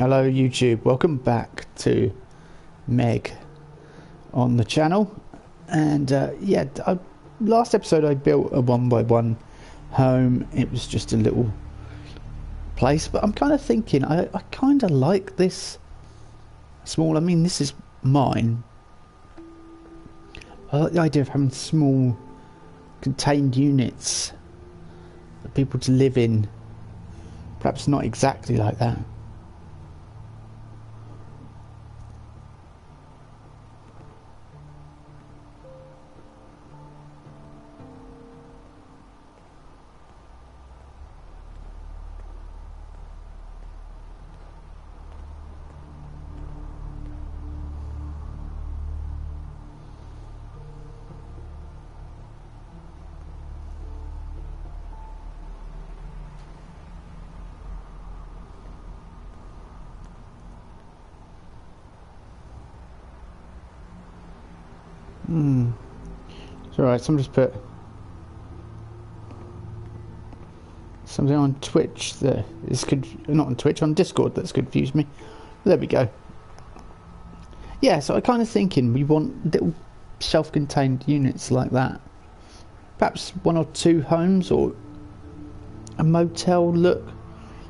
Hello YouTube, welcome back to Meg on the channel. And last episode I built a 1x1 home. It was just a little place, but I'm kind of thinking I kind of like this small. I mean, this is mine. I like the idea of having small contained units for people to live in. Perhaps not exactly like that. It's alright, someone just put something on Twitch that is not on Twitch, on Discord that's confused me. There we go. Yeah, so I'm kind of thinking we want little self-contained units like that. Perhaps 1 or 2 homes or a motel look.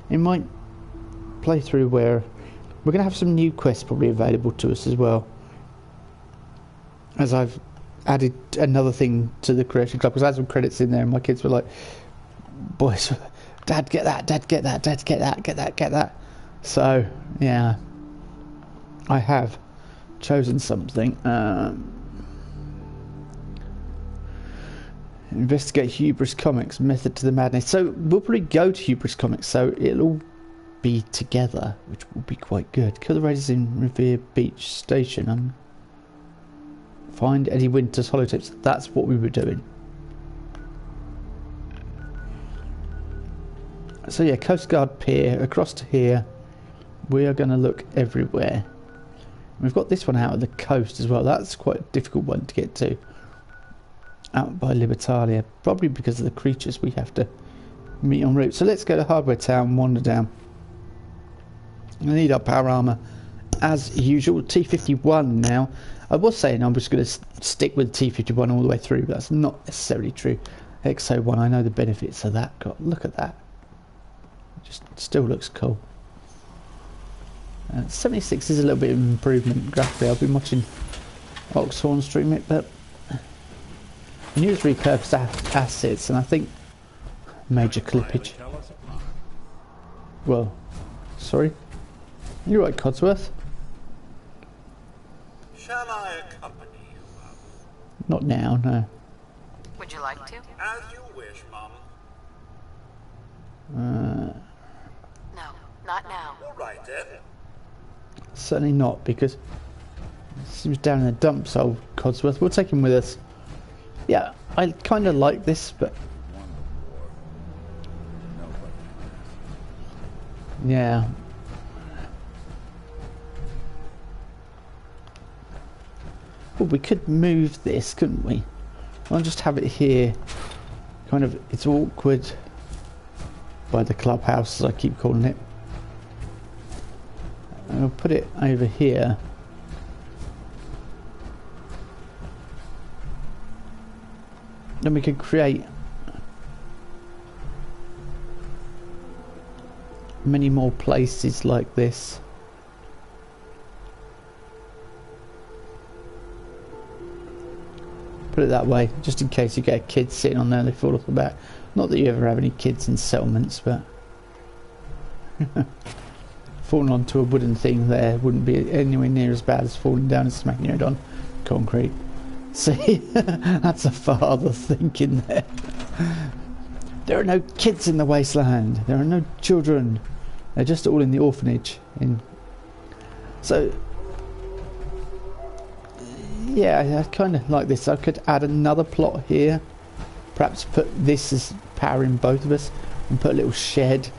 It might play through where we're going to have some new quests probably available to us as well. As I've added another thing to the creation club, because I had some credits in there and my kids were like, boys, Dad, get that, Dad, get that, Dad, get that, get that, get that. So yeah, I have chosen something. Investigate Hubris Comics, Method to the Madness. So we'll probably go to Hubris Comics, so it'll all be together, which will be quite good. Kill the raiders in Revere Beach Station. Find Eddie Winter's holotips. That's what we were doing. So yeah, Coast Guard Pier, across to here. We are going to look everywhere. We've got this one out of the coast as well. That's quite a difficult one to get to. Out by Libertalia. Probably because of the creatures we have to meet en route. So let's go to Hardware Town, wander down. I need our power armour as usual. T51 now. I was saying I was going to stick with T51 all the way through, but that's not necessarily true. XO1, I know the benefits of that. God, look at that. It just still looks cool. 76 is a little bit of an improvement graphically. I've been watching Oxhorn stream it, but I knew it was repurposed assets, and I think major clippage. Well, sorry. You're right, Codsworth. Shall I accompany you? Not now, no. Would you like to? As you wish, Mom. No, not now. All right, then. Certainly not, because he was down in the dumps, old Codsworth. We'll take him with us. Yeah, I kind of like this, but yeah. Well, we could move this, couldn't we? I'll just have it here. Kind of, it's awkward by the clubhouse, as I keep calling it. And I'll put it over here. Then we could create many more places like this. Put it that way, just in case you get a kid sitting on there and they fall off the back. Not that you ever have any kids in settlements, but falling onto a wooden thing there wouldn't be anywhere near as bad as falling down and smacking your head on concrete. See, that's a father thinking there. There are no kids in the wasteland. There are no children. They're just all in the orphanage. So yeah, I kind of like this. I could add another plot here. Perhaps put this as powering both of us and put a little shed.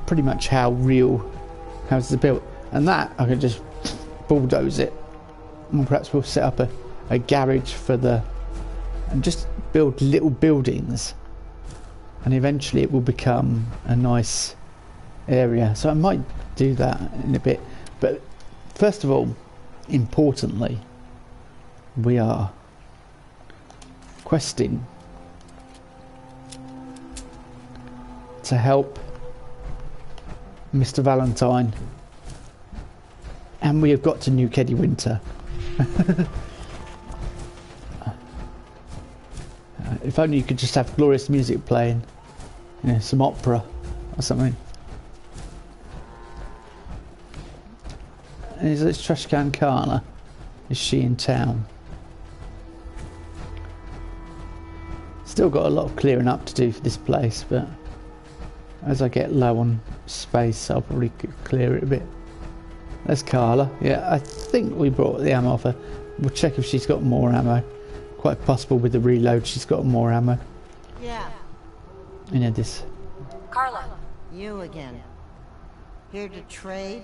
Pretty much how real houses are built. And that, I could just bulldoze it. And perhaps we'll set up a garage for and just build little buildings. And eventually it will become a nice area, so I might do that in a bit. But first of all, importantly, we are questing to help Mr. Valentine, and we have got to nuke Eddie Winter. If only you could just have glorious music playing, you know, some opera or something. And is this trash can Carla? Is she in town? Still got a lot of clearing up to do for this place, but as I get low on space, I'll probably clear it a bit. There's Carla. Yeah, I think we brought the ammo off her. We'll check if she's got more ammo. Quite possible with the reload she's got more ammo. Yeah. You know this. Carla, You again. Here to trade?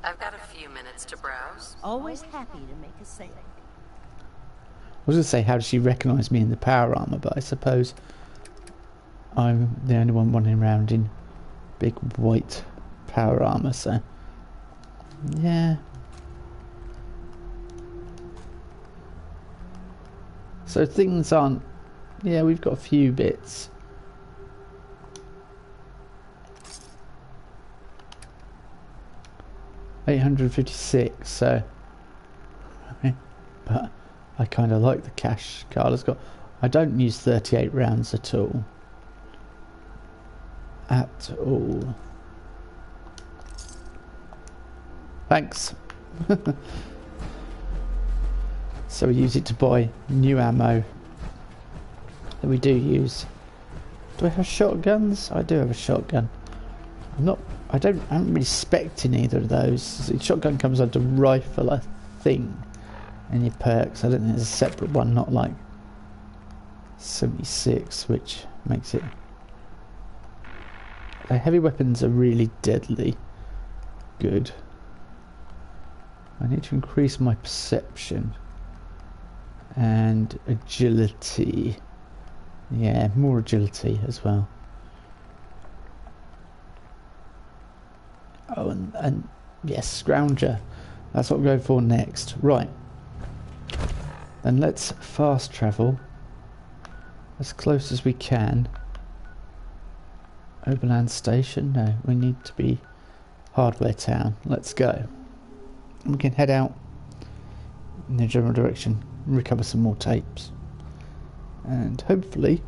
I've got a few minutes to browse. Always happy to make a sale. I was going to say, how does she recognise me in the power armour, but I suppose I'm the only one running around in big white power armour, so yeah. So things aren't... Yeah, we've got a few bits. $856, so... But I kind of like the cash Carla's got. I don't use 38 rounds at all. At all. Thanks. So we use it to buy new ammo that we do use. Do I have shotguns? I do have a shotgun. I haven't really spec'd in either of those. The shotgun comes under rifle, I think, and your perks. I don't think there's a separate one, not like 76, which makes it... The heavy weapons are really deadly good. I need to increase my perception and agility. Yeah, more agility as well. Oh, and yes, Scrounger. That's what we're going for next. Right. Then let's fast travel as close as we can. Oberland Station? No, we need to be Hardware Town. Let's go. We can head out in the general direction, recover some more tapes, and hopefully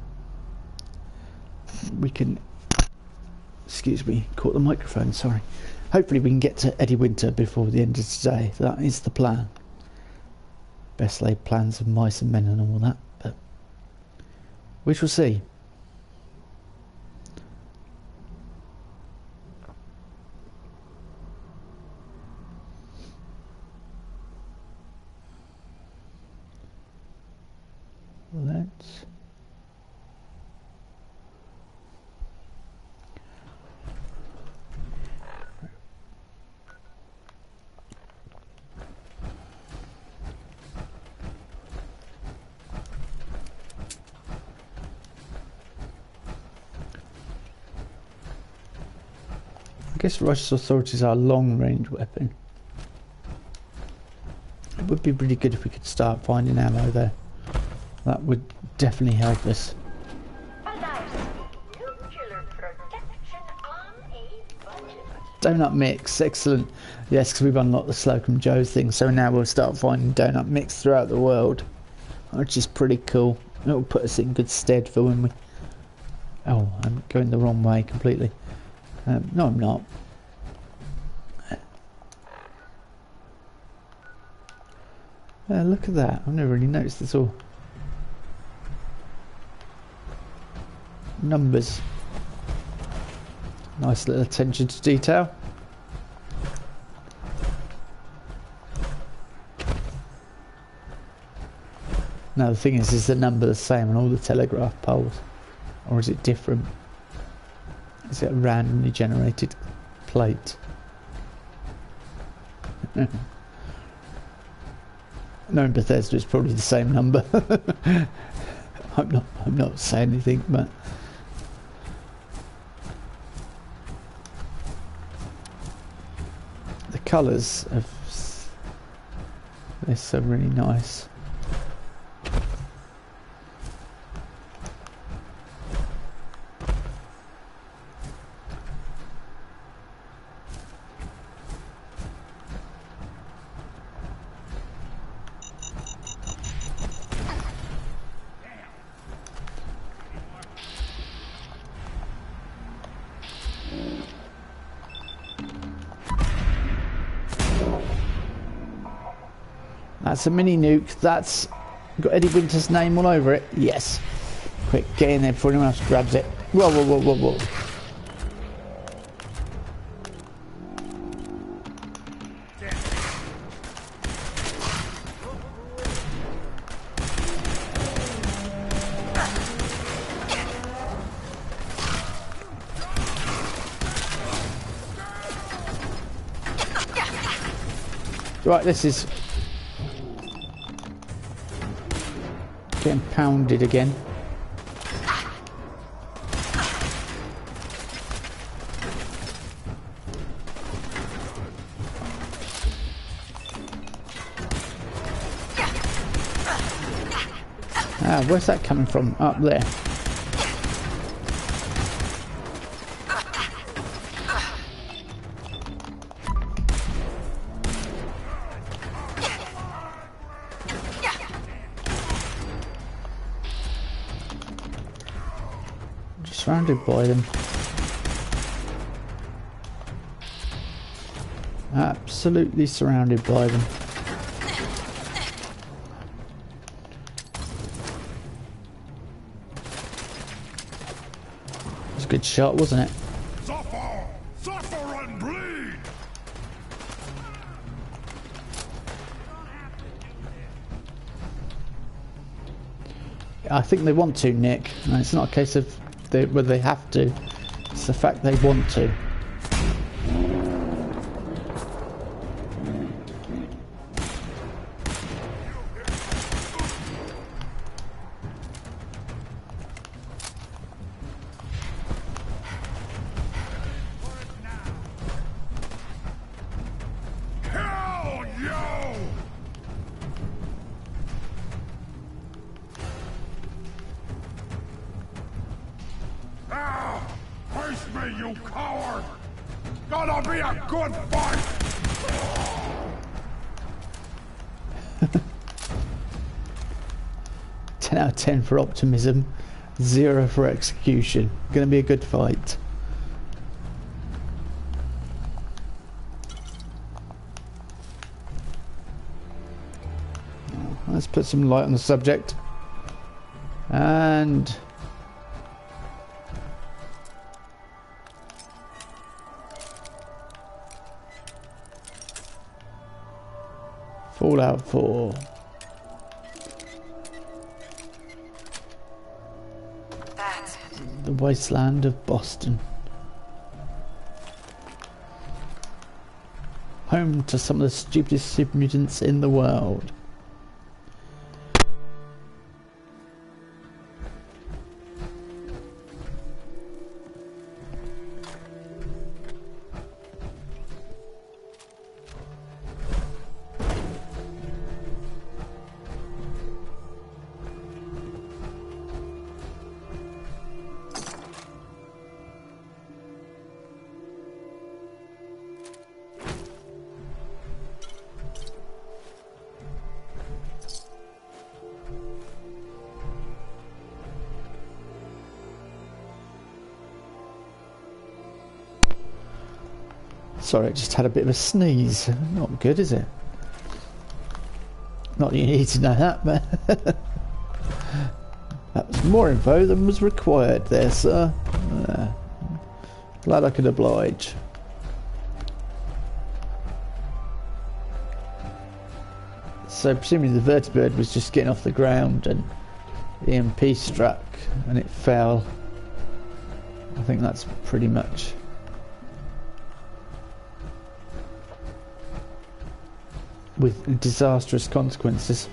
we can... Excuse me, caught the microphone, sorry. Hopefully we can get to Eddie Winter before the end of today. That is the plan. Best laid plans of mice and men and all that, but we shall see. Let's... I guess Russia's authorities are a long-range weapon. It would be really good if we could start finding ammo there. That would definitely help us. Donut mix, excellent. Yes, because we've unlocked the Slocum Joe's thing, so now we'll start finding donut mix throughout the world, which is pretty cool. It'll put us in good stead for when we... Oh, I'm going the wrong way completely. No, I'm not. Look at that. I've never really noticed this all. Numbers. Nice little attention to detail. Now the thing is the number the same on all the telegraph poles? Or is it different? Is it a randomly generated plate? No, in Bethesda it's probably the same number. I'm not saying anything, but colours of this are really nice. That's a mini nuke. That's got Eddie Winter's name all over it. Yes. Quick, get in there before anyone else grabs it. Whoa, whoa, whoa, whoa, whoa. Right, this is getting pounded again. Ah, where's that coming from? Up there. Surrounded by them. Absolutely surrounded by them. It was a good shot, wasn't it? Suffer! Suffer and bleed! I think they want to, Nick. And it's not a case of whether they have to. It's the fact they want to. Hell, yo! Face me, you coward! Gonna be a good fight! 10 out of 10 for optimism, 0 for execution. Gonna be a good fight. Let's put some light on the subject. And Fallout 4. That's The wasteland of Boston. Home to some of the stupidest super mutants in the world. Sorry, I just had a bit of a sneeze. Not good, is it? Not that you need to know that, but that was more info than was required there, sir. Glad I could oblige. So presumably the vertibird was just getting off the ground and the EMP struck and it fell. I think that's pretty much with disastrous consequences.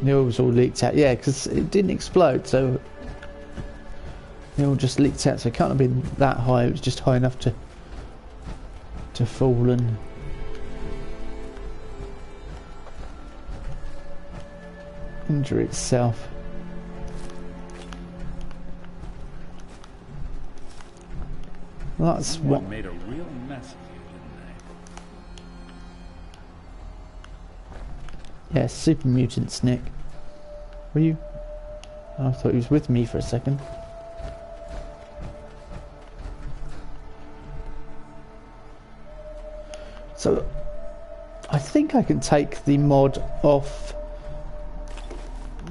The oil was all leaked out. Yeah, because it didn't explode, so the oil just leaked out. So it can't have been that high. It was just high enough to to Fallen. Injure itself. That's what made a real mess of you, didn't they? Yeah, super mutants, Nick. Were you? I thought he was with me for a second. So, I think I can take the mod off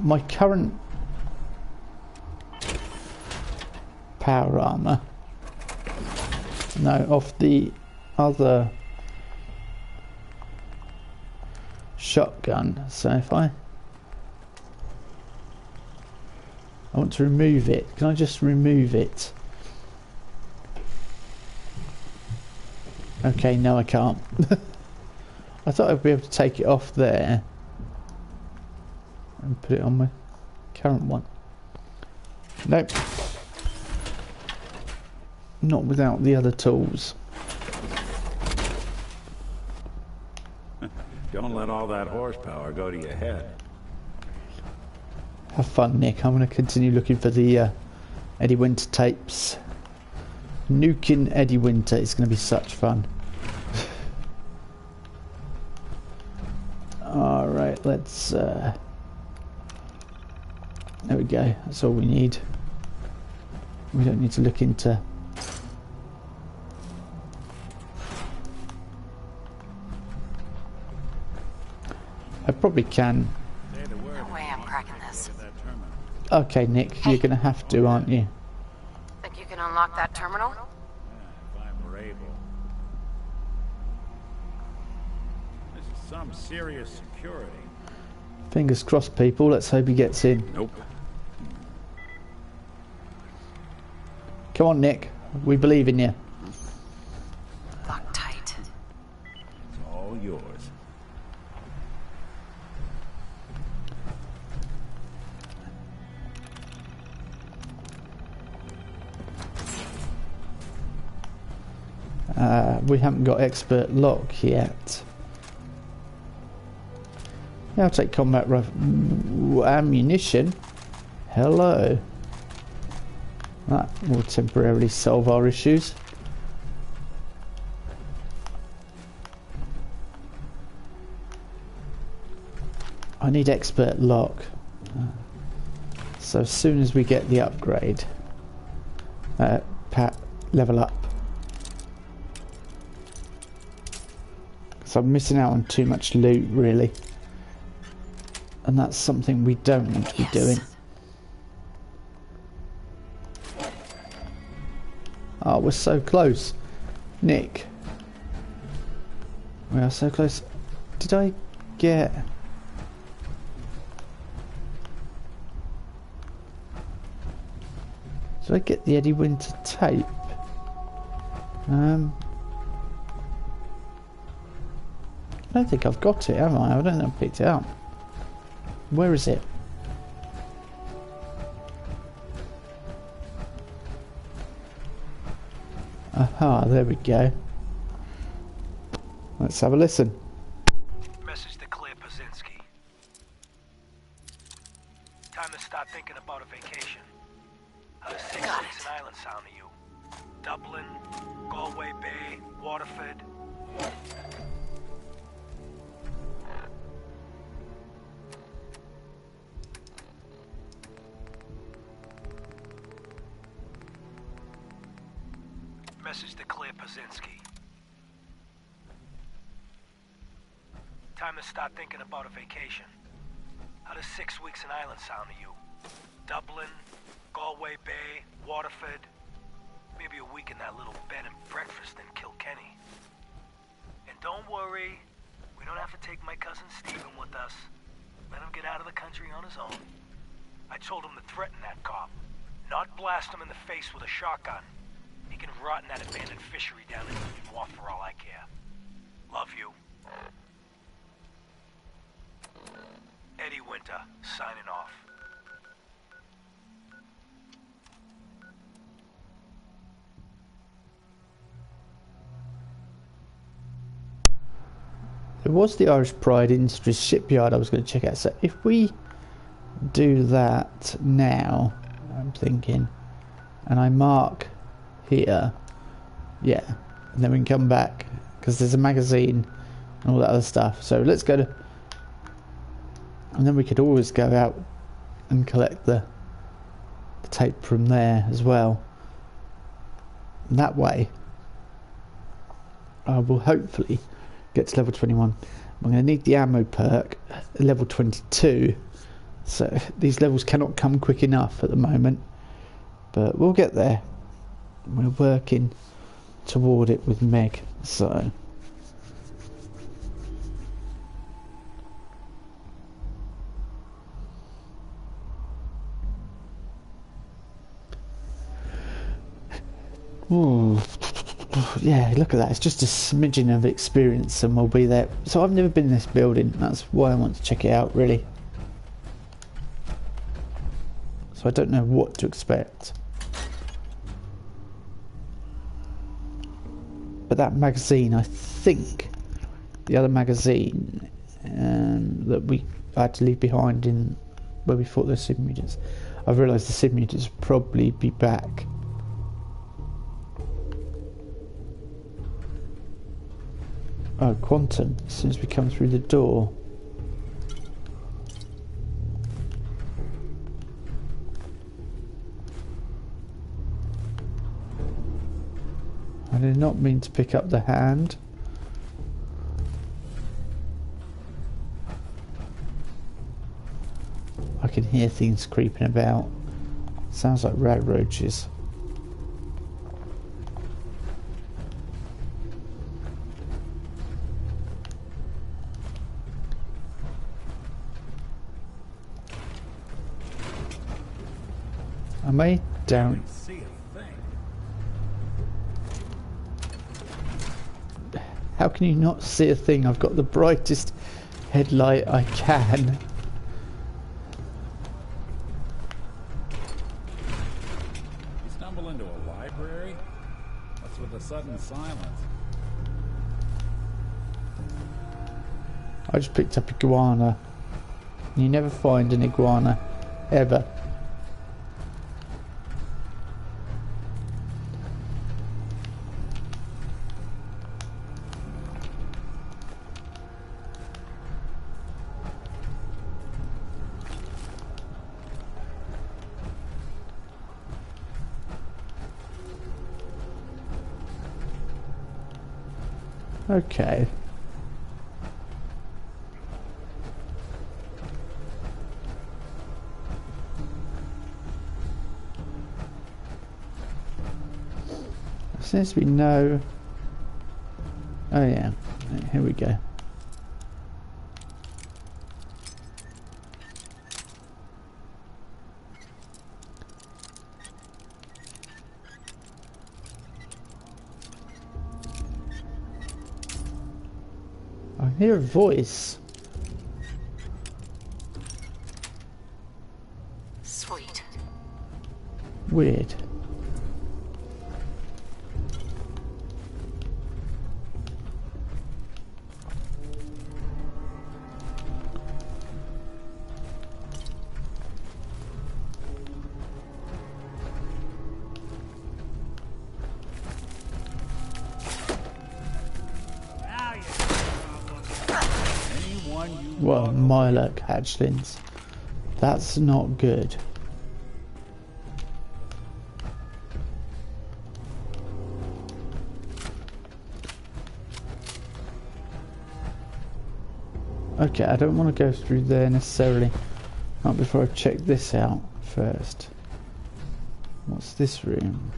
my current power armor. No, off the other shotgun. So if I want to remove it, can I just remove it? Okay, no I can't. I thought I'd be able to take it off there and put it on my current one. Nope. Not without the other tools. Don't let all that horsepower go to your head. Have fun, Nick. I'm going to continue looking for the Eddie Winter tapes. Nuking Eddie Winter is going to be such fun. Alright, let's... there we go. That's all we need. We don't need to look into... I probably can. No way I'm cracking this. Okay, Nick, you're going to have to, aren't you? Think you can unlock that terminal? If I were able. This is some serious security. Fingers crossed, people. Let's hope he gets in. Nope. Come on, Nick. We believe in you. Lock tight. It's all yours. We haven't got expert lock yet. Yeah, I'll take combat ammunition. Hello. That will temporarily solve our issues. I need expert lock. So as soon as we get the upgrade, level up. So I'm missing out on too much loot, really. And that's something we don't want to be doing. Oh, we're so close. Nick. We are so close. Did I get... Did I get the Eddie Winter tape? I don't think I've got it, have I? I don't know if I picked it up. Where is it? Aha, there we go. Let's have a listen. Message to Claire Pazinski. Time to start thinking about a vacation. How does 6 weeks in Ireland sound to you? Dublin, Galway Bay, Waterford. Message to Claire Pazinski. Time to start thinking about a vacation. How does 6 weeks in Ireland sound to you? Dublin, Galway Bay, Waterford. Maybe a week in that little bed and breakfast in Kilkenny. And don't worry, we don't have to take my cousin Stephen with us. Let him get out of the country on his own. I told him to threaten that cop, not blast him in the face with a shotgun. He can rot in that abandoned fishery down in Union Wharf for all I care. Love you. Eddie Winter, signing off. It was the Irish Pride Industries shipyard I was going to check out. So if we do that now, I'm thinking, and I mark here, yeah, and then we can come back because there's a magazine and all that other stuff. So let's go to, and then we could always go out and collect the tape from there as well. And that way I will hopefully get to level 21. I'm going to need the ammo perk at level 22, so these levels cannot come quick enough at the moment, but we'll get there. We're working toward it with Meg, so ooh. Yeah, look at that. It's just a smidgen of experience and we'll be there. So I've never been in this building. That's why I want to check it out, really. So I don't know what to expect. But that magazine, I think the other magazine that I had to leave behind in where we fought those Sid mutants, I've realised the Sid mutants will probably be back. Oh, quantum, as soon as we come through the door. I did not mean to pick up the hand. I can hear things creeping about. Sounds like rat roaches. Am I down? How can you not see a thing? I've got the brightest headlight I can. You stumble into a library? What's with the sudden silence? I just picked up iguana. You never find an iguana, ever. Okay. Seems to be no... Oh yeah, here we go. I hear a voice. Sweet. Weird. Well, Milo hatchlings. That's not good. Okay, I don't want to go through there necessarily. Not before I check this out first. What's this room?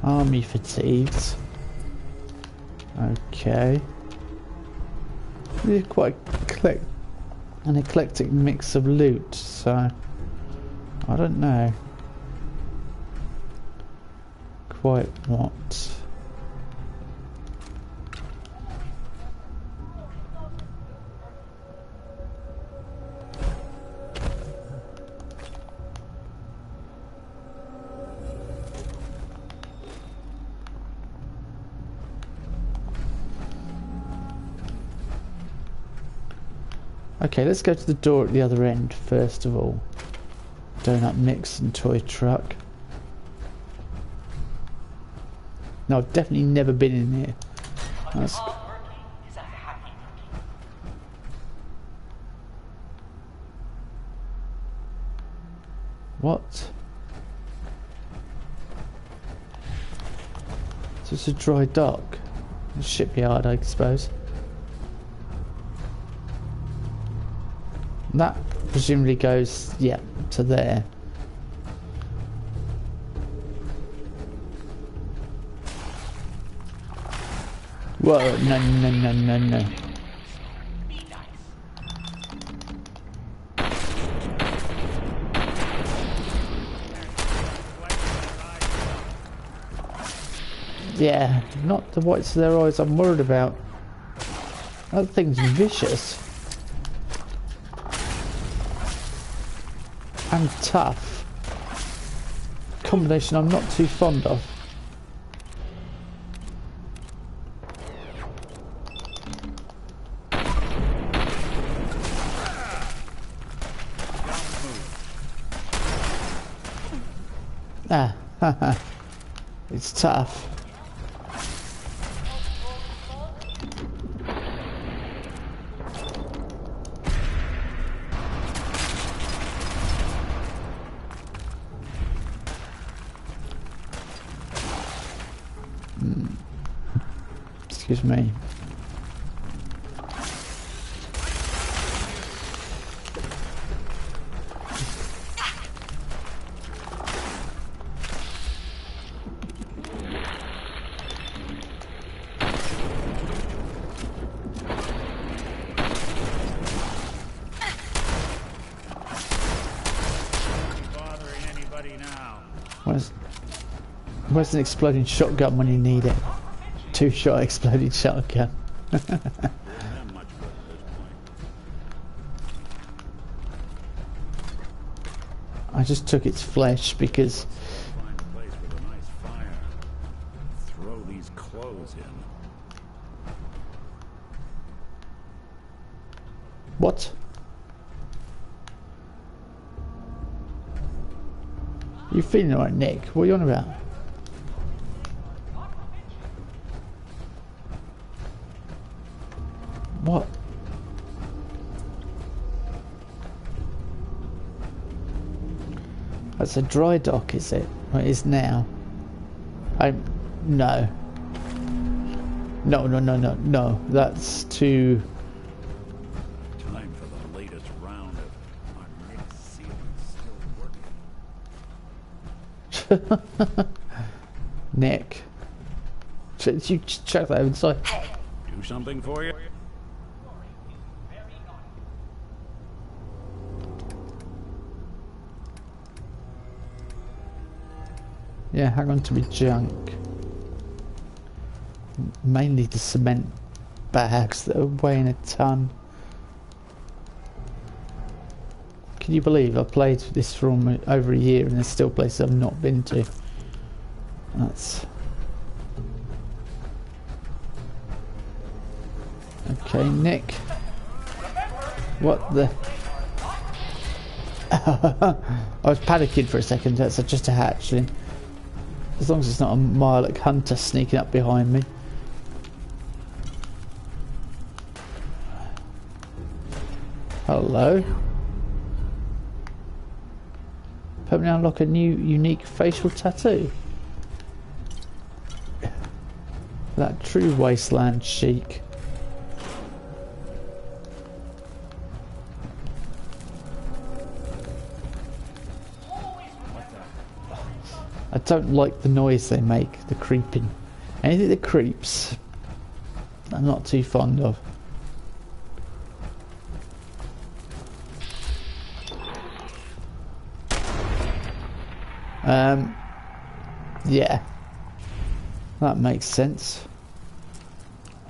Army fatigues. Okay. Really quite an eclectic mix of loot, so I don't know quite what Okay, let's go to the door at the other end first of all. Donut mix and toy truck. No, I've definitely never been in here. That's... What? So it's a dry dock. A shipyard, I suppose. That presumably goes, yeah, to there. Whoa, no. Yeah, not the whites of their eyes I'm worried about. That thing's vicious. And tough. Combination I'm not too fond of. Ah, haha. It's tough. Excuse me. Where's an exploding shotgun when you need it? Two-shot exploding shotgun. I just took its flesh because... Find a place with a nice fire. Throw these clothes in. What? You feeling alright, Nick? What are you on about? What? That's a dry dock, is it? Well, it is now. No. No. That's too... Time for the latest round of our Nick ceiling still working. Nick. You check that inside. Do something for you? Yeah, hang on to me junk. Mainly the cement bags that are weighing a ton. Can you believe I played this for over a year and there's still places I've not been to? That's... Okay, Nick. What the... I was panicking for a second. That's just a hatchling. As long as it's not a Mylok hunter sneaking up behind me. Hello. Permanently unlock a new unique facial tattoo. That true wasteland chic. I don't like the noise they make, the creeping. Anything that creeps, I'm not too fond of. Yeah. That makes sense.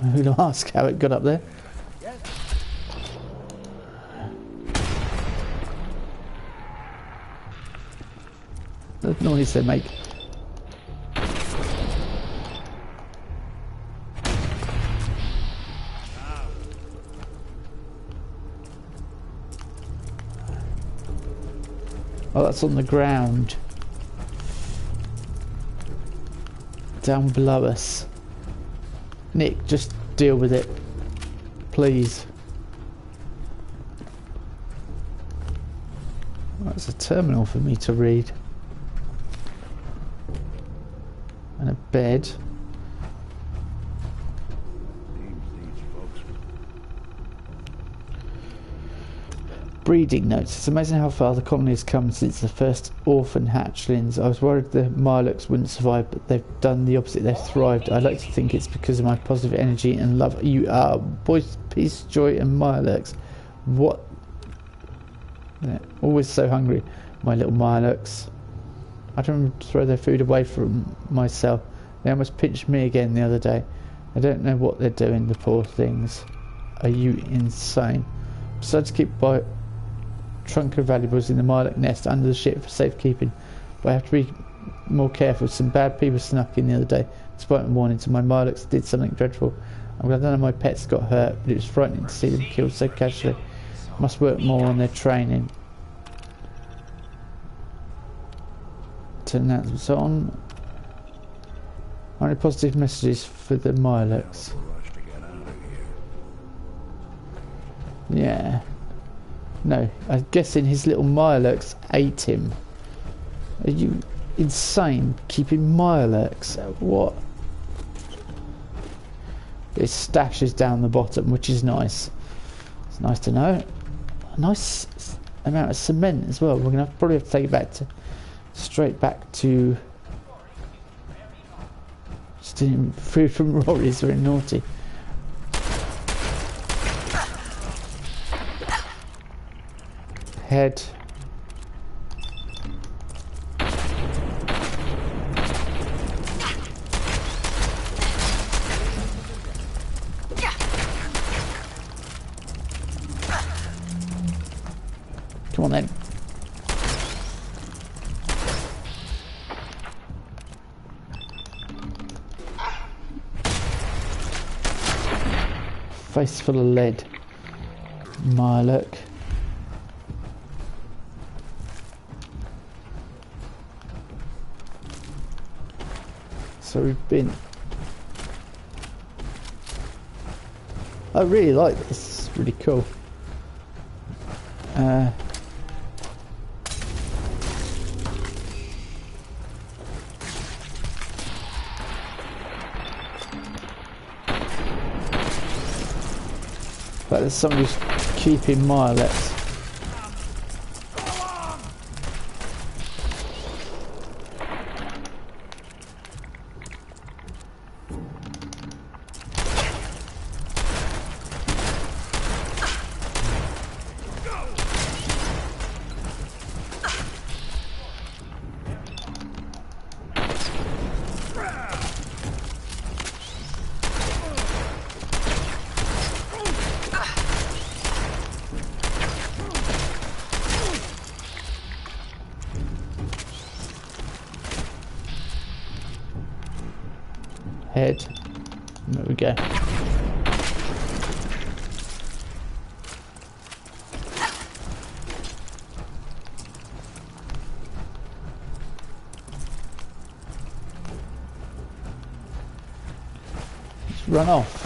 Who'd ask how it got up there? The noise they make. Oh, that's on the ground. Down below us. Nick, just deal with it. Please. That's a terminal for me to read. And a bed. Breeding notes. It's amazing how far the colony has come since the first orphan hatchlings. I was worried the Mirelurks wouldn't survive, but they've done the opposite. They've thrived. I like to think it's because of my positive energy and love. You are boys, peace, joy, and Mirelurks. What? Yeah, always so hungry, my little Mirelurks. I don't throw their food away from myself. They almost pinched me again the other day. I don't know what they're doing, the poor things. Are you insane? Besides, keep by trunk of valuables in the Mirelurk nest under the ship for safekeeping, but I have to be more careful. Some bad people snuck in the other day, despite my warning, so my Mirelurks did something dreadful. I'm glad none of my pets got hurt, but it was frightening to see them killed so casually. Must work more on their training. Turn announcements on. Only positive messages for the Mirelurks. Yeah. No, I'm guessing his little Mirelurks ate him. Are you insane? Keeping Mirelurks? What? His stash is down the bottom, which is nice. It's nice to know. A nice amount of cement as well. We're gonna probably have to take it back to straight back to stealing food from Rory's. Very naughty. Head. Come on then. Face full of lead. Mirelurk. So we've been... I really like this. It's really cool. But there's somebody who's keeping Mirelurks. Head. There we go. Just run off.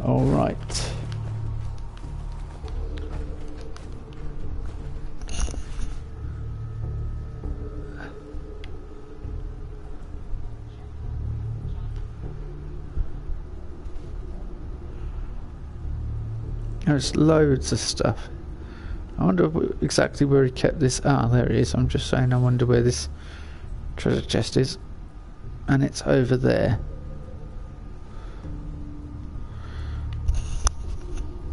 All right. There's loads of stuff. I wonder exactly where he kept this. Ah, there it is. I'm just saying, I wonder where this treasure chest is. And it's over there.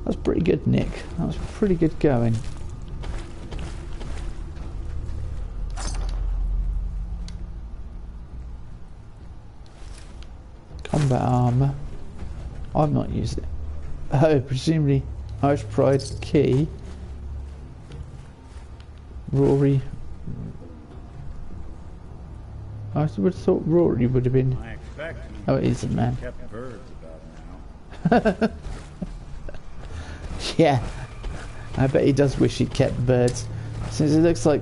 That's pretty good, Nick. That was pretty good going. combat armour. I've not used it. Oh, presumably Irish Pride key. Rory. I would have thought Rory would have been. I expect he Oh, it isn't, man. kept birds about now. Yeah, I bet he does wish he'd kept birds, since it looks like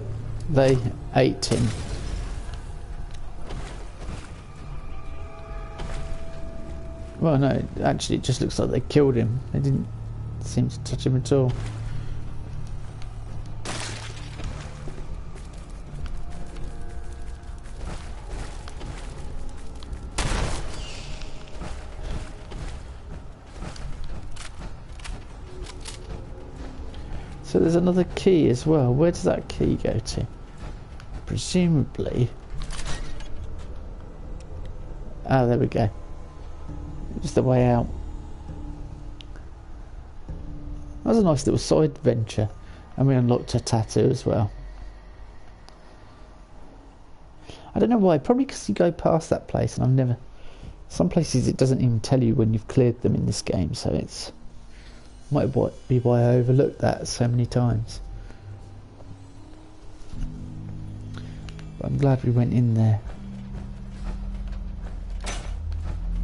they ate him. Well, no, actually it just looks like they killed him. They didn't seem to touch him at all. So there's another key as well. Where does that key go to? Presumably... Ah, there we go. Just the way out. That was a nice little side venture. And we unlocked a tattoo as well. I don't know why. Probably because you go past that place and I've never... Some places it doesn't even tell you when you've cleared them in this game, so it's... Might be why I overlooked that so many times. But I'm glad we went in there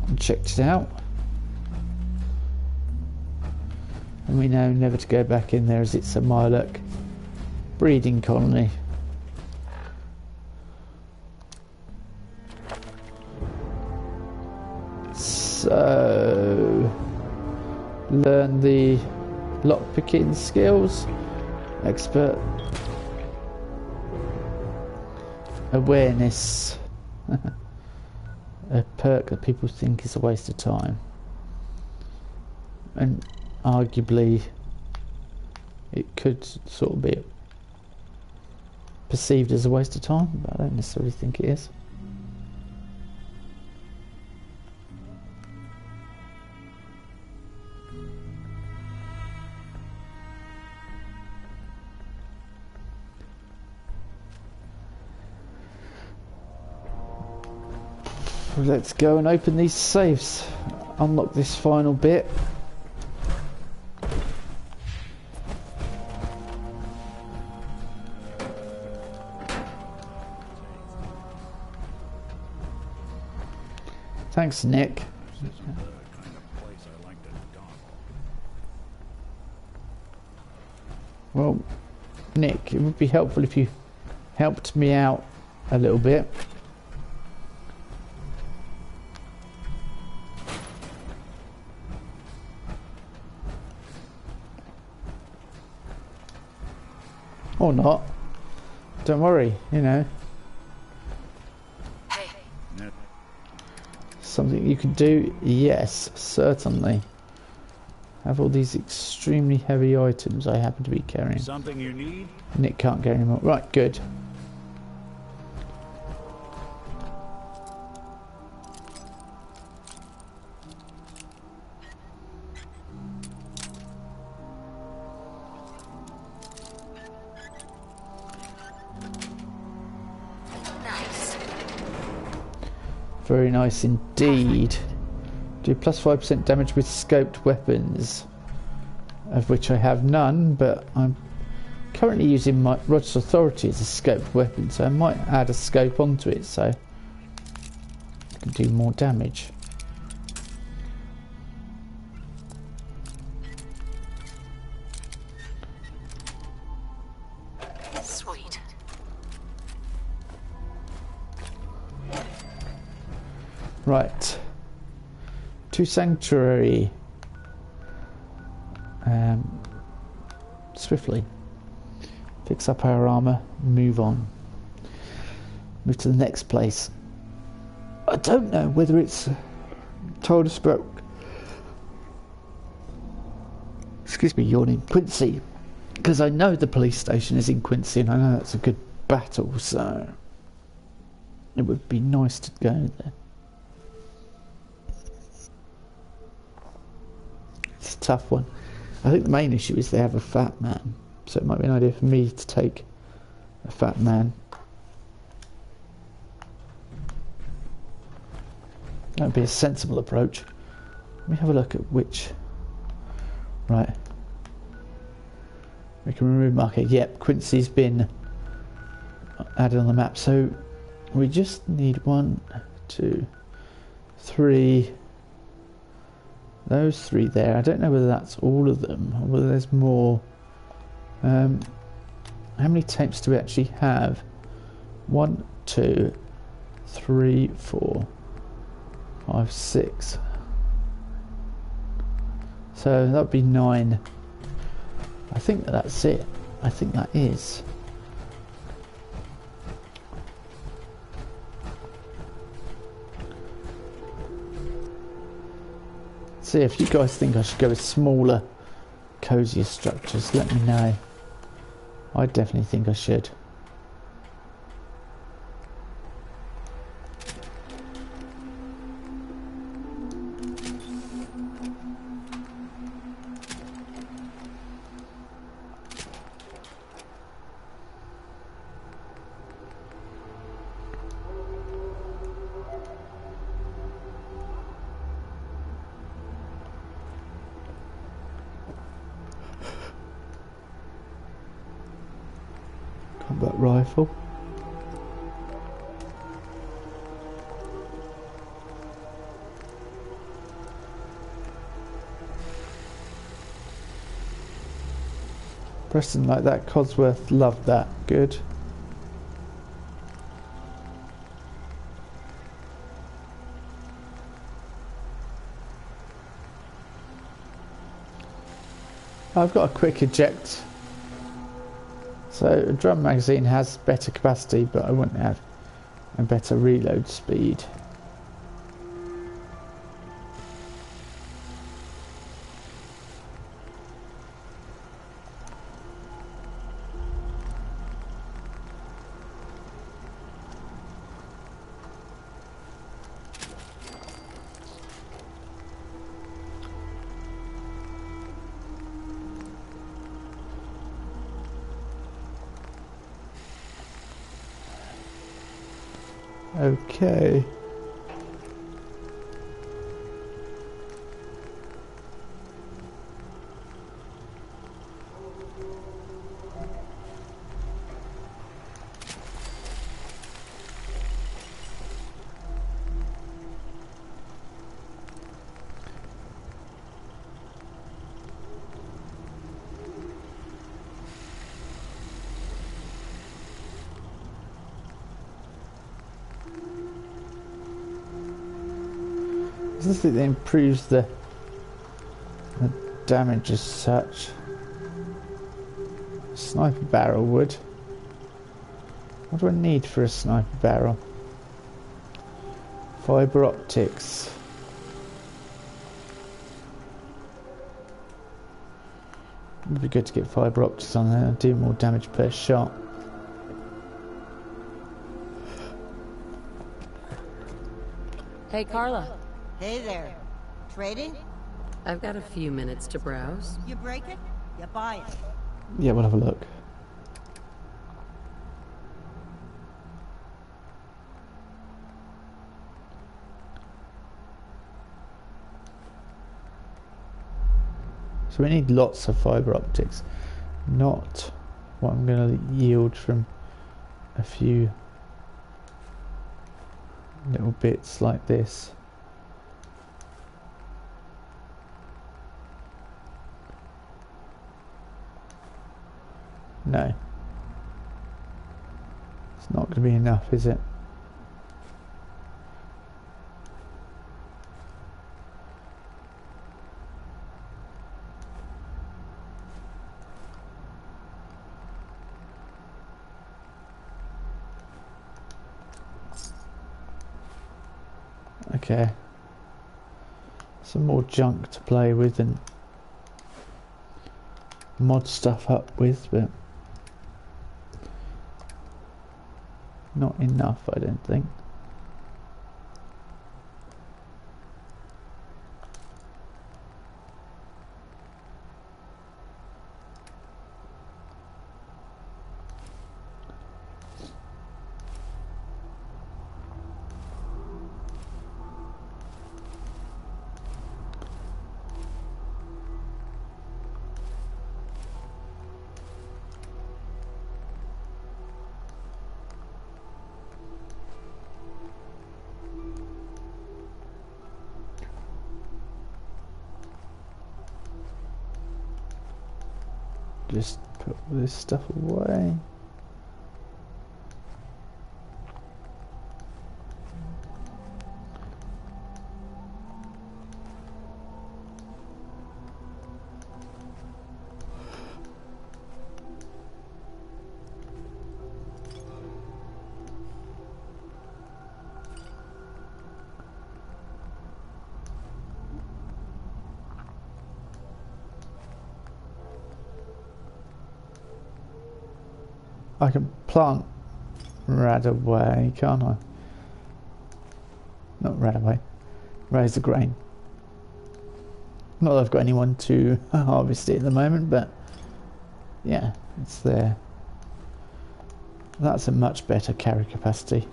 and checked it out. And we know never to go back in there as it's a Mirelurk breeding colony. So... learn the lockpicking skills. Expert awareness. A perk that people think is a waste of time, and arguably it could sort of be perceived as a waste of time, but I don't necessarily think it is. Let's go and open these safes. Unlock this final bit. Thanks, Nick. Well, Nick, it would be helpful if you helped me out a little bit. Or not. Don't worry, you know. Hey, Something you can do? Yes, certainly. Have all these extremely heavy items I happen to be carrying. Something you need? Nick can't get any more. Right, good. nice. Very nice indeed. Do plus 5% damage with scoped weapons, of which I have none, but I'm currently using my Rod's Authority as a scoped weapon, so I might add a scope onto it so I can do more damage. Sweet. Right. To Sanctuary. Swiftly. Fix up our armour. Move on. Move to the next place. I don't know whether it's told us about... Excuse me, yawning. Quincy. Because I know the police station is in Quincy and I know that's a good battle, so... It would be nice to go there. It's a tough one. I think the main issue is they have a fat man, so it might be an idea for me to take a fat man. That'd be a sensible approach. Let me have a look at which. Right. We can remove marker. Yep, Quincy's been added on the map. So we just need 1, 2, 3. Those 3 there. I don't know whether that's all of them or whether there's more. How many tapes do we actually have? 1, 2, 3, 4, 5, 6. So that would be 9. I think that's it. I think that is. See, if you guys think I should go with smaller, cozier structures, let me know. I definitely think I should. Combat rifle. Preston like that. Codsworth loved that. Good. I've got a quick eject. So a drum magazine has better capacity, but I wouldn't have a better reload speed. Okay. I just think that improves the damage as such. Sniper barrel would. What do I need for a sniper barrel? Fibre optics. It would be good to get fibre optics on there. Do more damage per shot. Hey, Carla. Hey there. Trading? I've got a few minutes to browse. You break it, you buy it. Yeah, we'll have a look. So we need lots of fibre optics, not what I'm going to yield from a few little bits like this. No. It's not going to be enough, is it? Okay. Some more junk to play with and mod stuff up with, but not enough, I don't think. just put all this stuff away. I can plant Radaway, can't I? Not Radaway. Raise the grain. Not that I've got anyone to harvest it at the moment, but yeah, it's there. That's a much better carry capacity.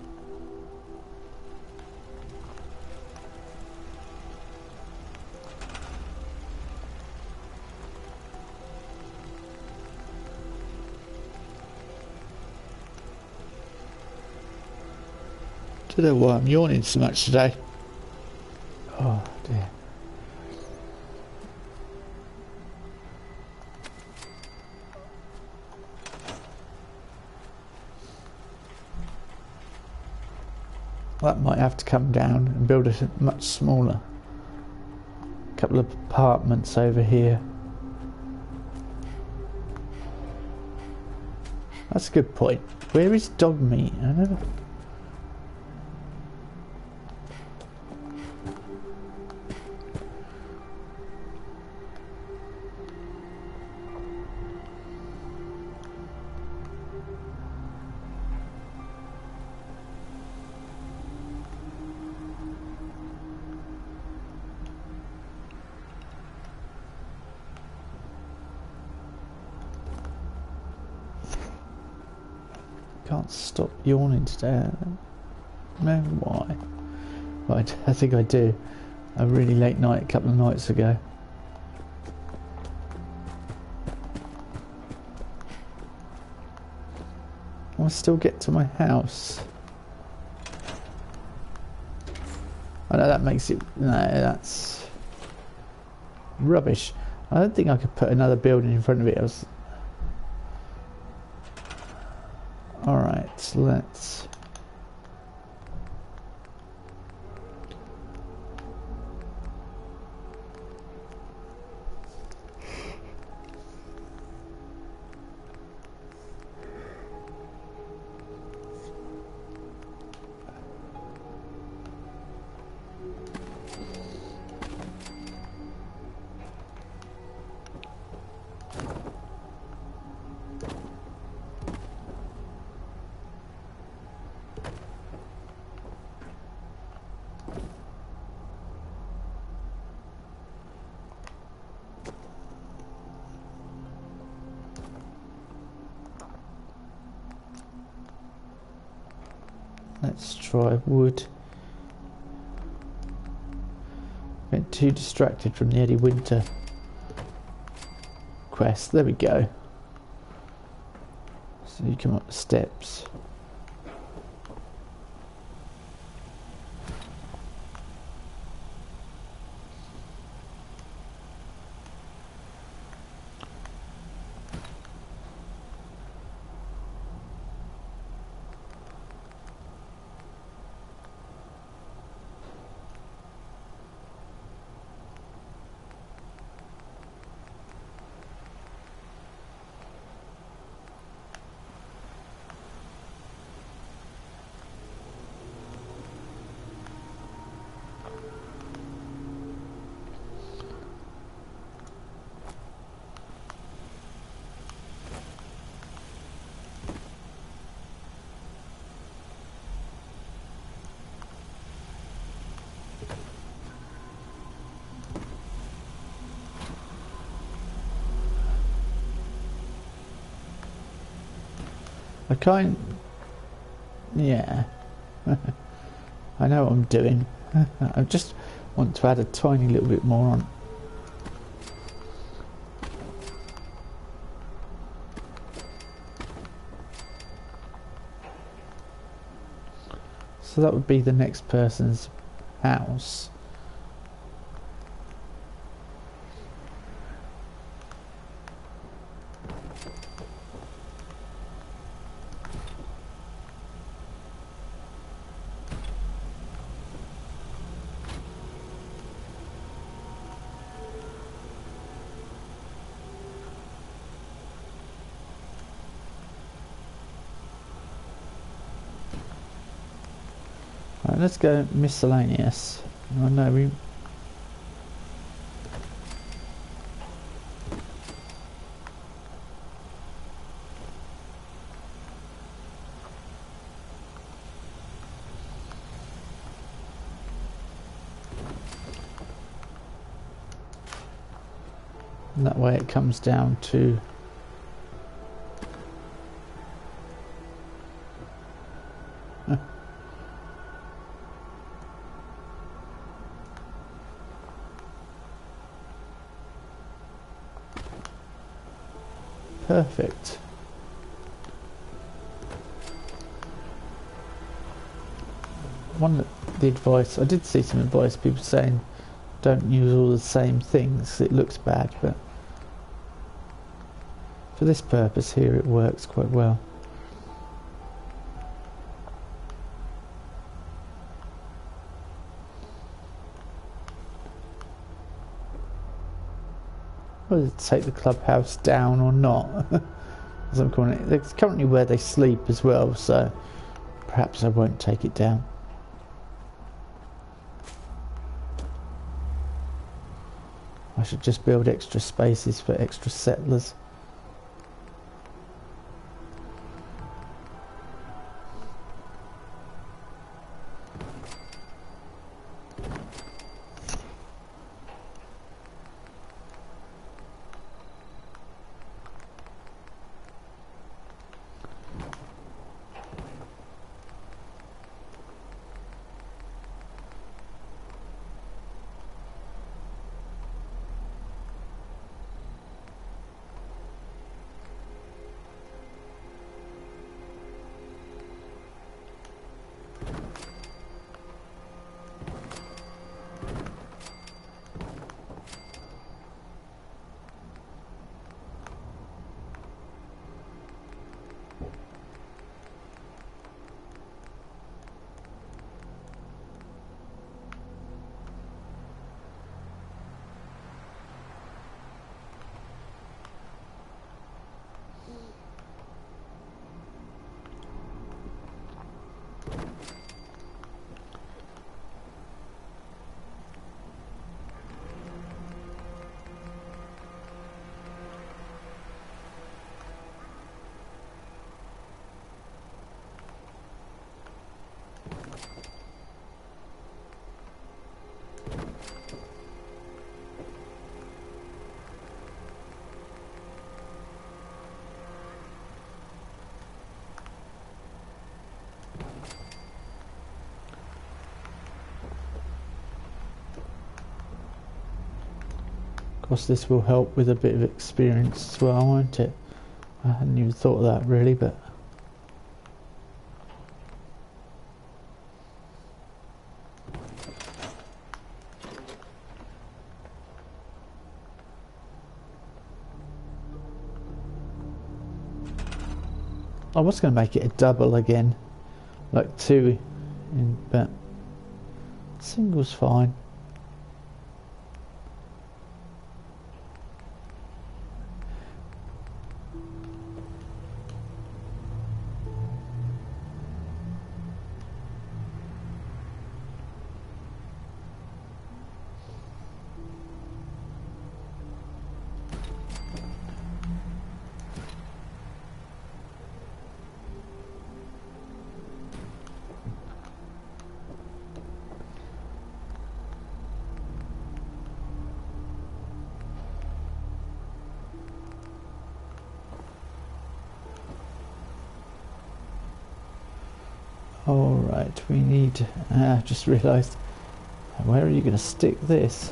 I don't know why I'm yawning so much today. Oh dear. That might have to come down and build a much smaller couple of apartments over here. That's a good point. Where is dog meat? I never... Can't stop yawning today. I don't know why. But I think I do. A really late night a couple of nights ago. I'll still get to my house. I know that makes it... No, that's... rubbish. I don't think I could put another building in front of it. Alright, let's... Let's try wood. Getting too distracted from the Eddie Winter quest. There we go. So you come up the steps. I can't... Yeah. I know what I'm doing. I just want to add a tiny little bit more on. So that would be the next person's house. Right, let's go miscellaneous. I know we... And that way it comes down to... Perfect. One of the advice, I did see some advice, people saying don't use all the same things, it looks bad, but for this purpose here it works quite well. Whether to take the clubhouse down or not, as I'm calling it. It's currently where they sleep as well, so perhaps I won't take it down. I should just build extra spaces for extra settlers. Of course this will help with a bit of experience as well, won't it? I hadn't even thought of that really, but... I was going to make it a double again, like two, but single's fine. Alright, we need... just realised, where are you going to stick this?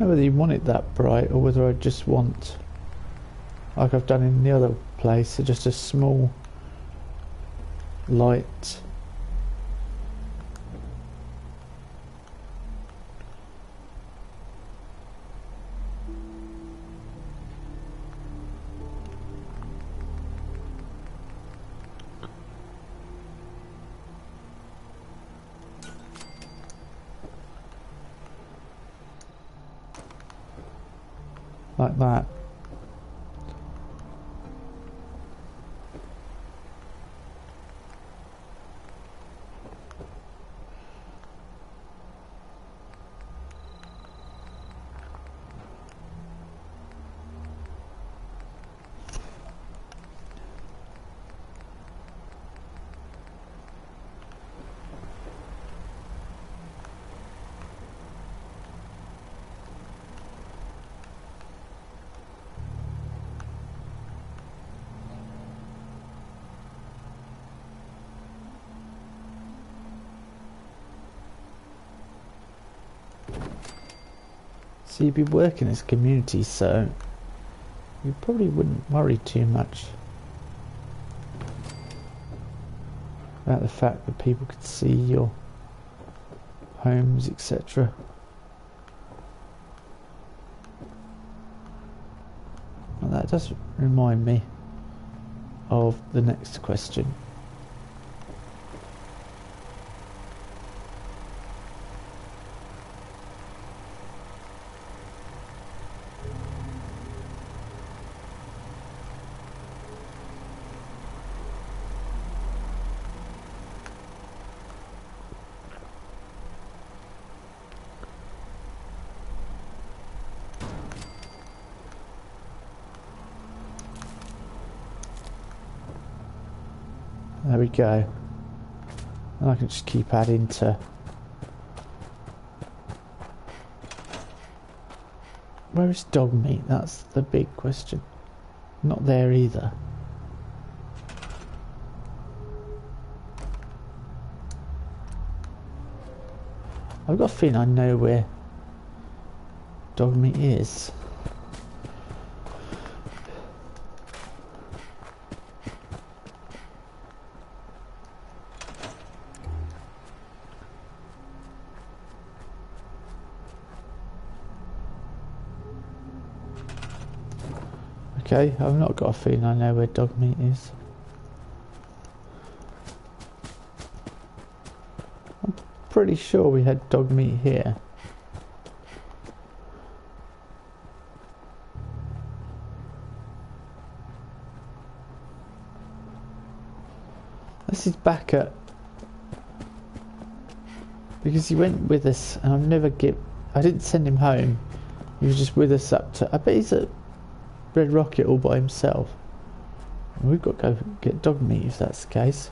know whether you want it that bright or whether I just want, like I've done in the other place, just a small light. Like that. So you'd be working as a community, so you probably wouldn't worry too much about the fact that people could see your homes, etc. Well, that does remind me of the next question. There we go. And I can just keep adding to... Where is dog meat? That's the big question. Not there either. I've got a feeling I know where dog meat is. Okay, I've not got a feeling I know where dog meat is. I'm pretty sure we had dog meat here. This is back at... Because he went with us and I didn't send him home. He was just with us up to... I bet he's at Red Rocket all by himself. And we've got to go get dog meat if that's the case.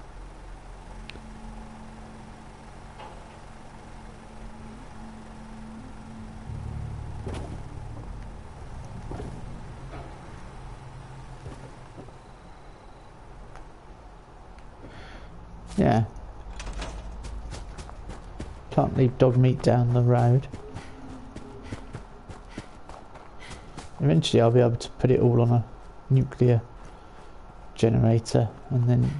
Yeah. Can't leave dog meat down the road. Eventually I'll be able to put it all on a nuclear generator and then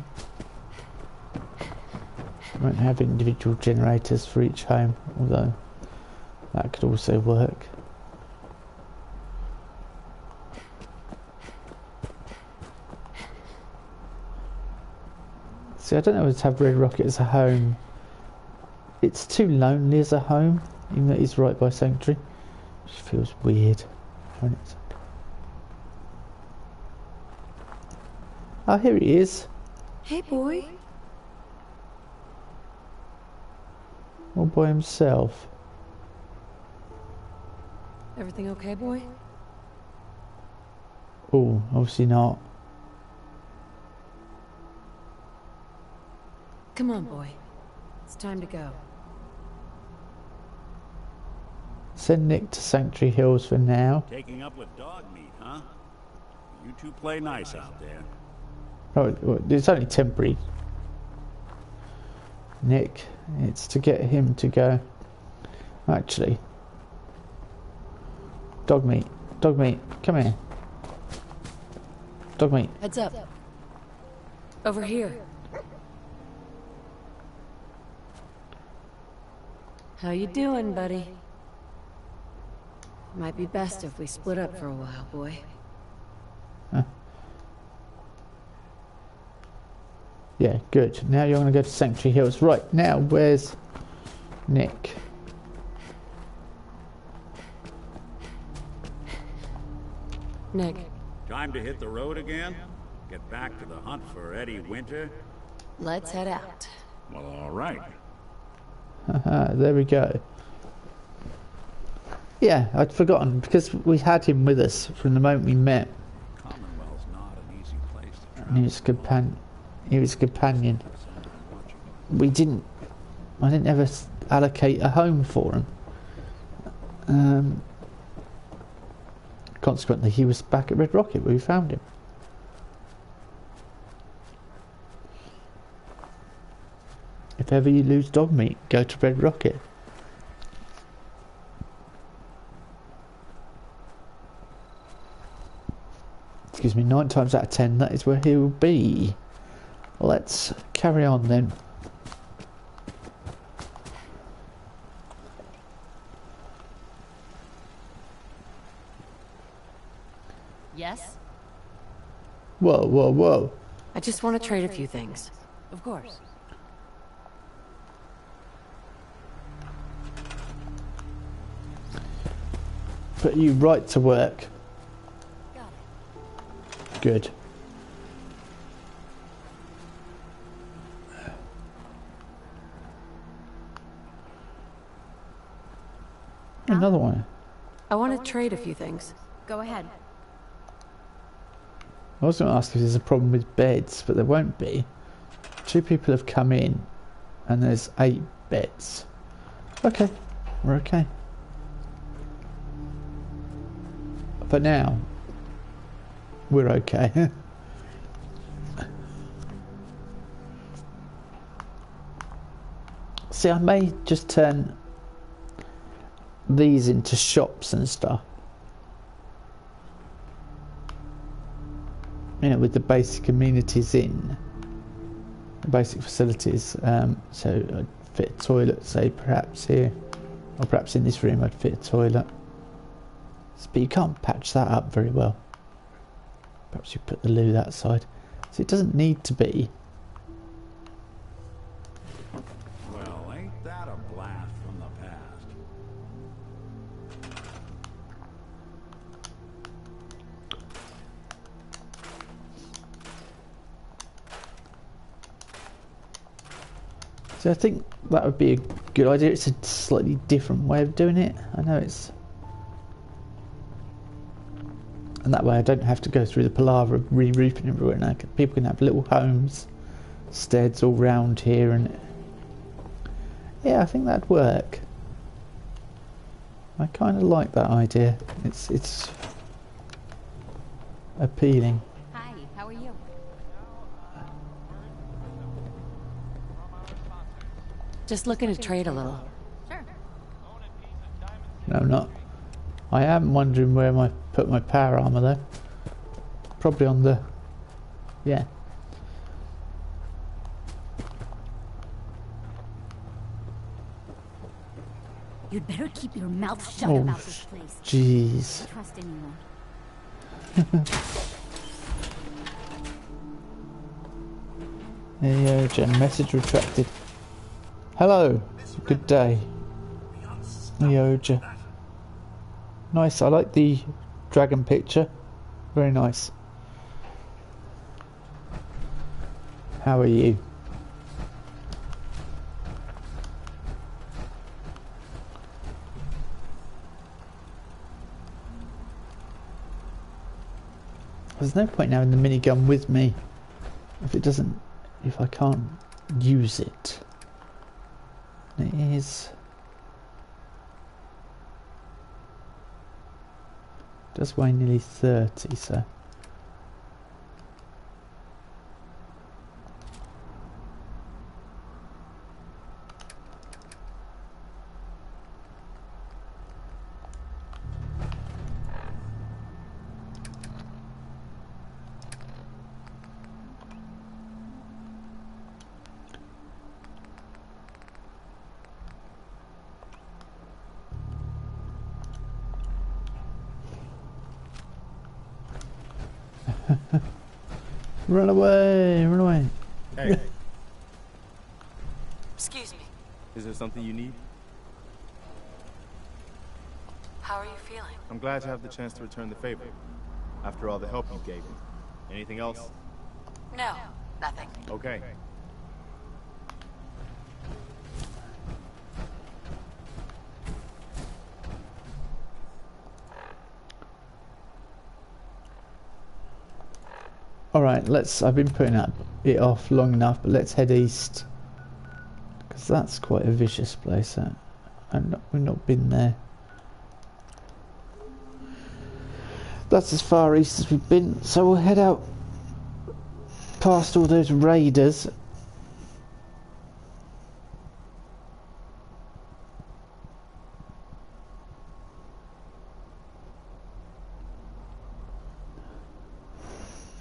I won't have individual generators for each home, although that could also work. See, I don't know whether to have Red Rocket as a home. It's too lonely as a home, even though it's right by Sanctuary. It just feels weird. Oh, here he is. Hey, boy. All by himself. Everything okay, boy? Oh, obviously not. Come on, boy. It's time to go. Send Nick to Sanctuary Hills for now. Taking up with dog meat, huh? You two play nice out there. Oh, it's only temporary. Nick, it's to get him to go. Actually, Dog meat. Dog meat. Come here. Dog meat. Heads up. Over here. How you doing, buddy? Might be best if we split up for a while, boy. Yeah, good. Now you're going to go to Sanctuary Hills. Right, now where's Nick? Nick, Time to hit the road again? Get back to the hunt for Eddie Winter? let's head out. Well, all right. Haha, there we go. Yeah, I'd forgotten because we had him with us from the moment we met. Commonwealth's not an easy place to And he was a companion. I didn't ever allocate a home for him. Consequently, he was back at Red Rocket where we found him. If ever you lose dog meat, go to Red Rocket. Excuse me, 9 times out of 10, that is where he will be. Let's carry on then. Yes? Whoa, whoa, whoa. I just want to trade a few things. Of course. Put you right to work. Got it. Good. Another one. I want to trade a few things. Go ahead. I was going to ask if there's a problem with beds, but there won't be. 2 people have come in, and there's 8 beds. Okay, we're okay. For now, we're okay. See, I may just turn these into shops and stuff. You know, with the basic amenities in, the basic facilities. So I'd fit a toilet, say perhaps here, or perhaps in this room I'd fit a toilet. But you can't patch that up very well. Perhaps you put the loo that side. So it doesn't need to be. Well, ain't that a blast from the past? So I think that would be a good idea. It's a slightly different way of doing it. I know it's... And that way I don't have to go through the palaver of re-roofing everywhere. Now people can have little homes, steads all round here, and yeah, I think that'd work. I kind of like that idea. It's appealing. Hi, how are you? Just looking to trade a little. Sure. No, I'm not. I am wondering where I put my power armor though. Probably on the... yeah. You'd better keep your mouth shut Oh, about this place. jeez. Don't trust anyone. There you go, Jen. Message retracted. Hello. Good day. Neoja. Nice, I like the dragon picture. Very nice. How are you? There's no point in having the minigun with me if I can't use it. It is... does weigh nearly 30, so... Run away, run away. Hey, Excuse me. is there something you need? How are you feeling? I'm glad to have the chance to return the favor. After all the help you gave me. Anything else? No, nothing. Okay. Alright, I've been putting it off long enough, but let's head east. Because that's quite a vicious place. We've not been there. That's as far east as we've been, so we'll head out past all those raiders.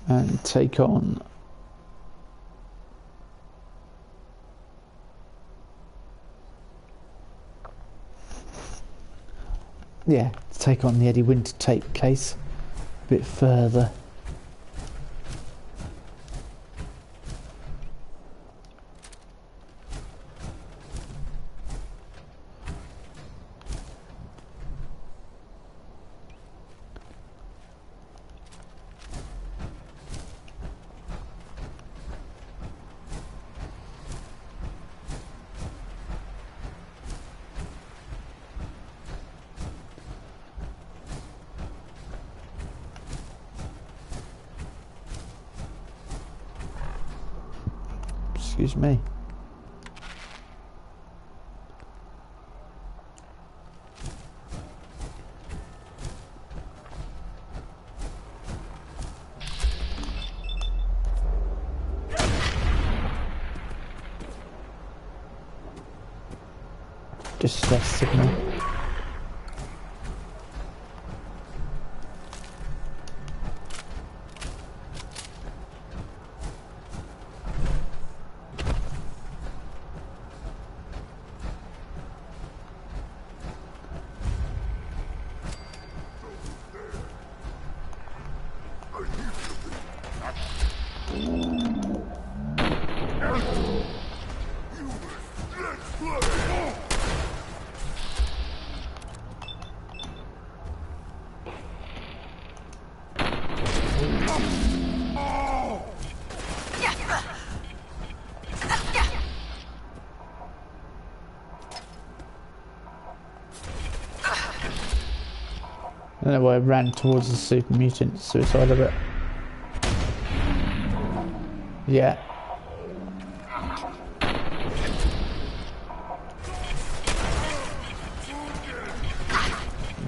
And take on take on the Eddie Winter tape case a bit further. Excuse me. Distress signal. I don't know why I ran towards the super mutant suicide of it. Yeah.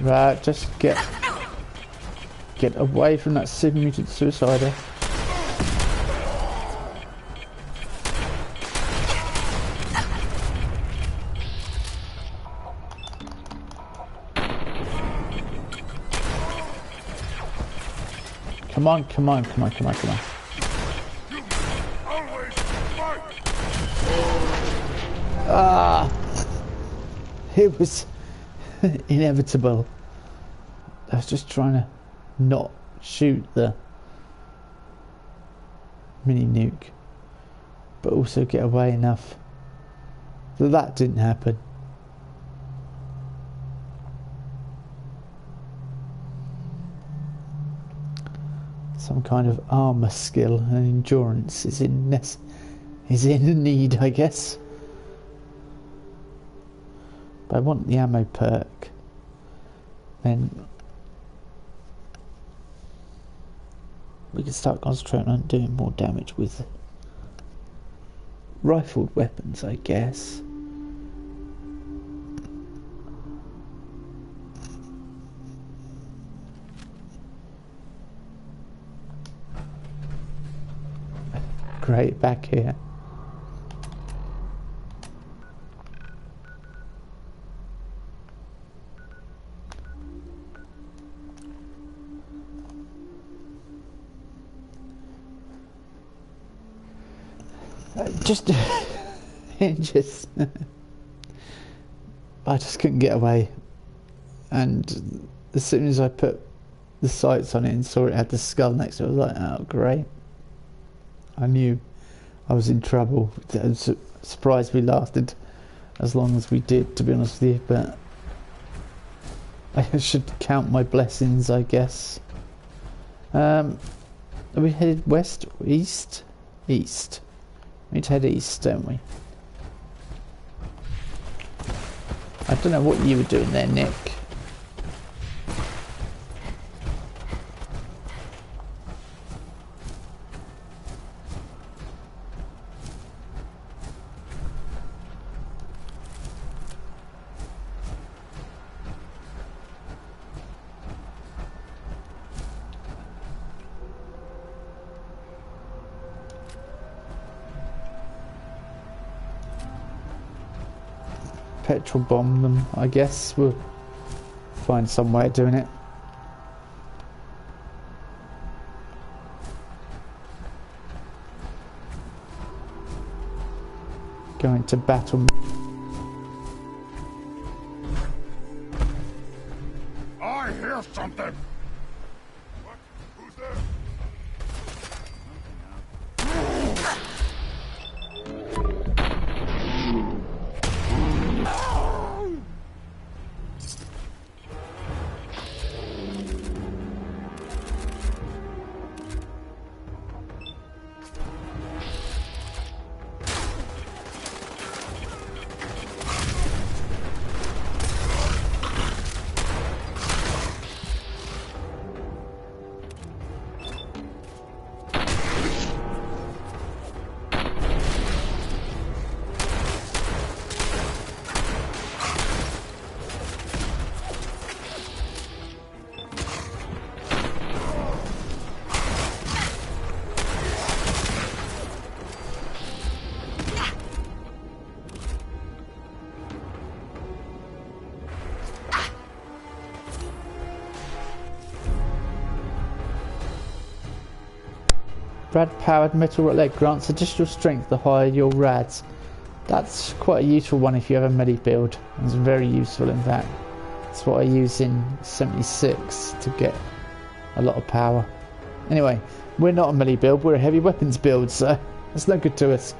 Right, just get away from that super mutant suicider. Come on, come on, come on, come on, come on. Ah! It was inevitable. I was just trying to not shoot the mini nuke, but also get away enough that didn't happen. Some kind of armor skill and endurance is in need, I guess. But I want the ammo perk. Then we can start concentrating on doing more damage with rifled weapons, I guess. Great, back here. Just I just couldn't get away, and as soon as I put the sights on it and saw it had the skull next to it, I was like, oh great. I knew I was in trouble. I was surprised we lasted as long as we did, to be honest with you, but I should count my blessings, I guess. Are we headed west or east? East. We need to head east, don't we? I don't know what you were doing there, Nick. Petrol bomb them, I guess. We'll find some way of doing it. Going to battle. I hear something. What? Who's there? Rad-powered metal leg grants additional strength the higher your rads. That's quite a useful one if you have a melee build. It's very useful in fact. That's what I use in 76 to get a lot of power. Anyway, we're not a melee build, we're a heavy weapons build, so that's no good to us.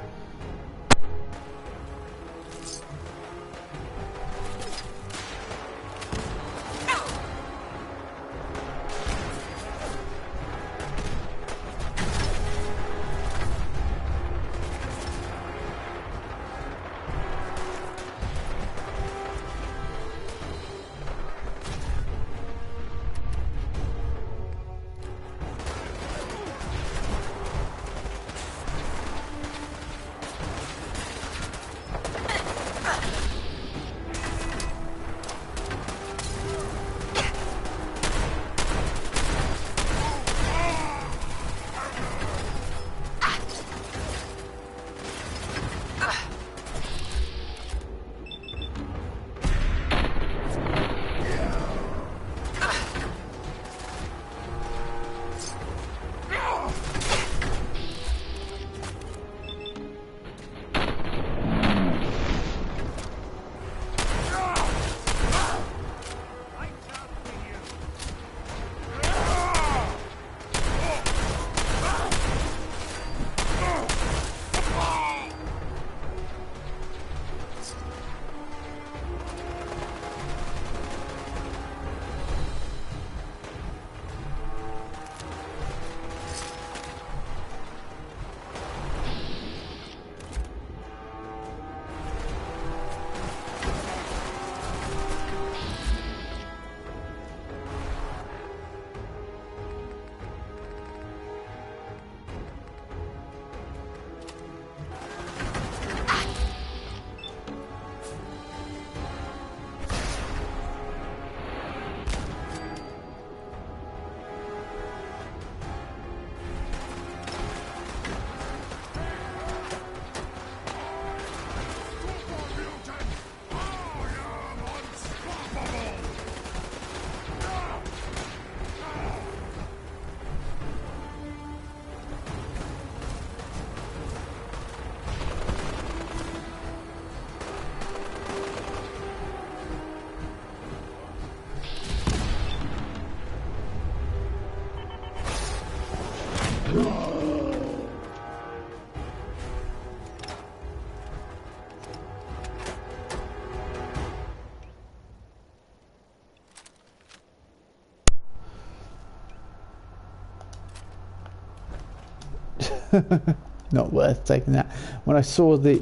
Not worth taking that. When I saw the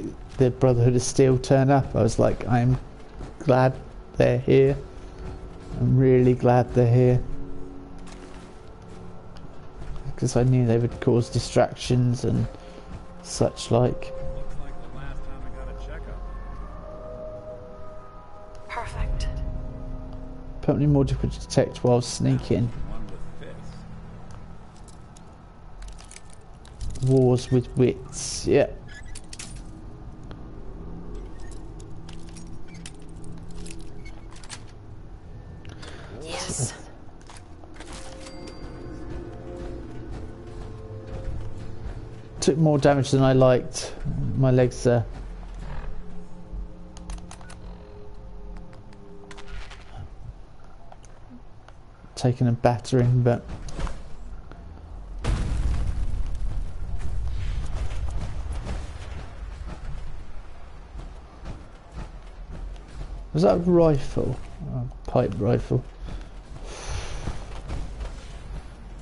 Brotherhood of Steel turn up, I was like, I'm glad they're here. I'm really glad they're here. Because I knew they would cause distractions and such like. Looks like the last time I got a checkup. Perfect. Apparently more difficult to detect while sneaking. One with fists. Wars with wits, yeah. Yes. Took more damage than I liked. My legs are taking a battering, but was that a rifle? A pipe rifle.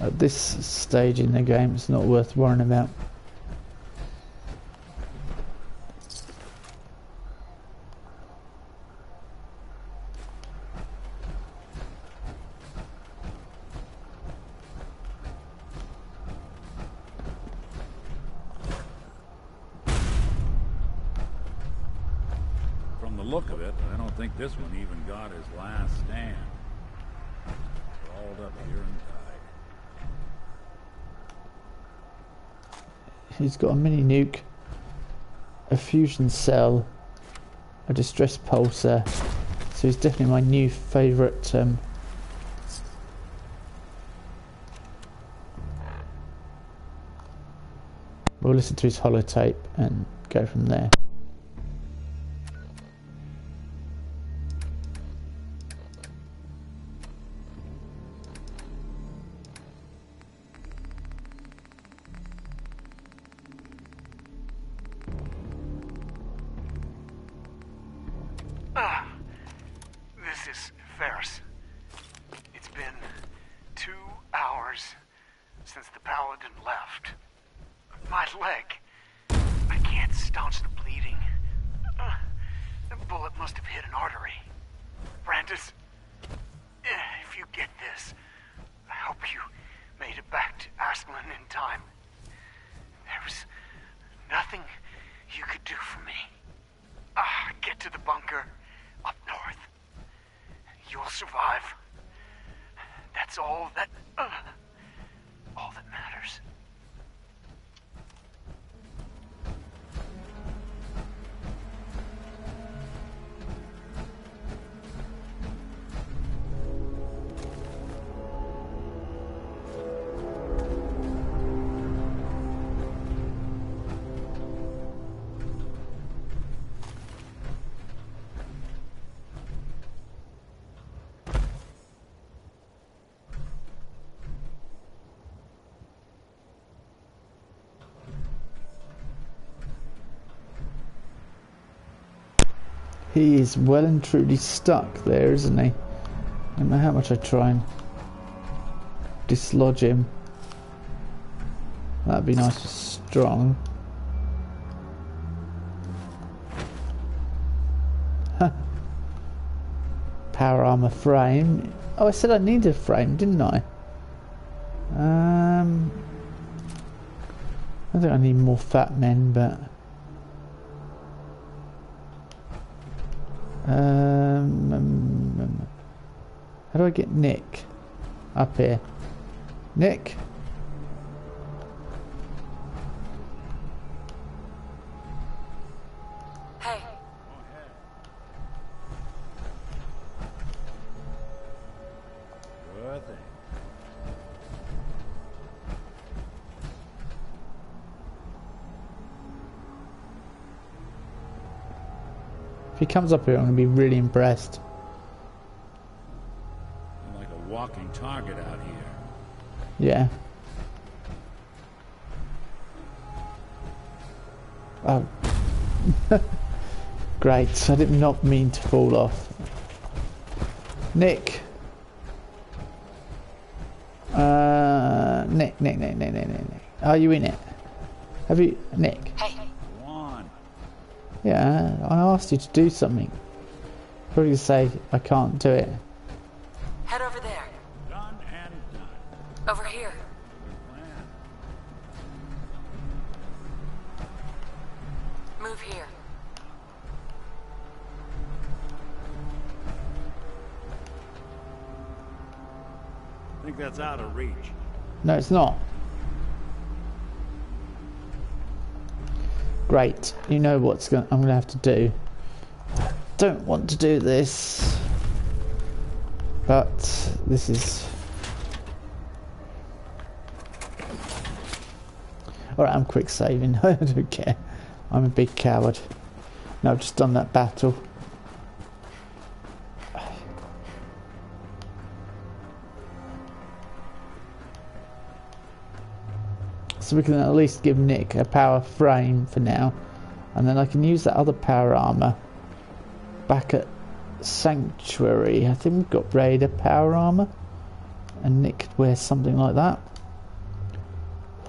At this stage in the game, it's not worth worrying about. From the look of it, I don't think this one even got his last stand. Crawled up here and died. He's got a mini nuke, a fusion cell, a distress pulsar, so he's definitely my new favourite we'll listen to his holotape and go from there. This is Ferris. It's been 2 hours since the Paladin left. My leg. I can't staunch the bleeding. The bullet must have hit an artery. Brandis, if you get this, I hope you made it back to Aslan in time. There was nothing you could do for me. Get to the bunker up north. You'll survive. That's all that matters. He is well and truly stuck there, isn't he? No matter how much I try and dislodge him. That'd be nice and strong. Power armor frame. Oh, I said I needed a frame, didn't I? I think I need more fat men, but how do I get Nick up here? Nick? Hey, Sure thing. If he comes up here, I'm going to be really impressed. You're like a walking target out here. Yeah. Oh. Great. I did not mean to fall off. Nick. Nick. Are you in it? Have you, Nick? Hey, Go on. Yeah, I asked you to do something. Probably say I can't do it. head over there. Done and done. Over here. Plan. Move here. I think that's out of reach. No, it's not. Great. You know what I'm going to have to do. Don't want to do this. But this is... Alright, I'm quick saving. I don't care. I'm a big coward. No, I've just done that battle. So we can at least give Nick a power frame for now. And then I can use that other power armor back at Sanctuary. I think we've got Raider power armor. And Nick could wear something like that.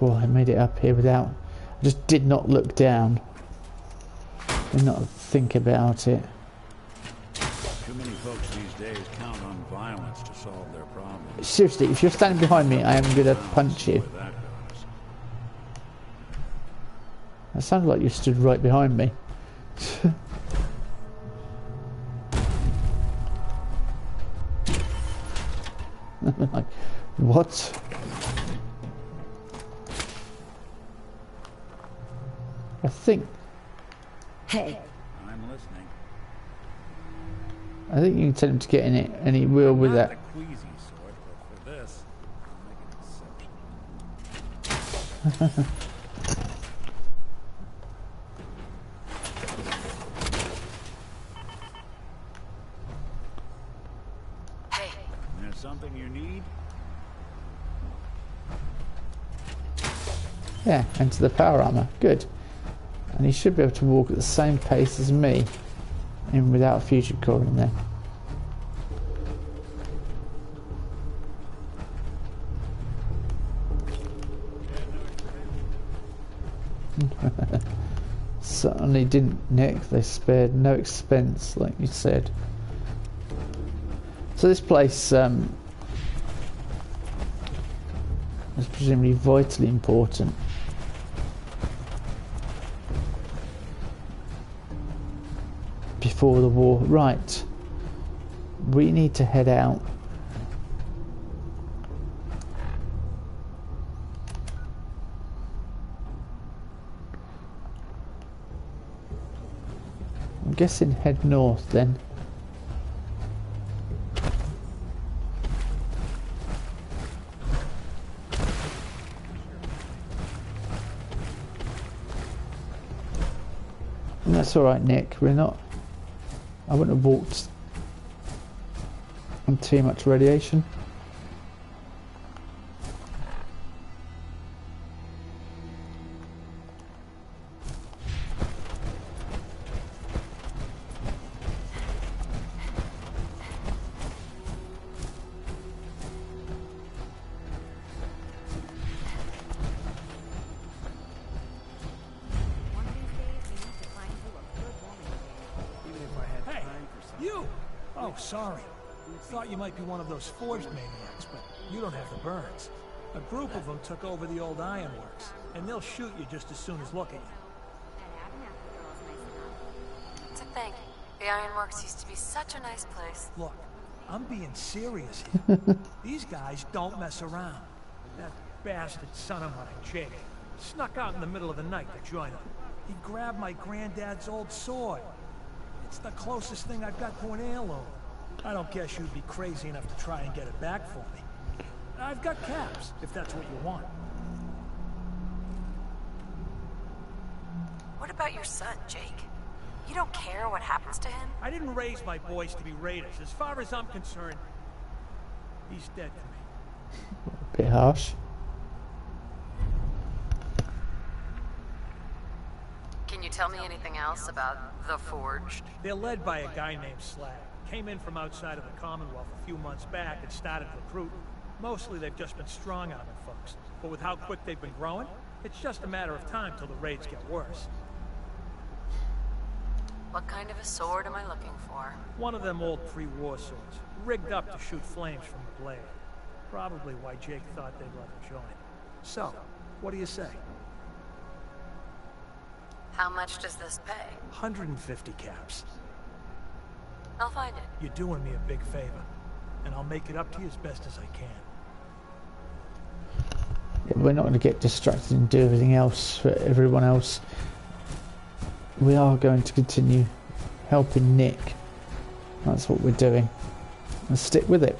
Oh, I made it up here without... I just did not look down. Did not think about it. Too many folks these days count on violence to solve their problems. Seriously, if you're standing behind me, I am going to punch you. Where that goes. That sounded like you stood right behind me. Like, what? I think Hey, I'm listening. you can tell him to get in it, and he will with Not that. the queasy sort, but for this, I'll make an exception. Hey, There's something you need? Yeah, enter the power armor. Good. And he should be able to walk at the same pace as me, even without a future core in there. Certainly didn't, Nick. They spared no expense, like you said. So this place is presumably vitally important. Before the war. Right. We need to head out. I'm guessing head north then. And that's alright, Nick. We're not... I wouldn't have walked on too much radiation. one of these days we need to find you a good woman. Even if I had time for something. You! Oh, sorry. Thought you might be one of those forged maniacs, but you don't have the burns. A group of them took over the old ironworks, and they'll shoot you just as soon as look at you. That Abernathy girl's nice enough. to think, the Ironworks used to be such a nice place. Look, I'm being serious here. These guys don't mess around. That bastard son of mine, Jake, snuck out in the middle of the night to join them. He grabbed my granddad's old sword. It's the closest thing I've got to an heirloom. I don't guess you'd be crazy enough to try and get it back for me. I've got caps, if that's what you want. What about your son, Jake? You don't care what happens to him? I didn't raise my boys to be raiders. As far as I'm concerned, he's dead to me. A bit harsh. Can you tell me anything else about the Forged? They're led by a guy named Slag. Came in from outside of the Commonwealth a few months back and started recruiting. Mostly they've just been strong-arming folks. But with how quick they've been growing, It's just a matter of time till the raids get worse. What kind of a sword am I looking for? One of them old pre-war swords, rigged up to shoot flames from the blade. Probably why Jake thought they'd let him join. So, what do you say? How much does this pay? 150 caps. I'll find it. You're doing me a big favor, and I'll make it up to you as best as I can. Yeah, we're not going to get distracted and do everything else for everyone else. We are going to continue helping Nick. That's what we're doing. Let's stick with it.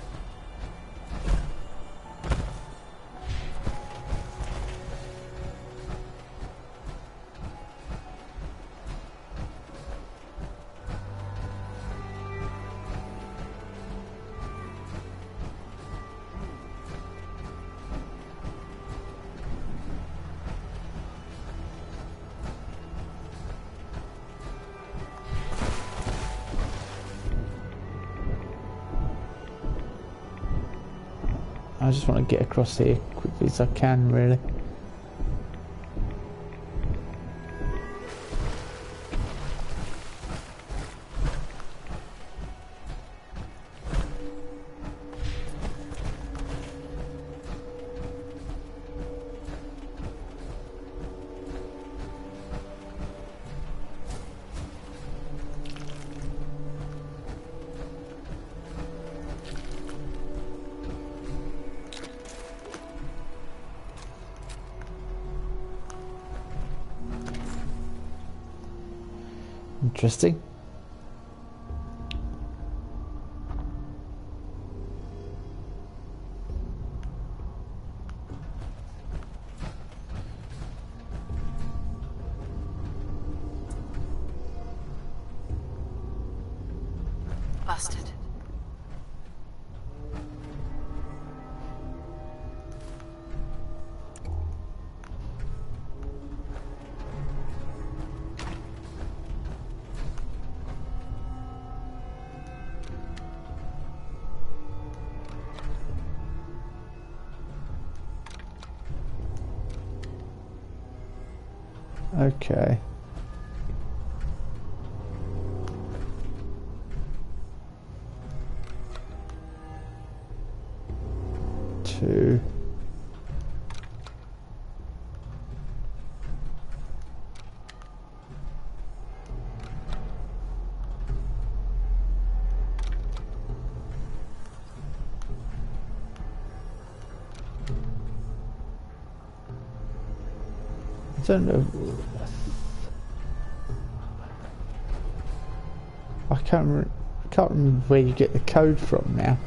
I just want to get across here quickly as I can, really. Interesting. Busted. Okay. Two. I don't know. I can't remember where you get the code from now.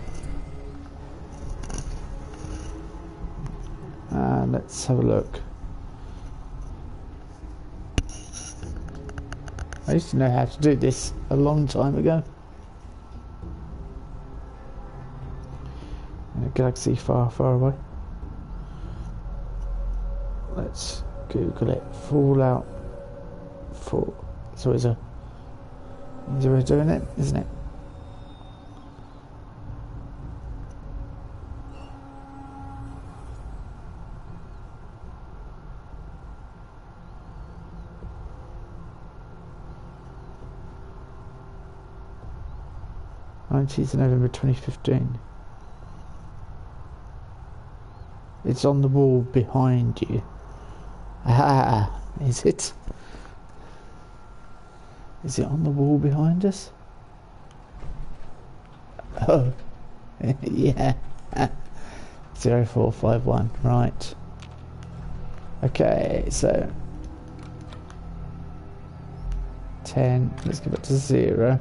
Let's have a look. I used to know how to do this a long time ago. In a galaxy far, far away. Let's Google it. Fallout 4. So it's a easy way of doing it, isn't it? November 2015. It's on the wall behind you. Ah, is it? Is it on the wall behind us? Oh, yeah. 0451, right. Okay, so 10, let's go back to 0.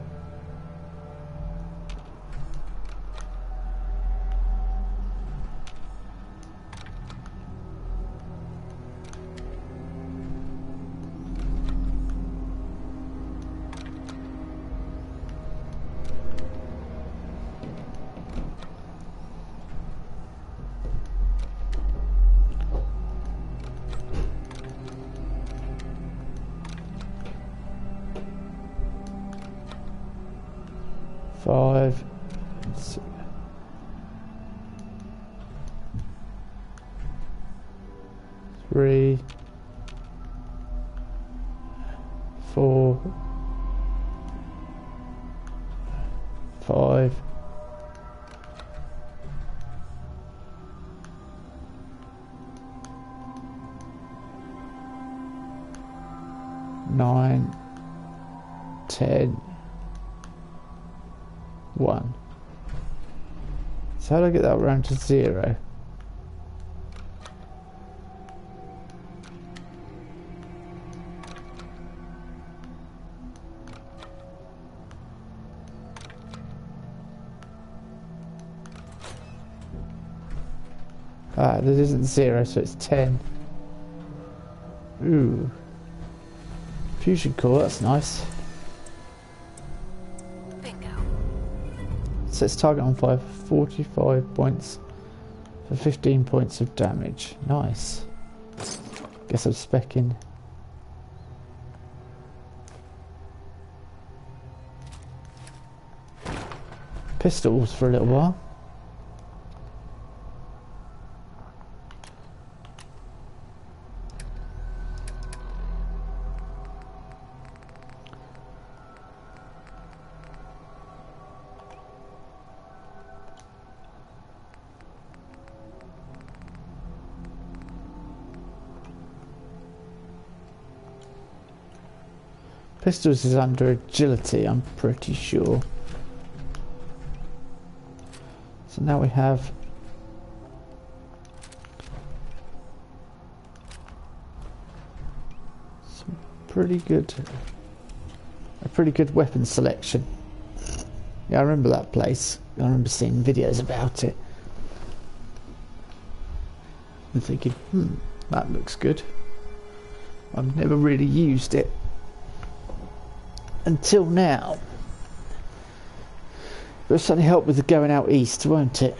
Five, 3, 4, 5, 9, 10, 1. So how do I get that round to 0? Ah, this isn't 0, so it's 10. Ooh. Fusion core, that's nice. Bingo. Sets target on fire for 45 points for 15 points of damage. Nice. Guess I'm specking. Pistols for a little while. Pistols is under agility, I'm pretty sure. So now we have some a pretty good weapon selection. Yeah, I remember that place. I remember seeing videos about it and thinking, that looks good. I've never really used it until now. But it'll certainly help with the going out east, won't it?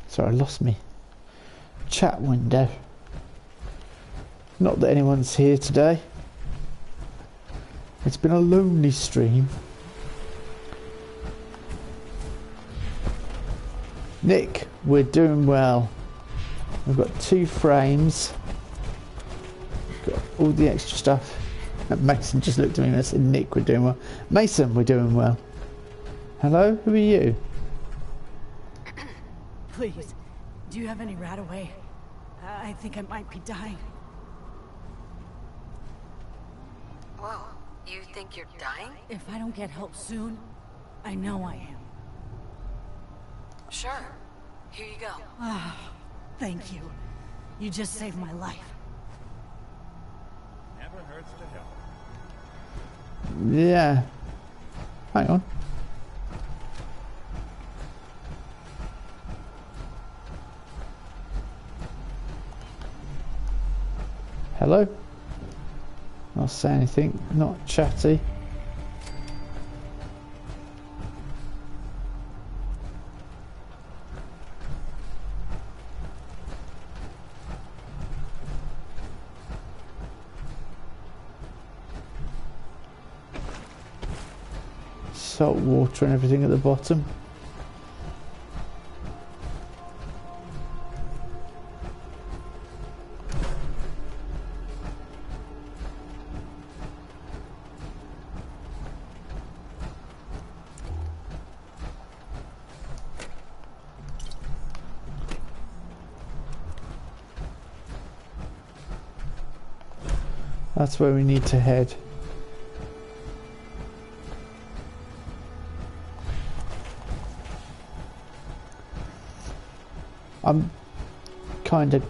Sorry, I lost me chat window. Not that anyone's here today. It's been a lonely stream. Nick, we're doing well. We've got 2 frames. We've got all the extra stuff. Mason just looked at me and said, Nick, we're doing well. Mason, we're doing well. Hello, who are you? Please, do you have any rat-away? I think I might be dying. Whoa, you think you're dying? If I don't get help soon, I know I am. Sure. Here you go. Ah, thank you. You just saved my life. Never hurts to help. Yeah. Hang on. Hello? Not say anything, not chatty. Salt water and everything at the bottom. That's where we need to head. I'm kind of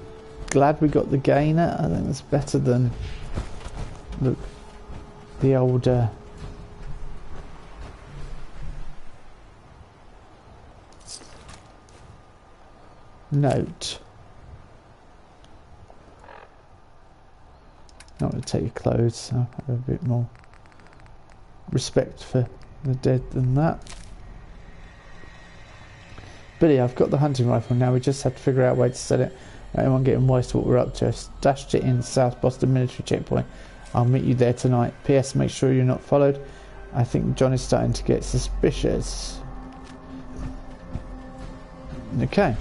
glad we got the gainer. I think that's better than the older note. Not going to take your clothes, so I have a bit more respect for the dead than that. Billy, I've got the hunting rifle now, we just have to figure out a way to set it Anyone getting wise to what we're up to? I stashed it in South Boston military checkpoint. I'll meet you there tonight. P.S. Make sure you're not followed. I think John is starting to get suspicious. Okay.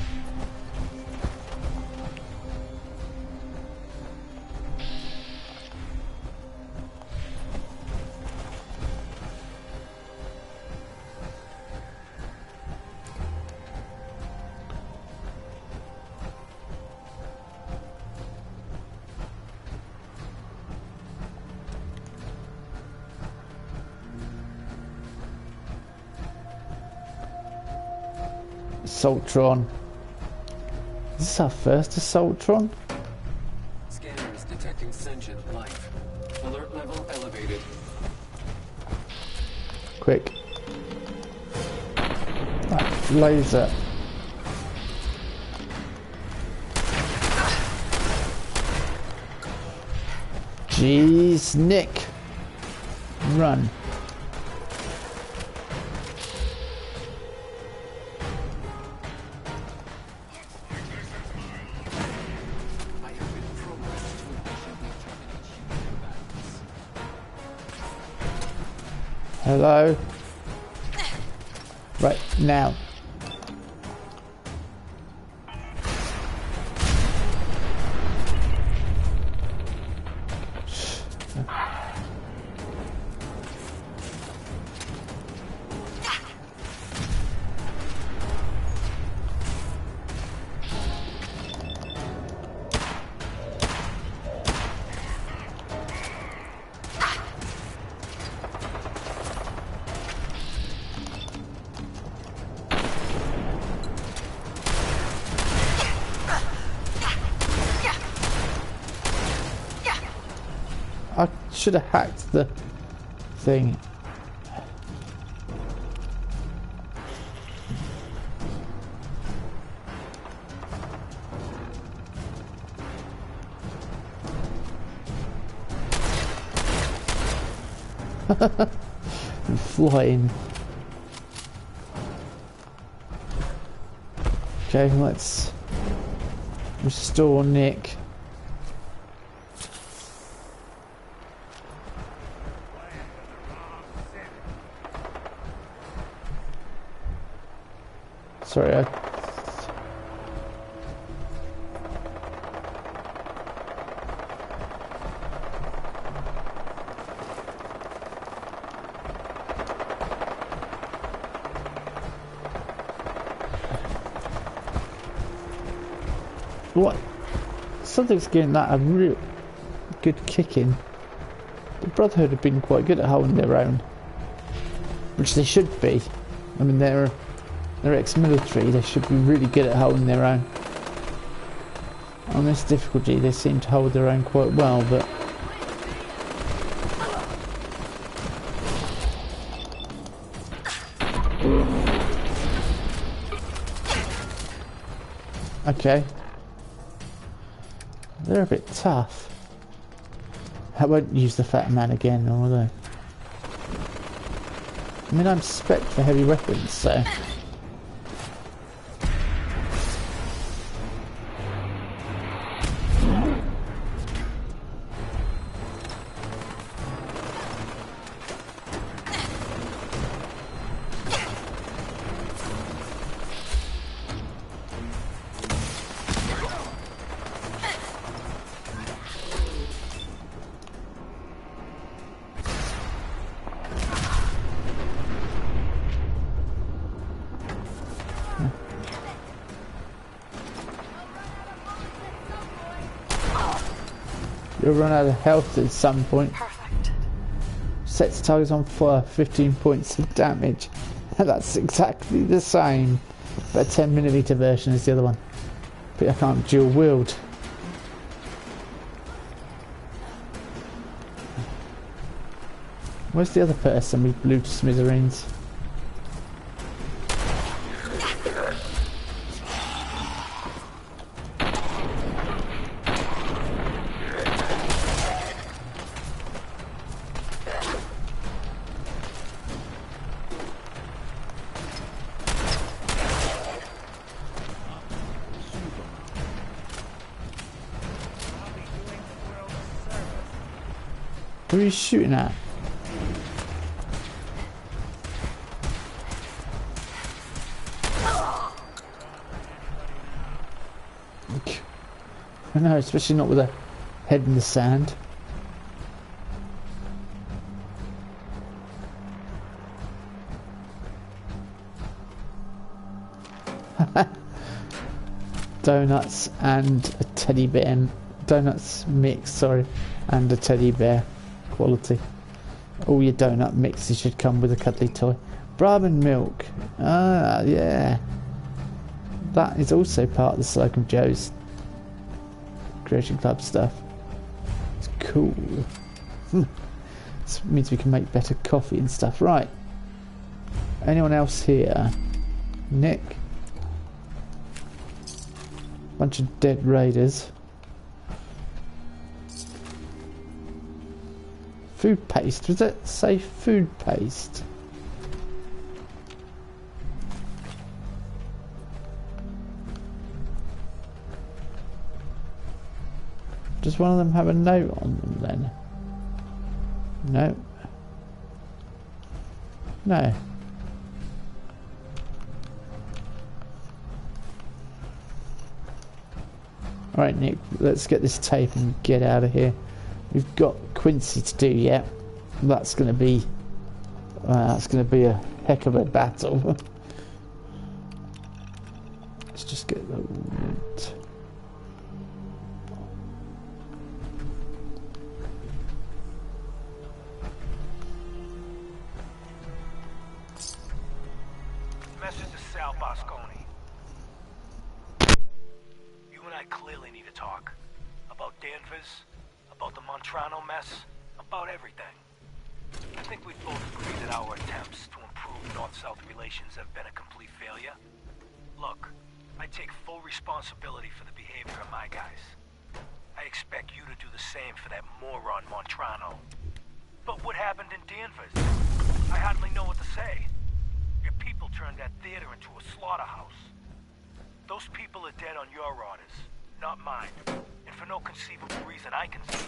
Assaultron. Is this our first Assaultron? Scanner is detecting sentient life. Alert level elevated. Quick. That laser. Jeez, Nick. Run. Hello? Right, now. I should have hacked the thing. I'm flying. Okay, let's restore Nick. Sorry, what? Something's getting that a real good kicking. The Brotherhood have been quite good at holding their own, which they should be. I mean, they're ex-military, they should be really good at holding their own. On this difficulty they seem to hold their own quite well, but okay. They're a bit tough. I won't use the fat man again, will they? I mean, I'm spec for heavy weapons, so... You'll run out of health at some point. Perfect. Sets targets on fire, 15 points of damage. That's exactly the same, but a 10mm version is the other one. But I can't dual wield. Where's the other person we blew to smithereens? Who are you shooting at? I know, especially not with a head in the sand. Donuts and a teddy bear. Donuts mix, sorry, and a teddy bear. Quality. All your donut mixes should come with a cuddly toy. Brahman milk. Ah, yeah. That is also part of the Slocum Joe's Creation Club stuff. It's cool. This means we can make better coffee and stuff. Right. Anyone else here? Nick? Bunch of dead raiders. Food paste. Does it say food paste? Does one of them have a note on them then? No. No. Alright, Nick, let's get this tape and get out of here. We've got Quincy to do yet. That's going to be a heck of a battle. Let's just get the wood. Message to Sal Bosconi. You and I clearly need to talk. About Danvers, about the Montrano mess, about everything. I think we both agree that our attempts to improve North-South relations have been a complete failure. Look, I take full responsibility for the behavior of my guys. I expect you to do the same for that moron Montrano. But what happened in Danvers? I hardly know what to say. Your people turned that theater into a slaughterhouse. Those people are dead on your orders, not mine. And for no conceivable reason I can see.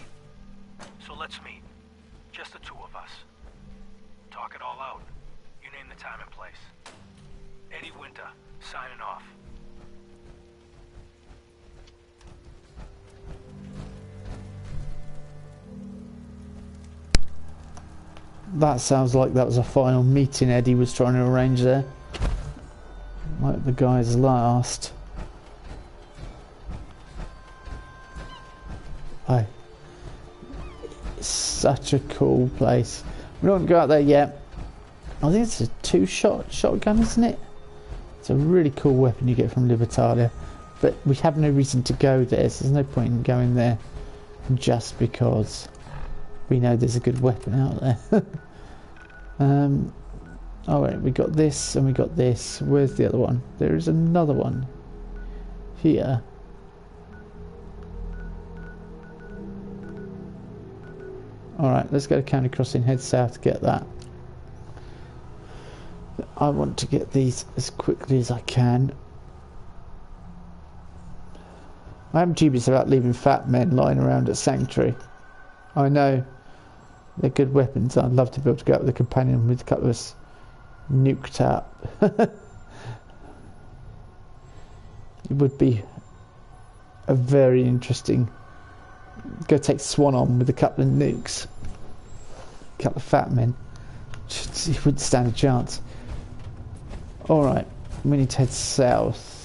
So let's meet. Just the two of us. Talk it all out. You name the time and place. Eddie Winter, signing off. That sounds like that was a final meeting Eddie was trying to arrange there. Like the guy's last. Hey. It's such a cool place. We don't go out there yet. I think it's a two-shot shotgun, isn't it? It's a really cool weapon you get from Libertalia. But we have no reason to go there, so there's no point in going there just because we know there's a good weapon out there. Alright, we got this and we got this. Where's the other one? There is another one here. Alright, let's go to County Crossing, head south to get that. I want to get these as quickly as I can. I am dubious about leaving fat men lying around at Sanctuary. I know they're good weapons. I'd love to be able to go out with a companion with a couple of us nuked up. It would be a very interesting. Go take Swan on with a couple of nukes. A couple of fat men. He wouldn't stand a chance. Alright, we need to head south.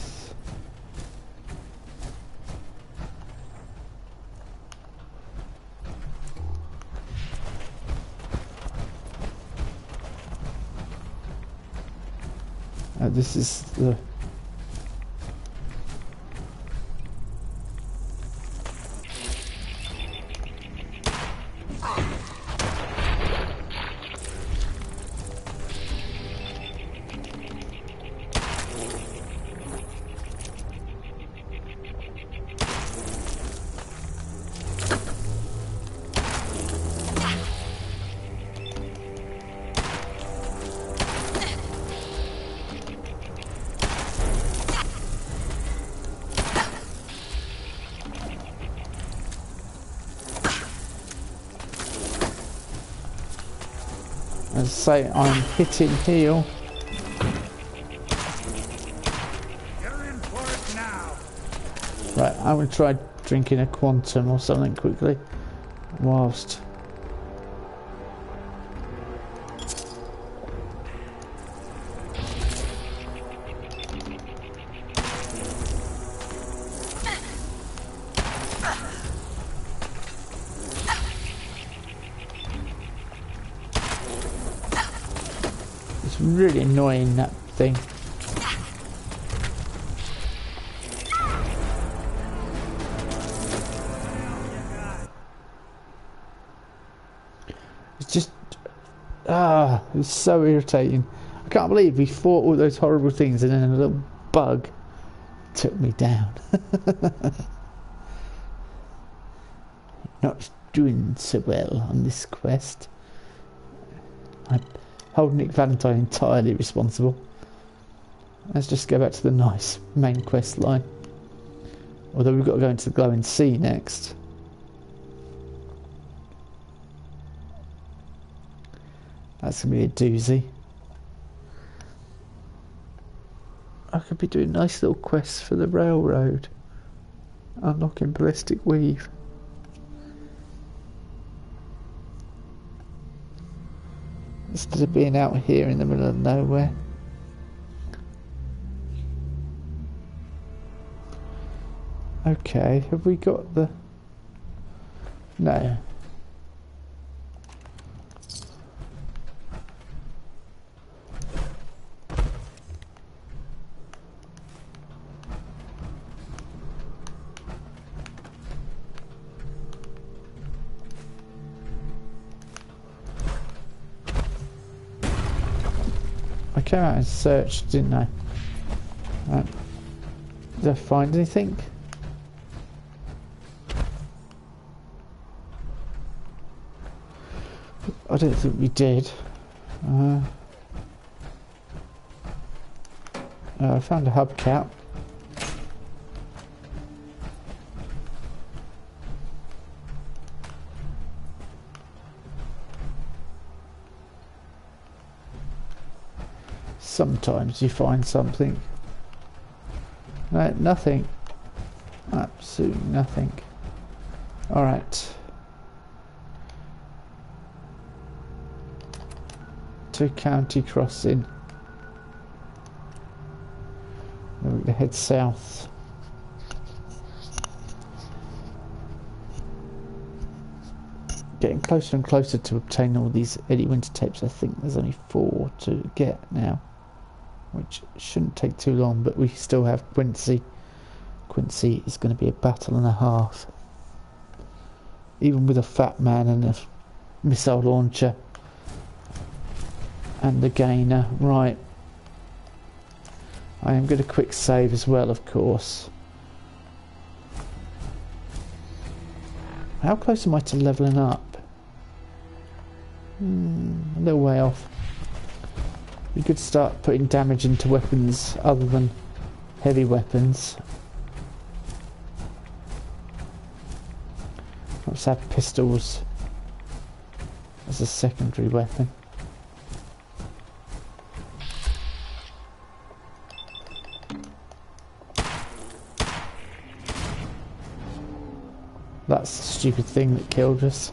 This is the... As I say, I'm hitting heal. You're in for it now. Right, I'm going to try drinking a quantum or something quickly. Whilst... It's really annoying, that thing. It's just... it's so irritating. I can't believe we fought all those horrible things and then a little bug took me down. Not doing so well on this quest. I hold Nick Valentine entirely responsible. Let's just go back to the nice main quest line. Although we've got to go into the glowing sea next. That's going to be a doozy. I could be doing nice little quests for the railroad. Unlocking ballistic weave. Instead of being out here in the middle of nowhere. Okay, have we got the... No. I came out and searched, didn't I? Did I find anything? I don't think we did. I found a hubcap. Sometimes you find something. No, nothing. Absolutely nothing. Alright. To County Crossing. Then we're going to head south. Getting closer and closer to obtain all these Eddie Winter tapes. I think there's only 4 to get now, which shouldn't take too long, but we still have Quincy. Quincy is going to be a battle and a half. Even with a fat man and a missile launcher. And the gainer. Right. I am going to quick save as well, of course. How close am I to levelling up? A little way off. We could start putting damage into weapons other than heavy weapons. Let's have pistols as a secondary weapon. That's the stupid thing that killed us.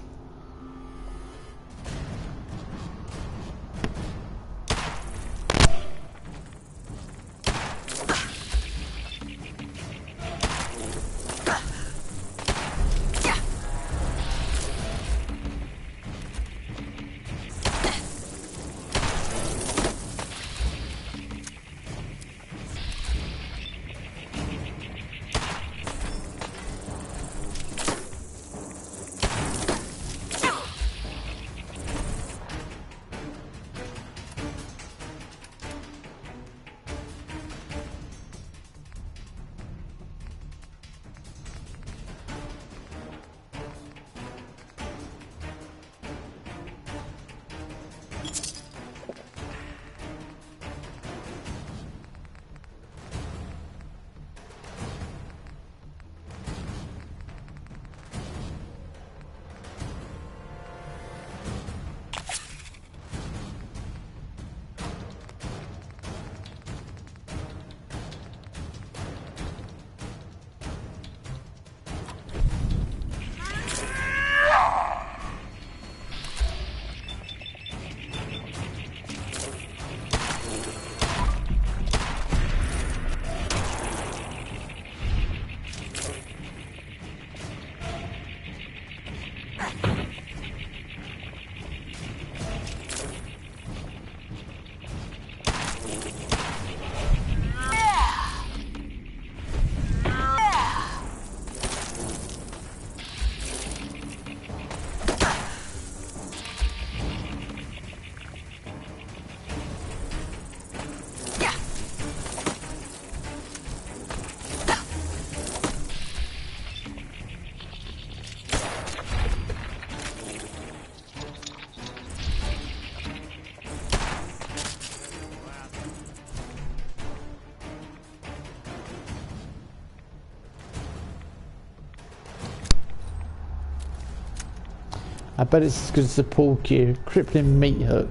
I bet it's as good as the pull cue. Crippling meat hook.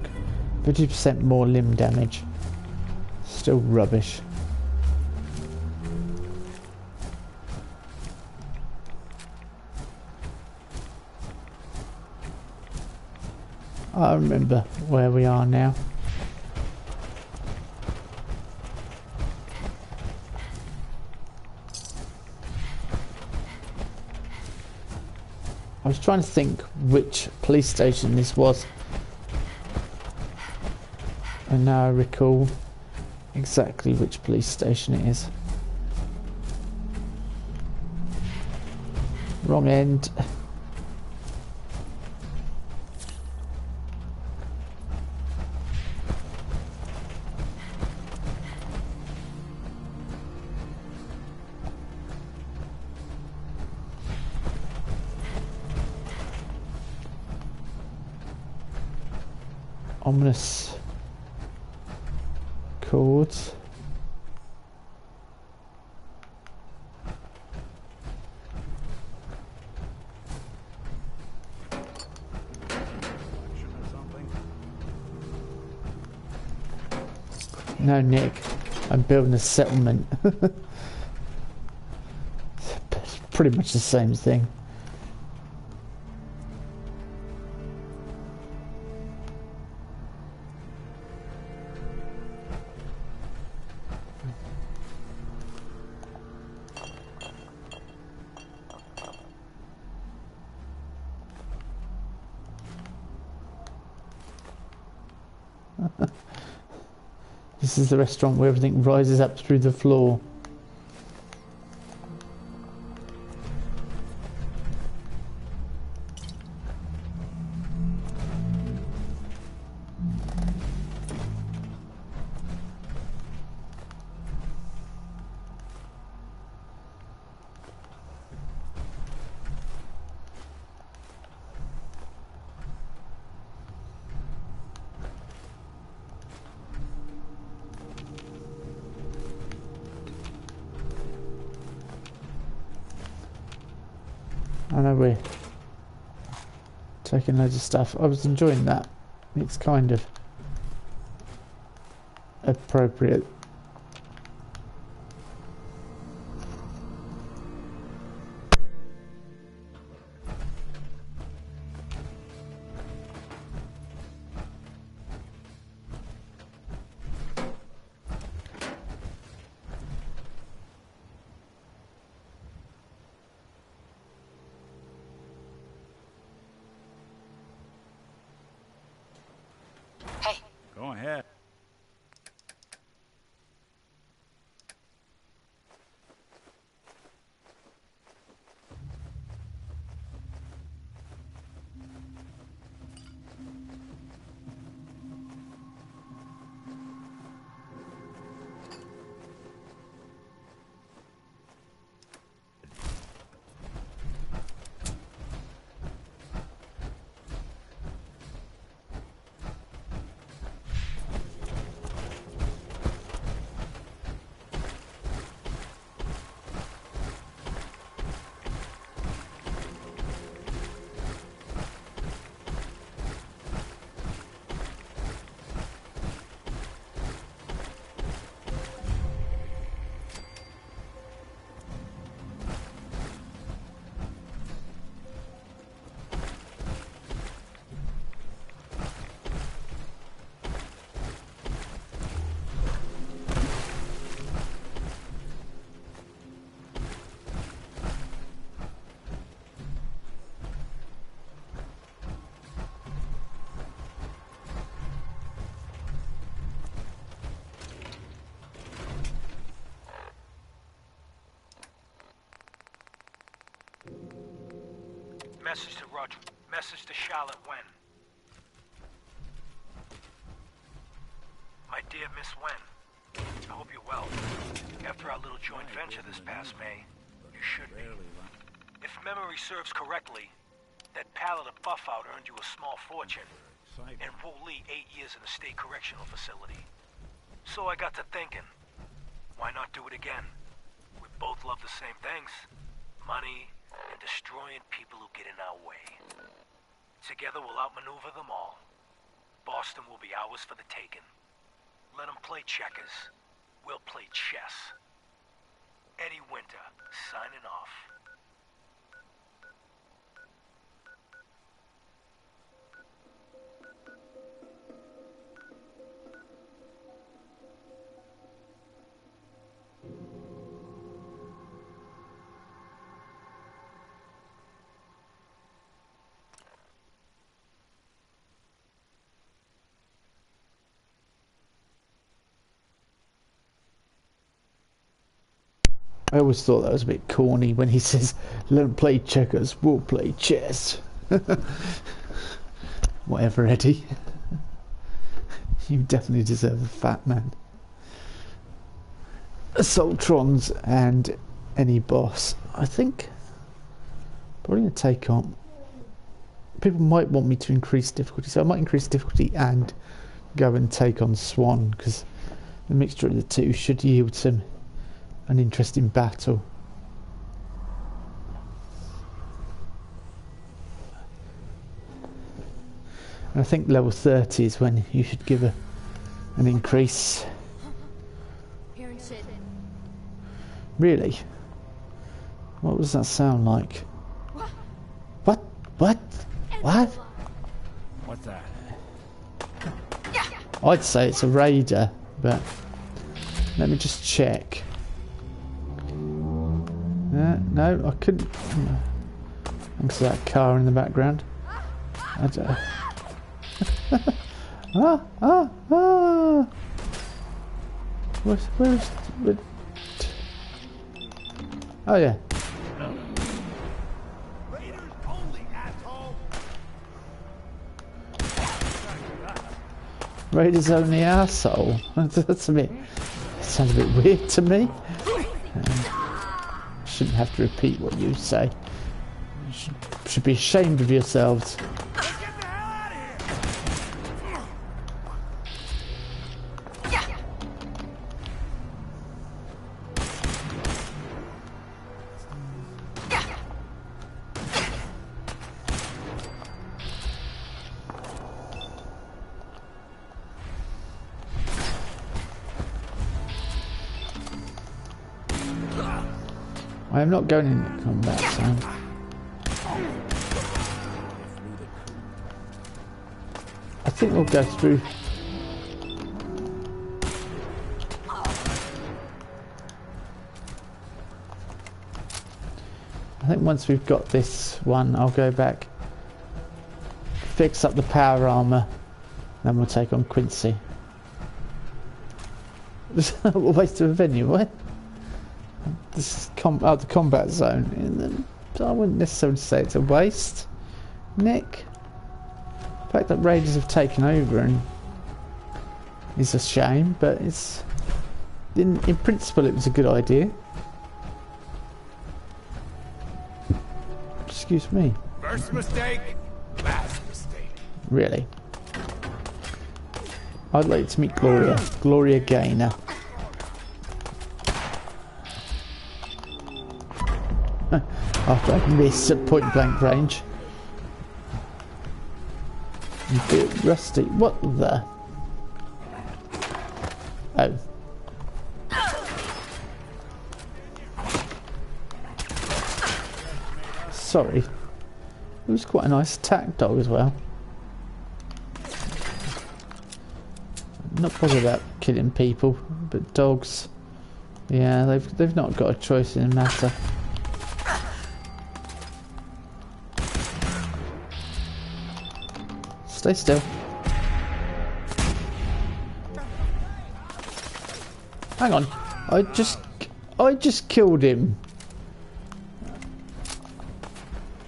50% more limb damage. Still rubbish. I remember where we are now. I was trying to think which police station this was. And now I recall exactly which police station it is. Wrong end. Ominous chords. No, Nick. I'm building a settlement. It's pretty much the same thing. This is the restaurant where everything rises up through the floor. I know we're taking loads of stuff. I was enjoying that. It's kind of appropriate. Go ahead. Message to Roger. Message to Charlotte Wen. My dear Miss Wen, I hope you're well. After our little joint venture this past May, you should be. If memory serves correctly, that pallet of Buff-Out earned you a small fortune, and Wu Li 8 years in a state correctional facility. So I got to thinking, why not do it again? We both love the same things. Money, and destroying people who get in our way. Together we'll outmaneuver them all. Boston will be ours for the taking. Let them play checkers. We'll play chess. Eddie Winter, signing off. I always thought that was a bit corny when he says, "Let them play checkers, we'll play chess." Whatever, Eddie. You definitely deserve a fat man. Assaultrons and any boss. I think probably going to take on. People might want me to increase difficulty, so I might increase difficulty and go and take on Swan, because the mixture of the two should yield an interesting battle. And I think level 30 is when you should give an increase. Hearing shit. Really? What does that sound like? What? What? What? What's that? I'd say it's a raider, but let me just check. No, I couldn't. Thanks to that car in the background. I don't. Where's oh yeah. Raiders only asshole. That's a bit. Sounds a bit weird to me. Shouldn't have to repeat what you say. You should be ashamed of yourselves. I am not going into combat, Sam. I think we'll go through. I think once we've got this one, I'll go back, fix up the power armor, then we'll take on Quincy. A waste of a venue, what? This is the combat zone, and then I wouldn't necessarily say it's a waste, Nick. The fact that Raiders have taken over and is a shame, but it's in principle it was a good idea. Excuse me. First mistake, last mistake. Really? I'd like to meet Gloria Gaynor. After I missed at point blank range. A bit rusty. What the? Oh. Sorry. It was quite a nice attack dog as well. I'm not bothered about killing people, but dogs, yeah, they've not got a choice in the matter. Stay still. Hang on. I just killed him.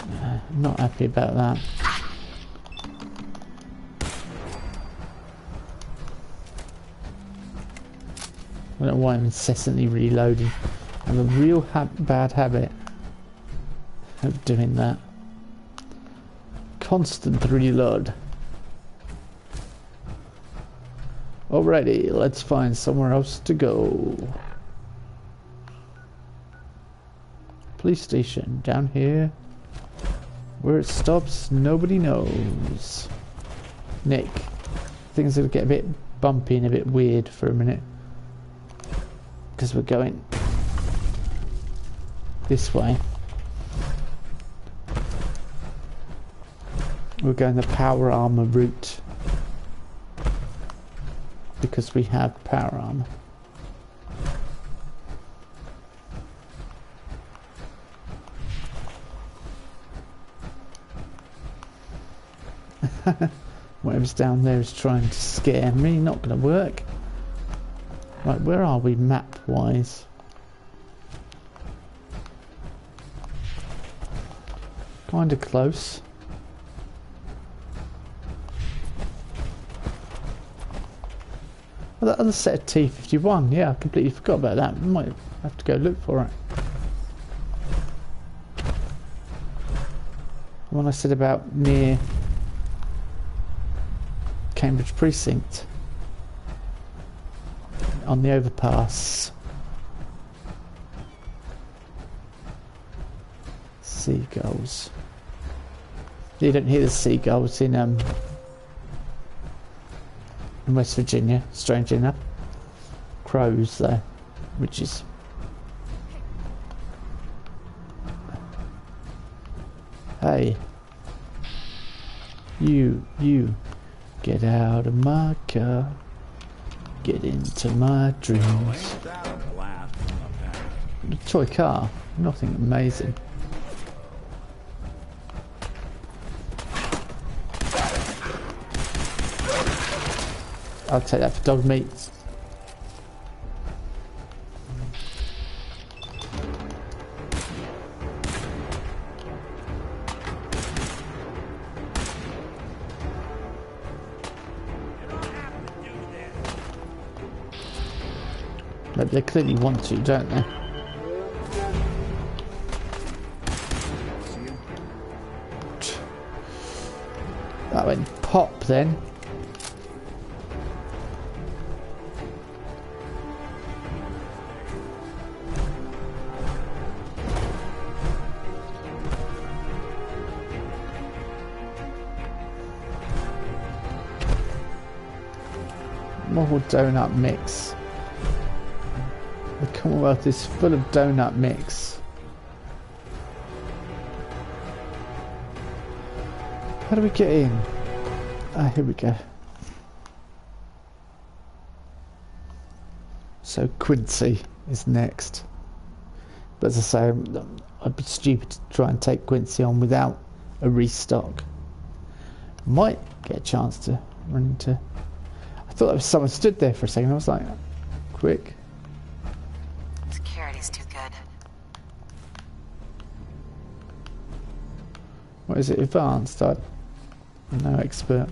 I'm not happy about that. I don't know why I'm incessantly reloading. I have a real bad habit of doing that. Constant reload. Alrighty, let's find somewhere else to go. Police station, down here. Where it stops, nobody knows. Nick, things will get a bit bumpy and a bit weird for a minute. Because we're going this way. We're going the power armor route. Because we have power armor. Whatever's down there is trying to scare me. Not going to work. Right, where are we map-wise? Kind of close. Well, that other set of T-51, yeah, I completely forgot about that. We might have to go look for it. When I said about near Cambridge Precinct on the overpass. Seagulls. You don't hear the seagulls in West Virginia, strange enough. Crows though, which is hey, you get out of my car, get into my dreams. A toy car, nothing amazing. I'll take that for dog meat. But they clearly want to, don't they? That went pop then. More donut mix. The Commonwealth is full of donut mix. How do we get in? Ah, here we go. So Quincy is next. But as I say, I'd be stupid to try and take Quincy on without a restock. Might get a chance to run into... I thought there was someone stood there for a second. I was like, quick. Security's too good. What is it? Advanced? I'm no expert.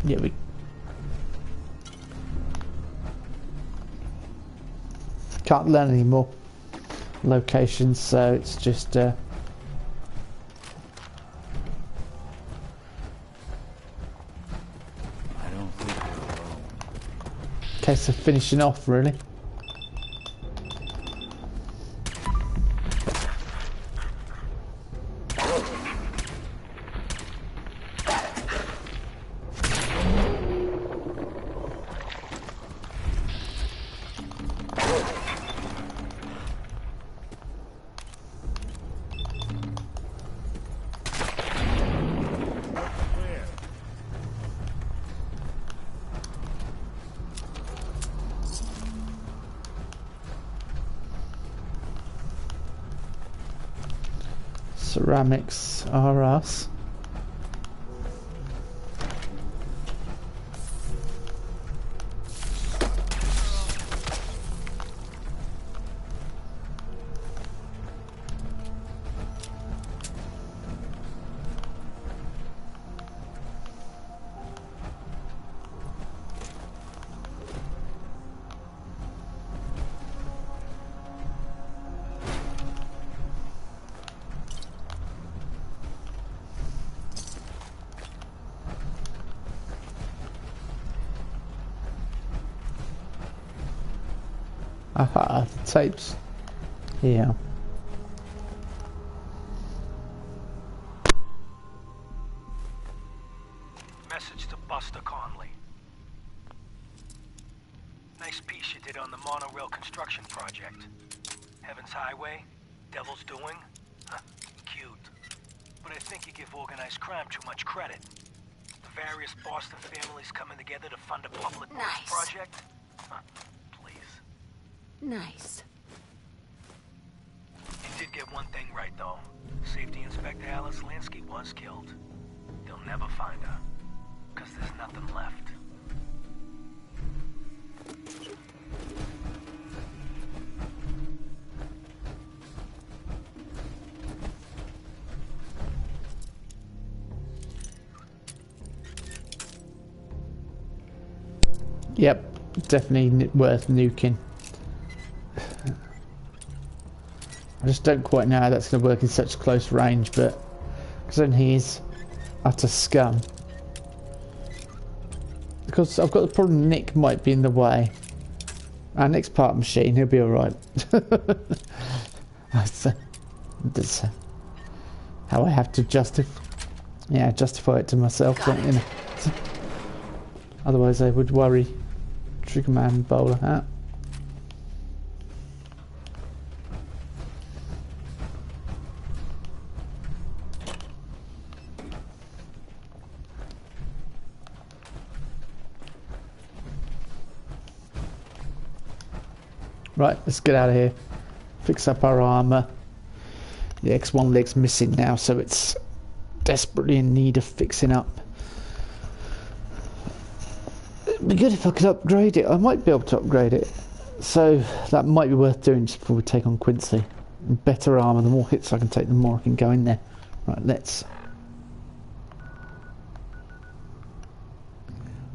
Yeah, we... can't learn any more locations, so it's just case of finishing off, really. Ceramics are us. Aha, tapes. Here. Message to Buster Conley. Nice piece you did on the monorail construction project. Heaven's Highway, Devil's Doing. Huh, cute. But I think you give organized crime too much credit. The various Boston families coming together to fund a public works project? Huh, please. Nice. You did get one thing right, though. Safety Inspector Alice Lansky was killed. They'll never find her. Because there's nothing left. Yep, definitely worth nuking. I just don't quite know how that's going to work in such close range, but because then he is utter scum. Because I've got the problem Nick might be in the way. Our Nick's part machine, he'll be alright. That's how I have to justify it to myself. You know. Otherwise I would worry. Triggerman bowler hat. Right, let's get out of here. Fix up our armour. The X1 leg's missing now, so it's desperately in need of fixing up. It'd be good if I could upgrade it. I might be able to upgrade it. So that might be worth doing just before we take on Quincy. And better armour, the more hits I can take, the more I can go in there. Right, let's...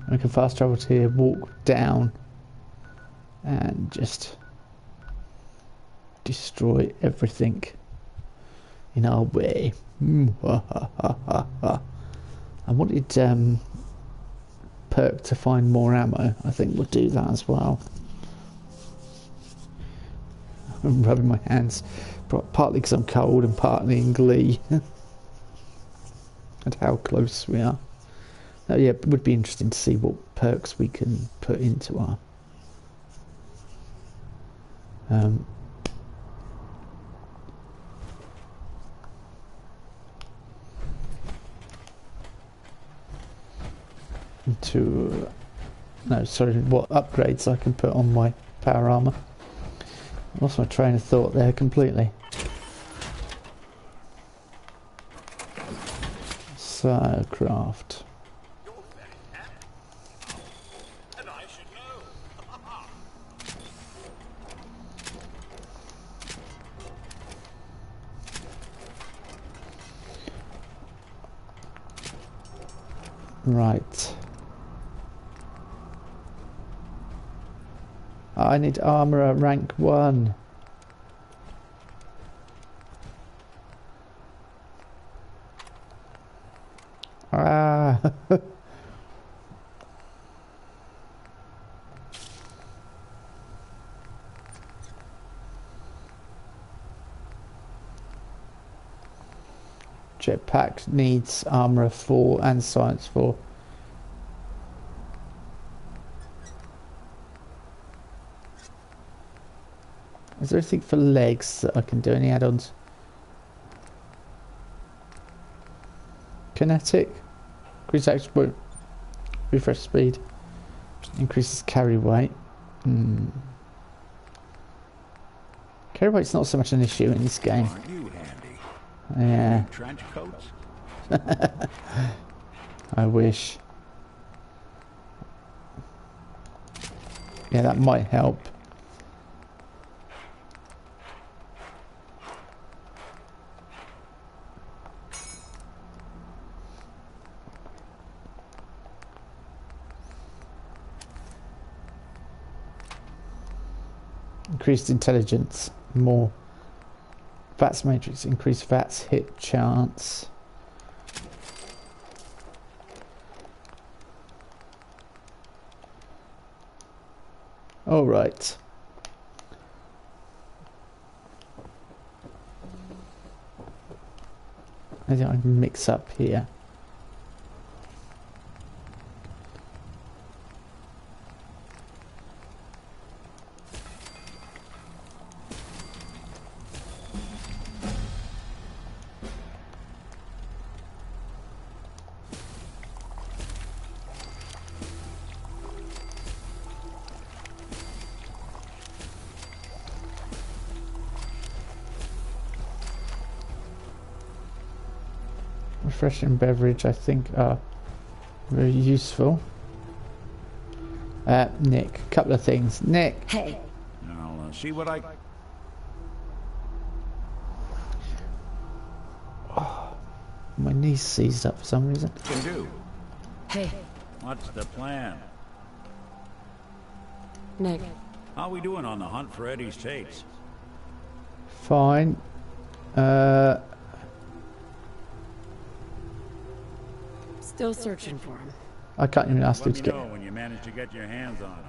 We can fast travel to here, walk down, and just destroy everything in our way. I wanted Perk to find more ammo. I think we'll do that as well. I'm rubbing my hands, partly because I'm cold and partly in glee at how close we are. Oh yeah, it would be interesting to see what perks we can put into our what upgrades I can put on my power armor. I lost my train of thought there completely. So craft. And I should know. Right. I need armor at rank 1. Ah. Jetpack needs armor 4 and science 4. Is there anything for legs that I can do? Any add-ons? Kinetic. Increase action, refresh speed. Increases carry weight. Carry weight's not so much an issue in this game. Aren't you handy? Yeah. Trench coats? I wish. Yeah, that might help. Increased intelligence, more VATS matrix, increased VATS hit chance. Alright. Anything I can mix up here? Refreshing beverage, I think, are very useful. Nick, a couple of things. Nick! Hey! I'll see what I... Oh, my knee's seized up for some reason. Can do. Hey! What's the plan? Nick. How we doing on the hunt for Eddie's tapes? Fine. Still searching for him. I can't even ask him to Let me get... know when you manage to get your hands on him.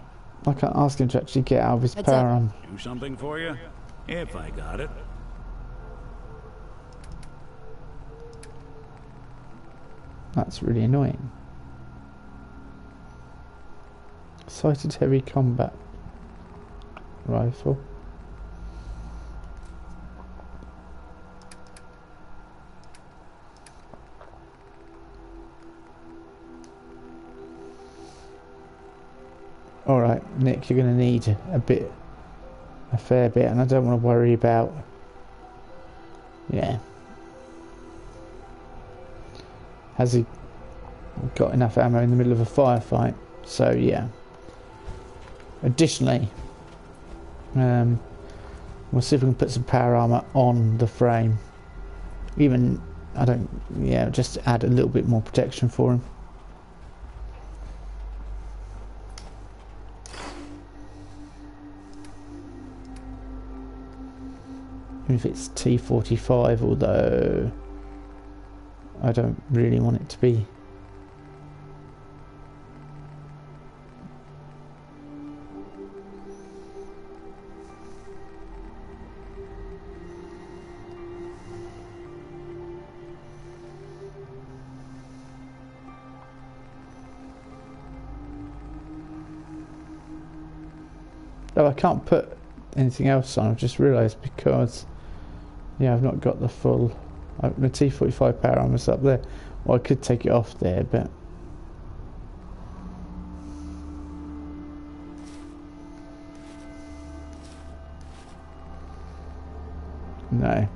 I can't ask him to actually get out of his Heads power up. arm. Do something for you? If I got it. That's really annoying. Sighted heavy combat rifle. Alright, Nick, you're going to need a fair bit, and I don't want to worry about... Yeah. Has he got enough ammo in the middle of a firefight? So, yeah. Additionally, we'll see if we can put some power armor on the frame. Even, just to add a little bit more protection for him. Even if it's T45, although I don't really want it to be. Oh, I can't put anything else on, I've just realised, because I've not got the full... my T45 power armor's up there. Well, I could take it off there, but... No.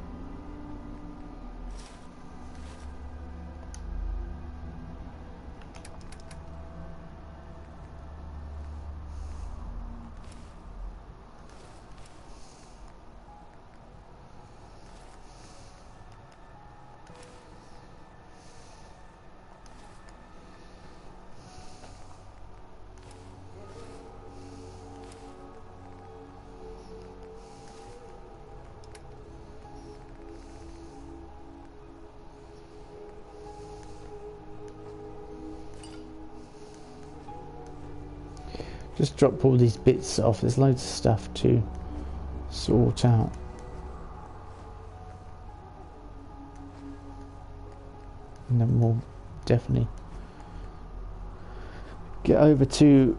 Just drop all these bits off. There's loads of stuff to sort out. And then we'll definitely get over to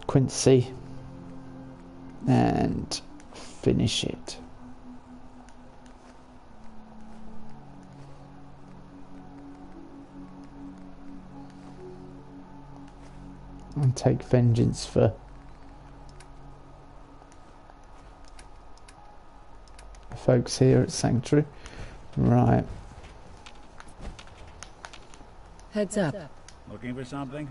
Quincy and finish it. And take vengeance for the folks here at Sanctuary. Right. Heads up. Looking for something?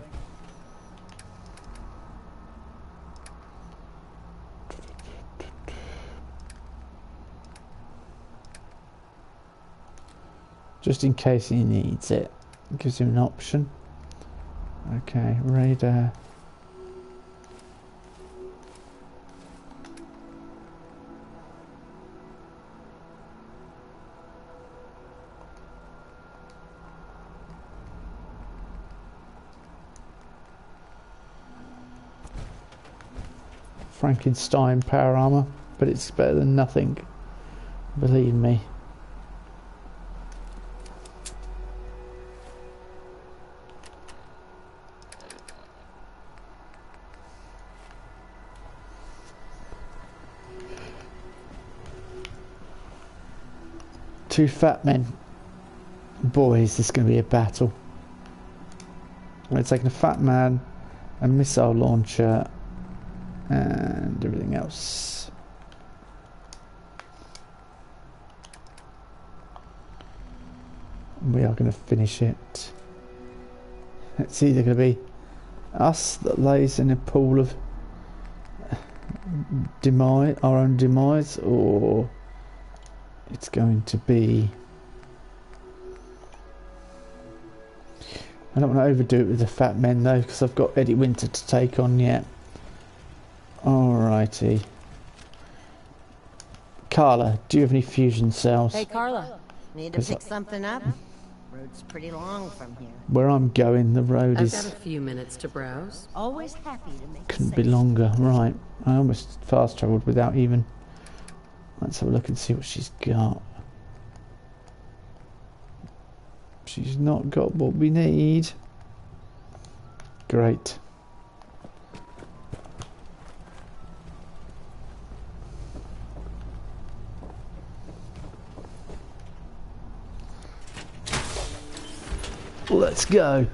Just in case he needs it. It gives him an option. Okay, radar. Frankenstein power armor. but it's better than nothing. Believe me. Two fat men. Boy, is this going to be a battle. We're taking a fat man, a missile launcher, and everything else. We are going to finish it. It's either going to be us that lays in a pool of demise, our own demise, or it's going to be... I don't want to overdo it with the fat men though, because I've got Eddie Winter to take on yet. Alrighty. Carla, do you have any fusion cells? Hey, Carla. Need to pick something up? Road's pretty long from here. Where I'm going, the road I've is... got a few minutes to browse. Always happy to make couldn't be longer. Right. I almost fast travelled without even... Let's have a look and see what she's got. She's not got what we need. Great. Let's go.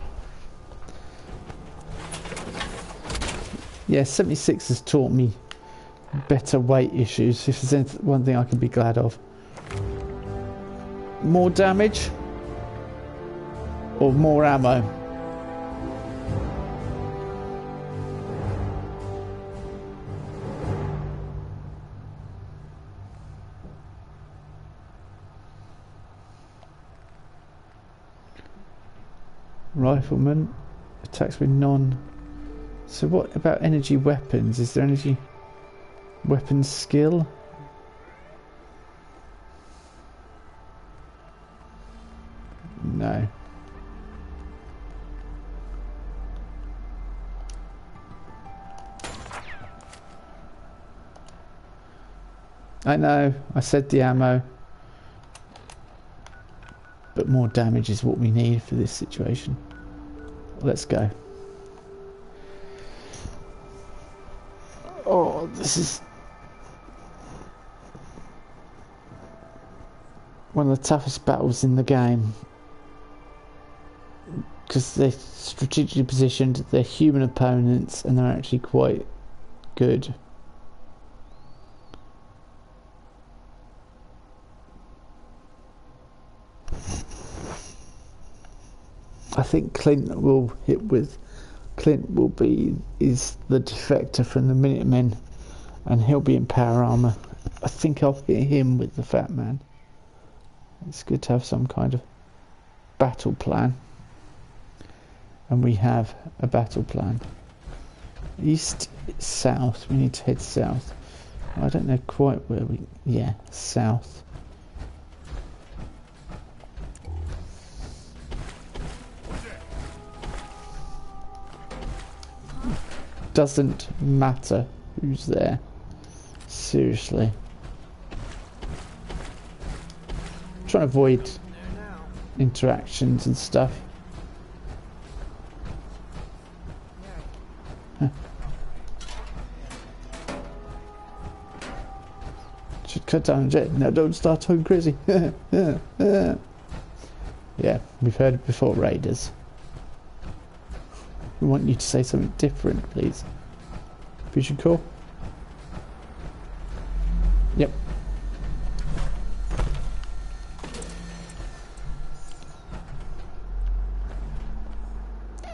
Yeah, 76 has taught me better weight issues, if there's one thing I can be glad of. More damage or more ammo? Rifleman attacks with non... So what about energy weapons? Is there energy weapons skill? No. I know, I said the ammo. But more damage is what we need for this situation. Let's go. Oh, this is one of the toughest battles in the game. Because they're strategically positioned, they're human opponents, and they're actually quite good. I think Clint will hit with... Clint will be... is the defector from the Minutemen, and he'll be in power armor. I think I'll hit him with the Fat Man. It's good to have some kind of battle plan. And we have a battle plan. East, south. We need to head south. I don't know quite where we... Yeah, south. Doesn't matter who's there. Seriously. I'm trying to avoid interactions and stuff. Huh. Should cut down jet. Now don't start talking crazy. Yeah, we've heard it before, Raiders. We want you to say something different, please. Fusion core? Yep. I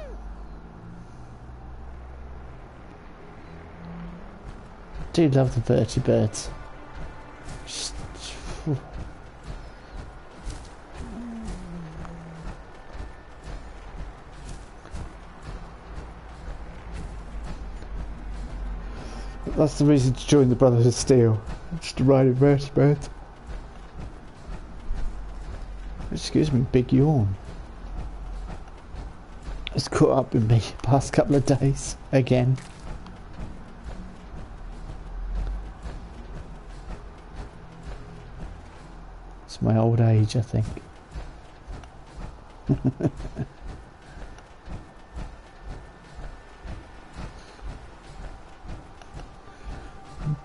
do love the vertibirds. That's the reason to join the Brothers of Steel. Just to ride a vertebrate. Excuse me, big yawn. It's caught up with me past couple of days again. It's my old age, I think.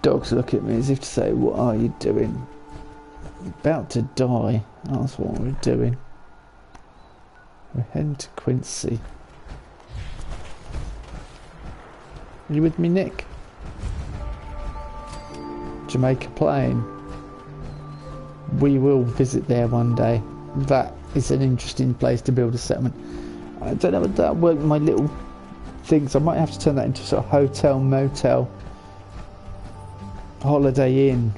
Dogs look at me as if to say, what are you doing? You're about to die. That's what we're doing. We're heading to Quincy. Are you with me, Nick? Jamaica Plain. We will visit there one day. That is an interesting place to build a settlement. I don't know if that work with my little things. I might have to turn that into sort of hotel, motel, Holiday Inn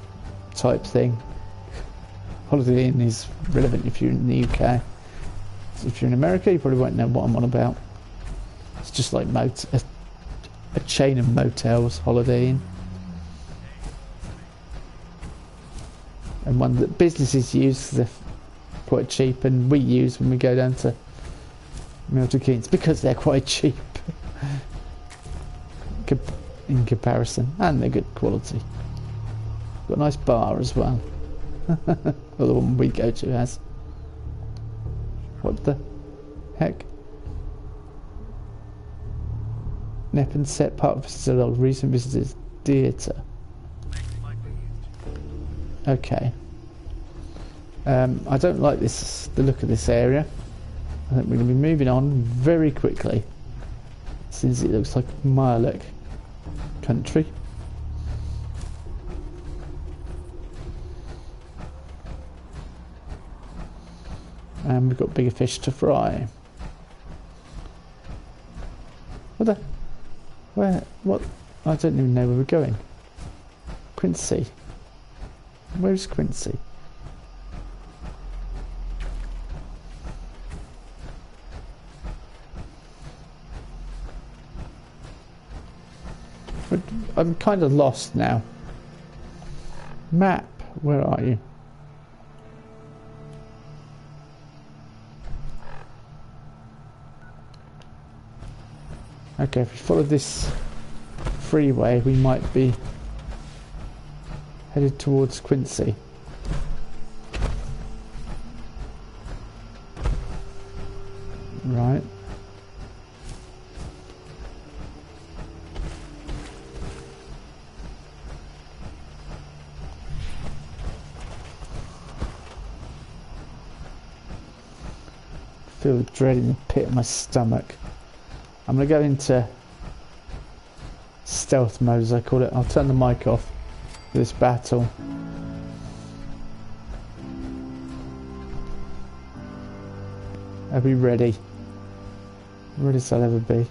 type thing. Holiday Inn is relevant if you're in the UK. If you're in America, you probably won't know what I'm on about. It's just like a chain of motels, Holiday Inn. And one that businesses use, they're quite cheap, and we use when we go down to Milton Keynes because they're quite cheap in comparison, and they're good quality. Got a nice bar as well. Well, the one we go to has. What the heck? Neppen set part of recent visitors theatre. Okay. I don't like the look of this area. I think we're going to be moving on very quickly, since it looks like Mirelurk country. And we've got bigger fish to fry. What? I don't even know where we're going. Quincy. Where's Quincy? I'm kind of lost now. Map, where are you? Okay, if we follow this freeway, we might be headed towards Quincy. Right. I feel dread in the pit of my stomach. I'm going to go into stealth mode, as I call it. I'll turn the mic off for this battle. Are we ready? Ready as I'll ever be.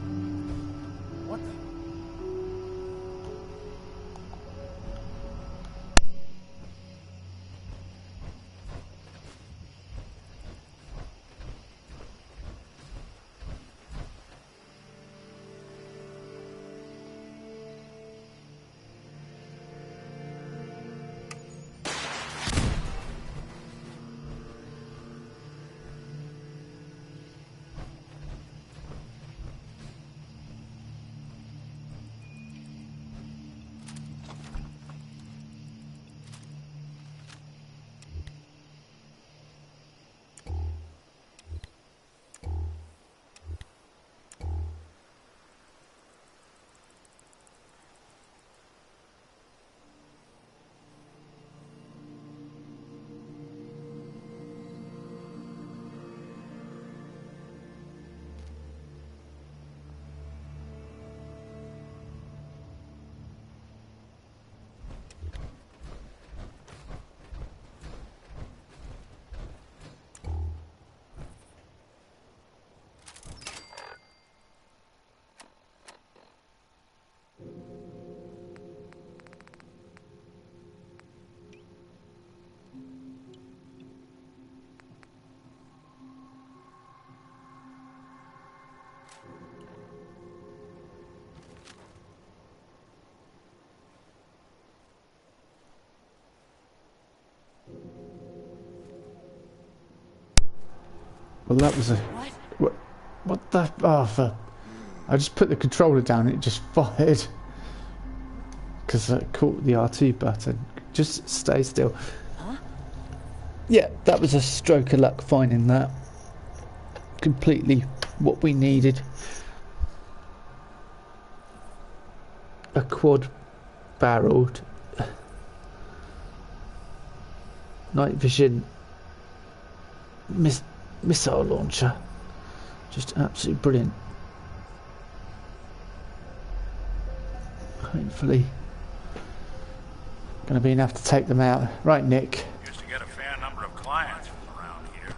Well, that was a... What the... Oh, I just put the controller down and it just fired. Because I caught the R2 button. Just stay still. Huh? Yeah, that was a stroke of luck finding that. Completely what we needed. A quad barreled night vision missile launcher. Just absolutely brilliant. Hopefully going to be enough to take them out. Right, Nick? Used to get a fair number of clients from around here.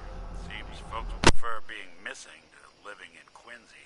Seems folks prefer being missing to living in Quincy.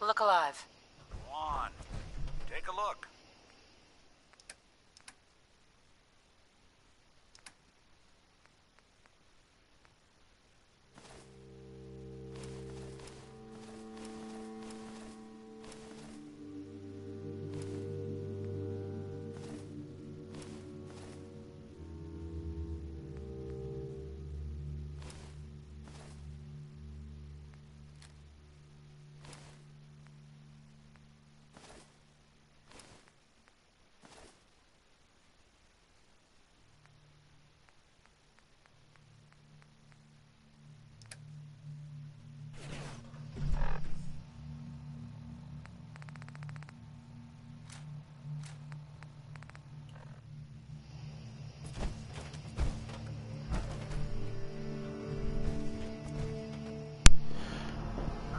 look alive. Go on. Take a look.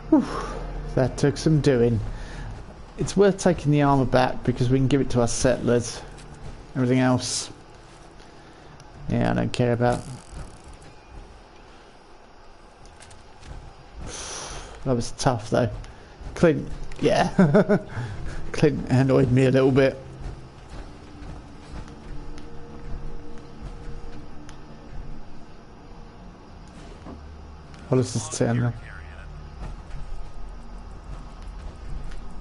Whew, that took some doing. It's worth taking the armour back because we can give it to our settlers. Everything else, yeah, I don't care about. That was tough though. Clint, yeah. Clint annoyed me a little bit. What is this turn?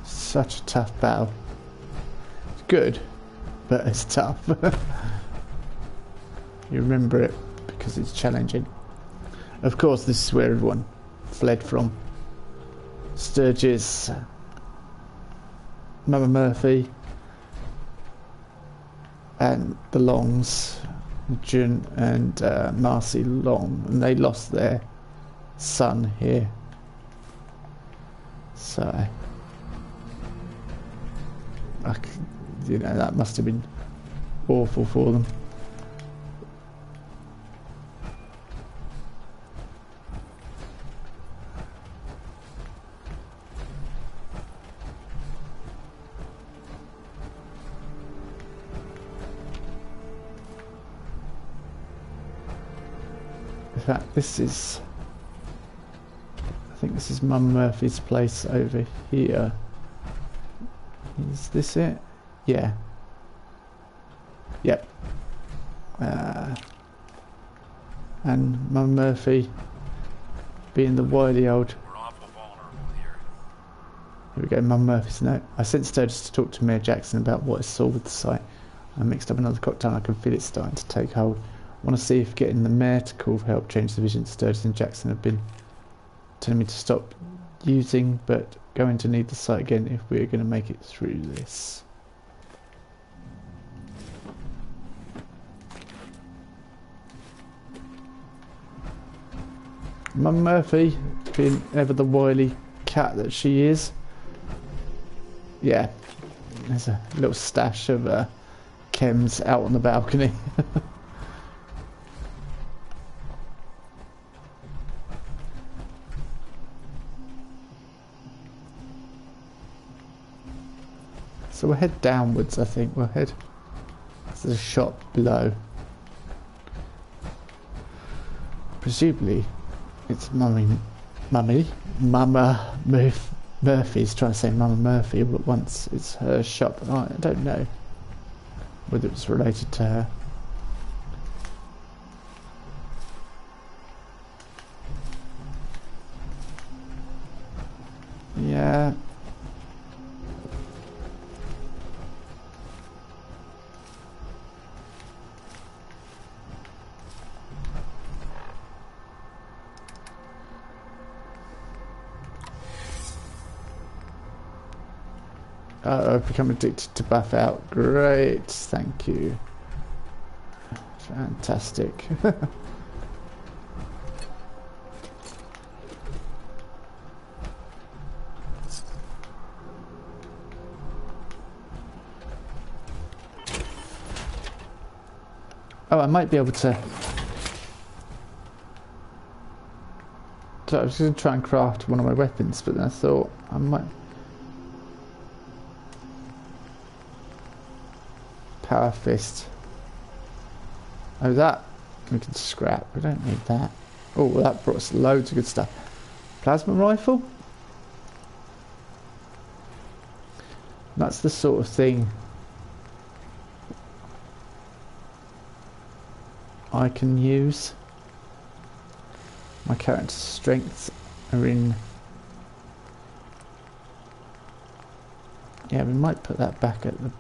Such a tough battle. It's good, but it's tough. You remember it because it's challenging. Of course, this is where everyone fled from. Sturgis, Mama Murphy, and the Longs, Jun and Marcy Long, and they lost their son here. So, you know, that must have been awful for them. In fact, this is, I think this is Mum Murphy's place over here. Is this it? Yeah. Yep. And Mum Murphy being the wily old. Here we go, Mum Murphy's note. I sent Sturgis to talk to Mayor Jackson about what I saw with the site. I mixed up another cocktail and I can feel it starting to take hold. I want to see if getting the mayor to call for help change the vision Sturgis and Jackson have been telling me to stop using, but going to need the site again if we're going to make it through this. Mum Murphy, being ever the wily cat that she is. Yeah, there's a little stash of chems out on the balcony. So we'll head downwards, I think. We'll head. There's a shop below. Presumably, it's Mama Murphy's trying to say Mama Murphy, but once it's her shop. I don't know whether it's related to her. Yeah. I've become addicted to buff out. Great, thank you. Fantastic. Oh, I might be able to. So I was going to try and craft one of my weapons, but then I thought I might. Power fist. Oh, that we can scrap. We don't need that. Oh, that brought us loads of good stuff. Plasma rifle. That's the sort of thing I can use. My character's strengths are in... Yeah, we might put that back at the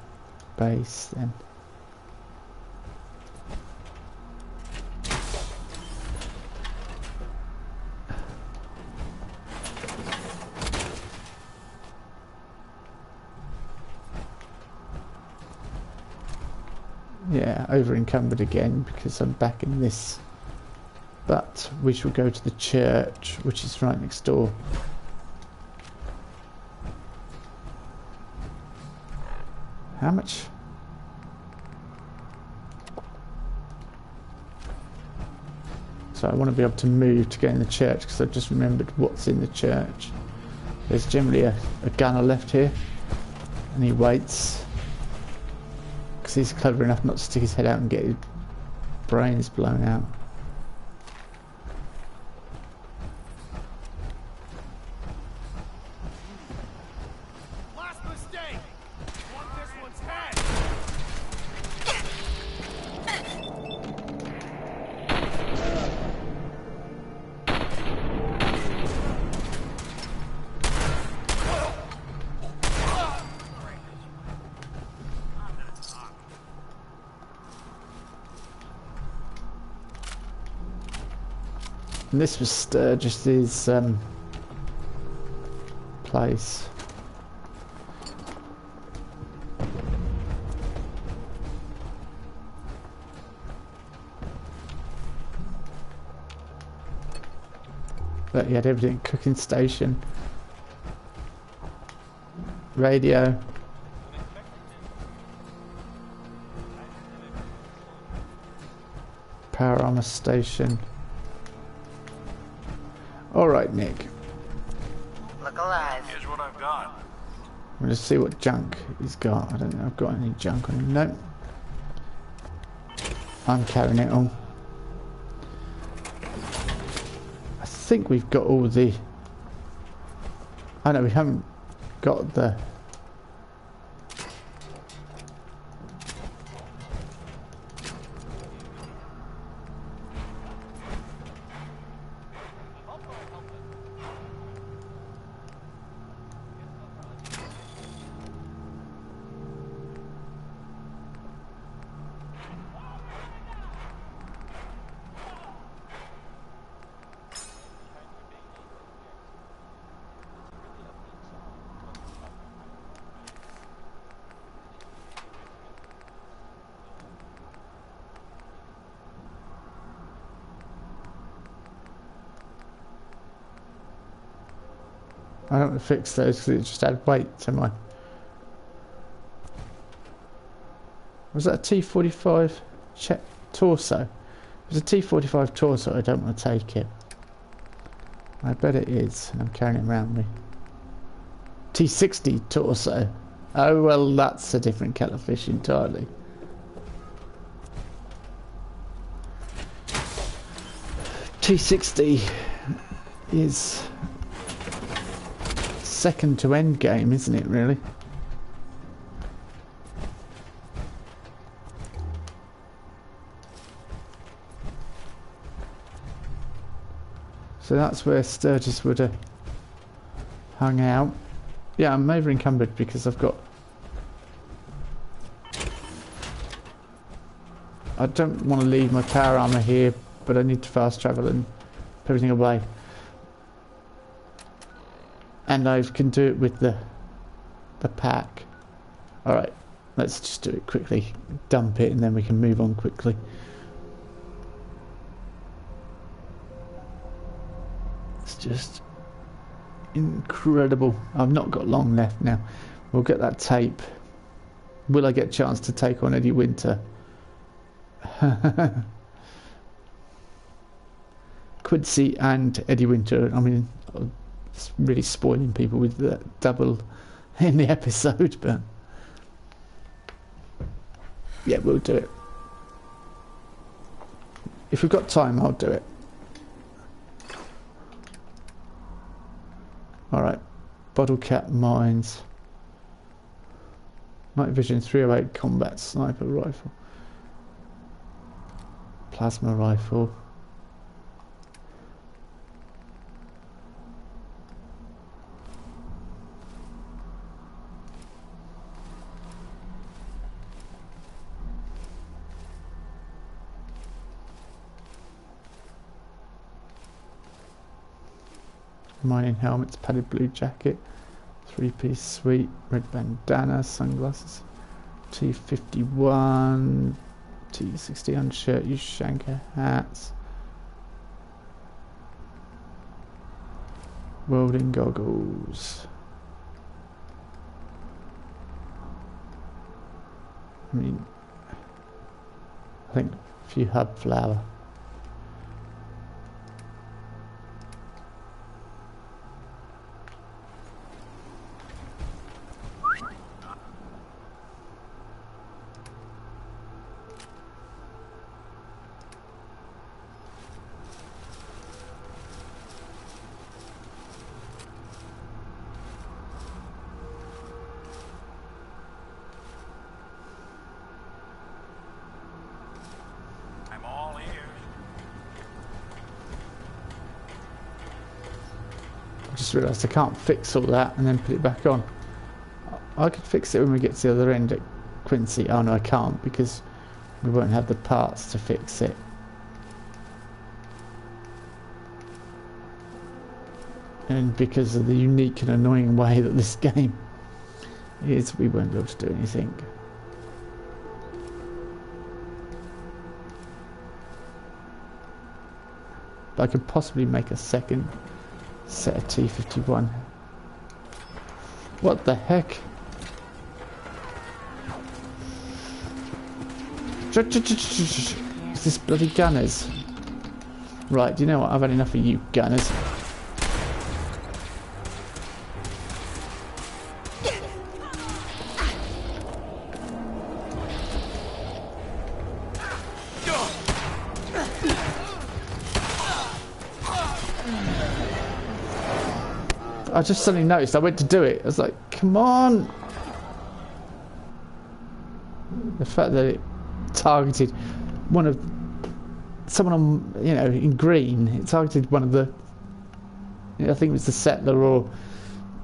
base then. Yeah, over encumbered again because I'm back in this. But we shall go to the church, which is right next door. How much? So I want to be able to move to get in the church because I've just remembered what's in the church. There's generally a gunner left here, and he waits because he's clever enough not to stick his head out and get his brains blown out. Last mistake! Want this one's head! And this was Sturgis's place. But he had everything: cooking station, radio, power armor station. Alright, Nick. Look alive. Here's what I've got. I'm going to see what junk he's got. I don't know if I've got any junk on him. No. I'm carrying it all. I think we've got all the... I know we haven't got the... I don't want to fix those because it just add weight to my... Was that a T-45 check torso? It was a T-45 torso. I don't want to take it. I bet it is. I'm carrying it around me. T-60 torso. Oh well, that's a different kettle of fish entirely. T-60 is second to end game, isn't it, really? So that's where Sturgis would have hung out. Yeah, I'm over encumbered because I've got... I don't want to leave my power armor here, but I need to fast travel and put everything away. And I can do it with the pack. Alright, let's just do it quickly. Dump it and then we can move on quickly. It's just incredible. I've not got long left now. We'll get that tape. Will I get a chance to take on Eddie Winter? Quincy and Eddie Winter. I mean... It's really spoiling people with that double in the episode, but yeah, we'll do it. If we've got time, I'll do it. Alright, bottle cap mines. Night vision 308 combat sniper rifle. Plasma rifle. Mining helmets, padded blue jacket, 3-piece suite, red bandana, sunglasses, T51, T60 undershirt, use Shanker hats, welding goggles. I mean, I think a few hub flour. Just realised I can't fix all that and then put it back on. I could fix it when we get to the other end at Quincy. Oh no, I can't because we won't have the parts to fix it. And because of the unique and annoying way that this game is, we won't be able to do anything. But I could possibly make a second set of T51. What the heck? Is this bloody gunners? Right, do you know what? I've had enough of you gunners. I just suddenly noticed I went to do it. I was like, come on. The fact that it targeted someone on, you know, in green, it targeted one of the, I think it was the settler or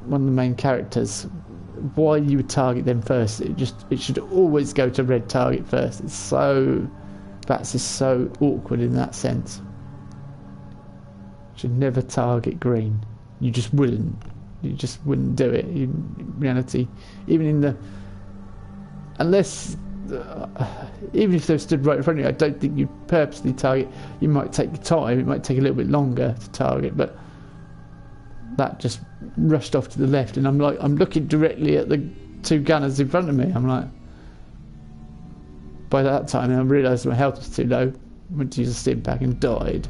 one of the main characters. Why you would target them first? It should always go to red target first. That's just so awkward in that sense. Should never target green. You just wouldn't do it in reality. Even if they stood right in front of you, I don't think you'd purposely target. You might take your time, it might take a little bit longer to target, but that just rushed off to the left, and I'm looking directly at the two gunners in front of me. I'm like, by that time I realised my health was too low, went to use a stim pack and died.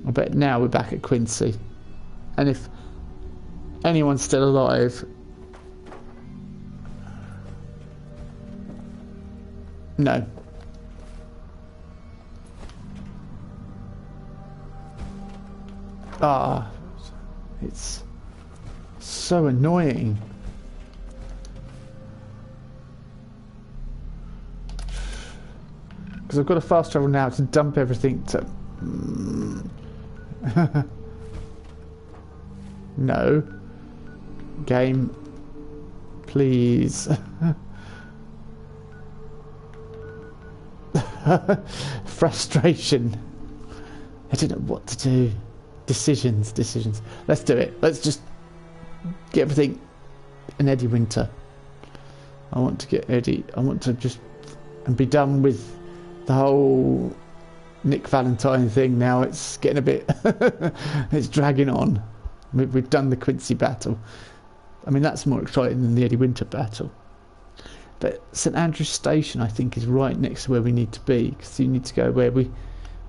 I bet now we're back at Quincy. And if anyone's still alive, no. Ah, it's so annoying. Because I've got to fast travel now to dump everything to... No. Game. Please. Frustration. I don't know what to do. Decisions. Let's do it. Let's just get everything in Eddie Winter. I want to get Eddie. I want to just and be done with the whole Nick Valentine thing now. It's getting a bit... it's dragging on. We've done the Quincy battle. I mean, that's more exciting than the Eddie Winter battle. But St Andrew's Station, I think, is right next to where we need to be. Because you need to go where we...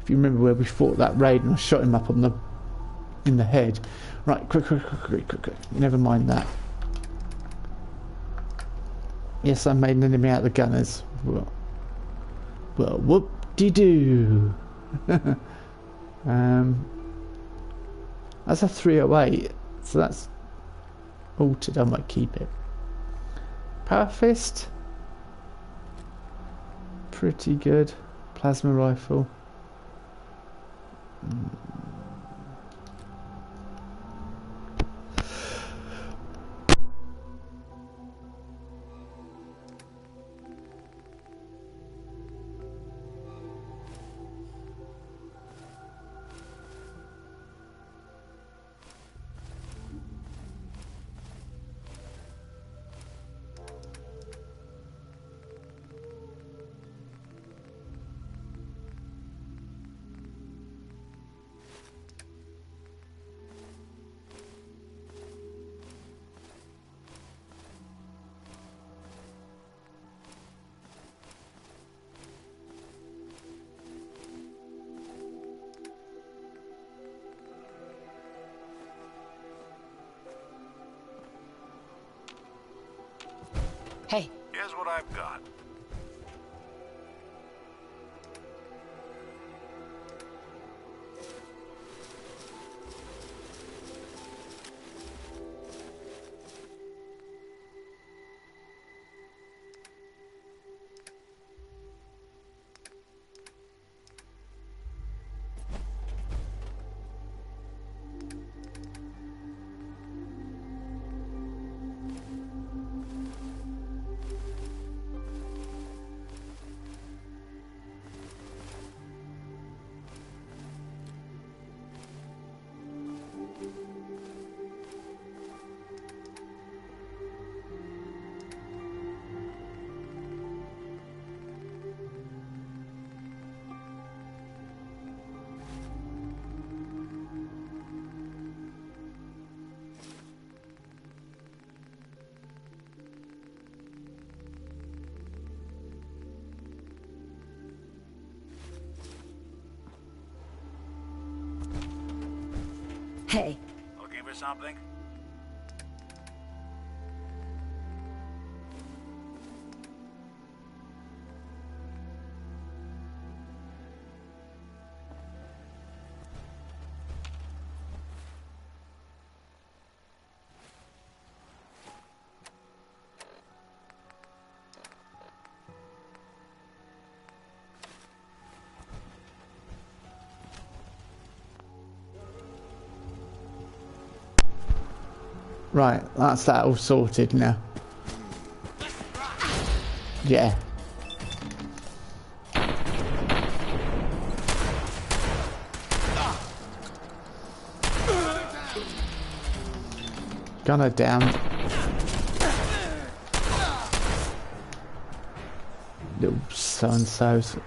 If you remember where we fought that raid and I shot him up on in the head. Right, quick. Never mind that. Yes, I made an enemy out of the gunners. Well, whoop-de-doo. That's a 308, so that's altered. I might keep it. Power fist. Pretty good. Plasma rifle. Hey. Here's what I've got. Hey. Looking for something? Right, that's that all sorted now. Yeah. Gunner down. Little so-and-sos.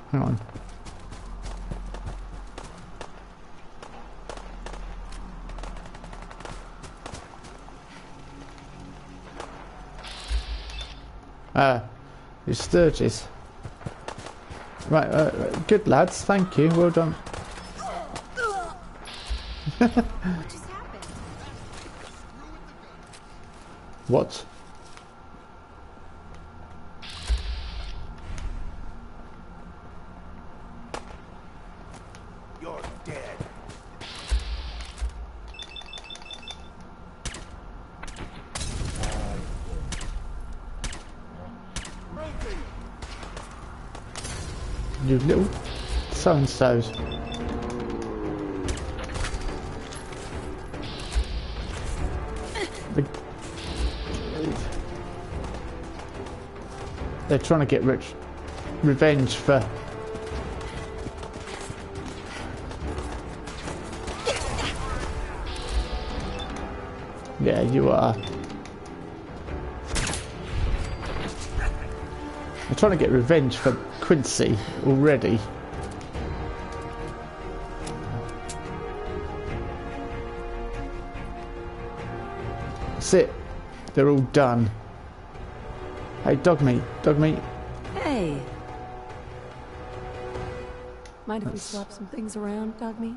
Hang on. Your Sturgis. Right, good lads, thank you, well done. What just happened? What? You're dead. You little so-and-sos. They're trying to get revenge for... Yeah, you are. They're trying to get revenge for Quincy already. That's it. They're all done. Hey, dog meat, dog meat. Hey. Mind if we swap some things around, dog meat?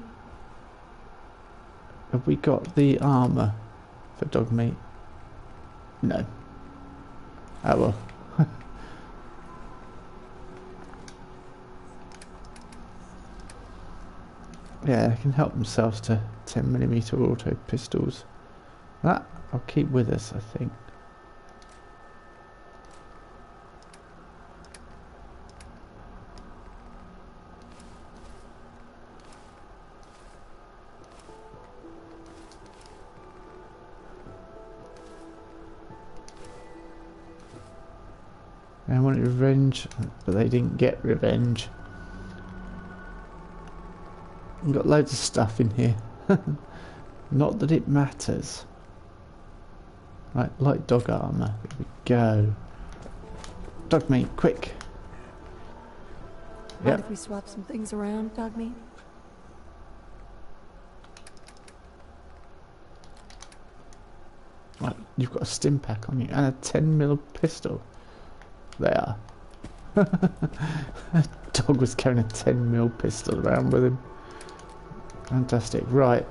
Have we got the armour for dog meat? No. Oh well. Yeah, they can help themselves to 10mm auto pistols. That I'll keep with us, I think. They wanted revenge, but they didn't get revenge. We've got loads of stuff in here. Not that it matters. Right, light dog armour. Here we go. Dog meat, quick. Mind if we swap some things around, dog meat? Right, you've got a stim pack on you and a 10mm pistol. There. Dog was carrying a 10mm pistol around with him. Fantastic. Right.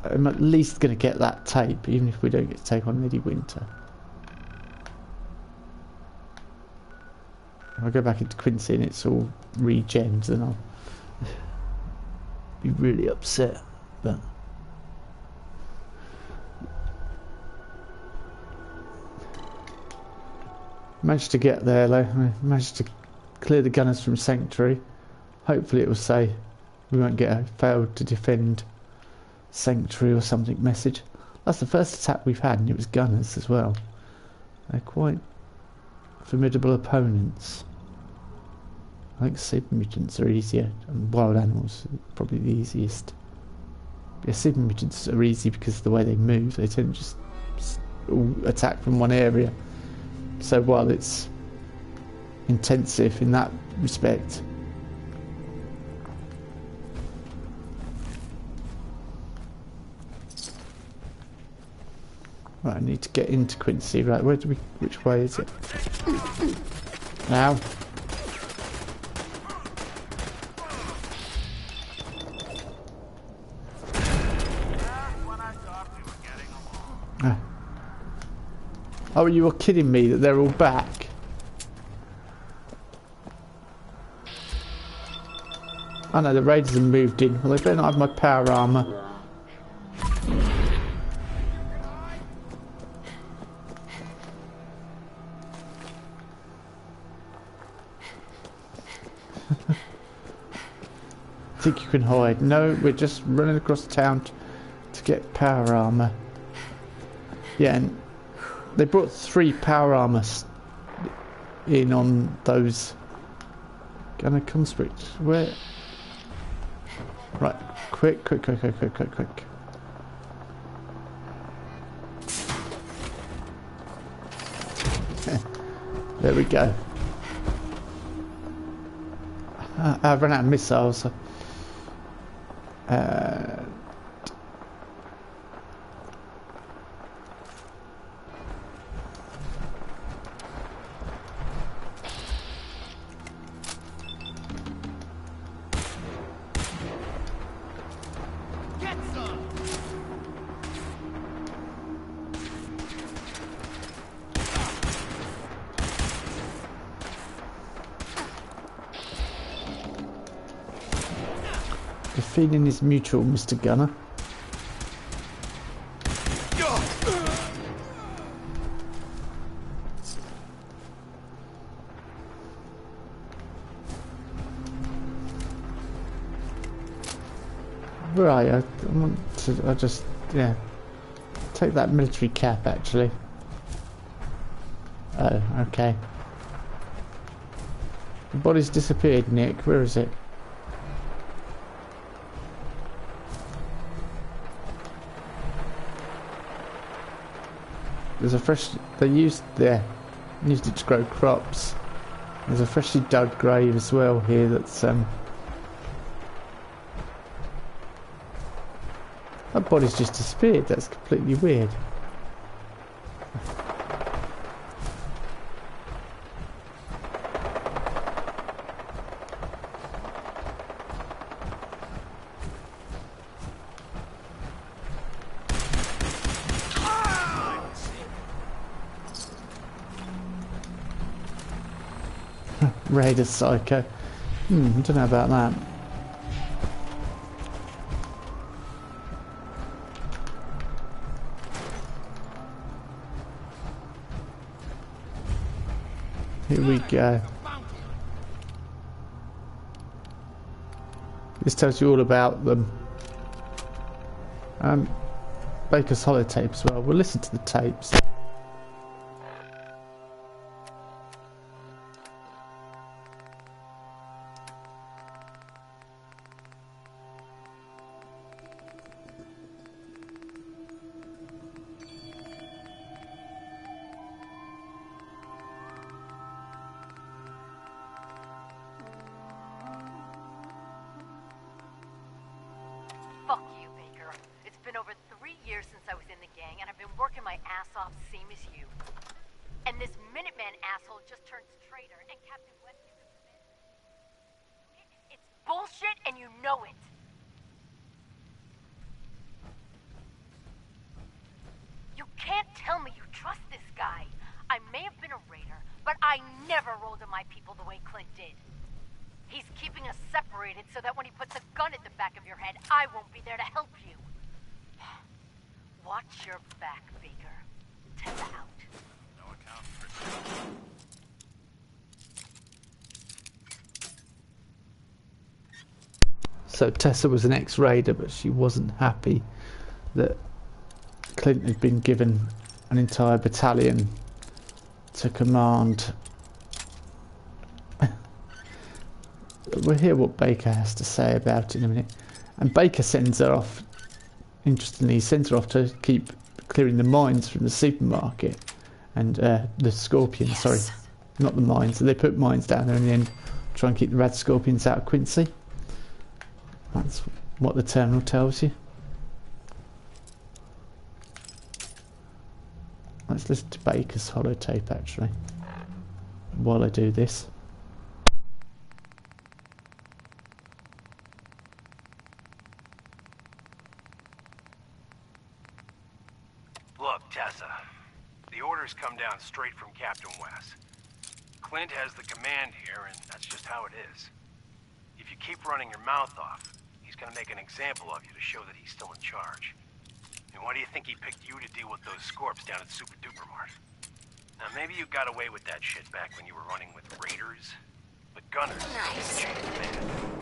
I'm at least going to get that tape, even if we don't get to take on Lady Winter. If I go back into Quincy and it's all regened, then I'll be really upset. But managed to get there though. I managed to clear the gunners from Sanctuary. Hopefully it will say we won't get a failed to defend Sanctuary or something message. That's the first attack we've had, and it was gunners as well. They're quite formidable opponents. I think super mutants are easier, and wild animals are probably the easiest. Yeah, super mutants are easy because of the way they move. They tend to just all attack from one area. So while it's intensive in that respect, right, I need to get into Quincy. Right, where do we? Which way is it? Now. Oh, you were kidding me that they're all back. Oh no, the raiders have moved in. Well, they better not have my power armour. Think you can hide? No, we're just running across town to get power armour. Yeah, and they brought 3 power armour in on those gunner conscripts. Where? Right, quick. There we go. I've run out of missiles. So the feeling is mutual, Mr. Gunner. Right, I want to, I just, yeah, take that military cap actually. Oh, okay. The body's disappeared, Nick. Where is it? There's a fresh, they used it to grow crops. There's a freshly dug grave as well here that's that body's just disappeared. That's completely weird. Raider Psycho. I don't know about that. Here we go. This tells you all about them. Baker's holotape as well. We'll listen to the tapes. Fuck you, Baker. It's been over 3 years since I was in the gang, and I've been working my ass off, same as you. And this Minuteman asshole just turned traitor, and Captain West is a man. It's bullshit, and you know it. You can't tell me you trust this guy. I may have been a raider, but I never rolled on my people the way Clint did. He's keeping us separated so that when he puts a gun at the back of your head, I won't be there to help you. Watch your back, Baker. Tessa out. No account for So Tessa was an ex-raider, but she wasn't happy that Clint had been given an entire battalion to command. We'll hear what Baker has to say about it in a minute. And Baker sends her off, interestingly, he sends her off to keep clearing the mines from the supermarket. And the scorpions, yes. Sorry, not the mines. So they put mines down there in the end, try and keep the rad scorpions out of Quincy. That's what the terminal tells you. Let's listen to Baker's holotape actually, while I do this. Look, Tessa, the orders come down straight from Captain West. Clint has the command here, and that's just how it is. If you keep running your mouth off, he's gonna make an example of you to show that he's still in charge. And why do you think he picked you to deal with those scorps down at Super Duper Mart? Now, maybe you got away with that shit back when you were running with raiders, but gunners nice. Chain of command.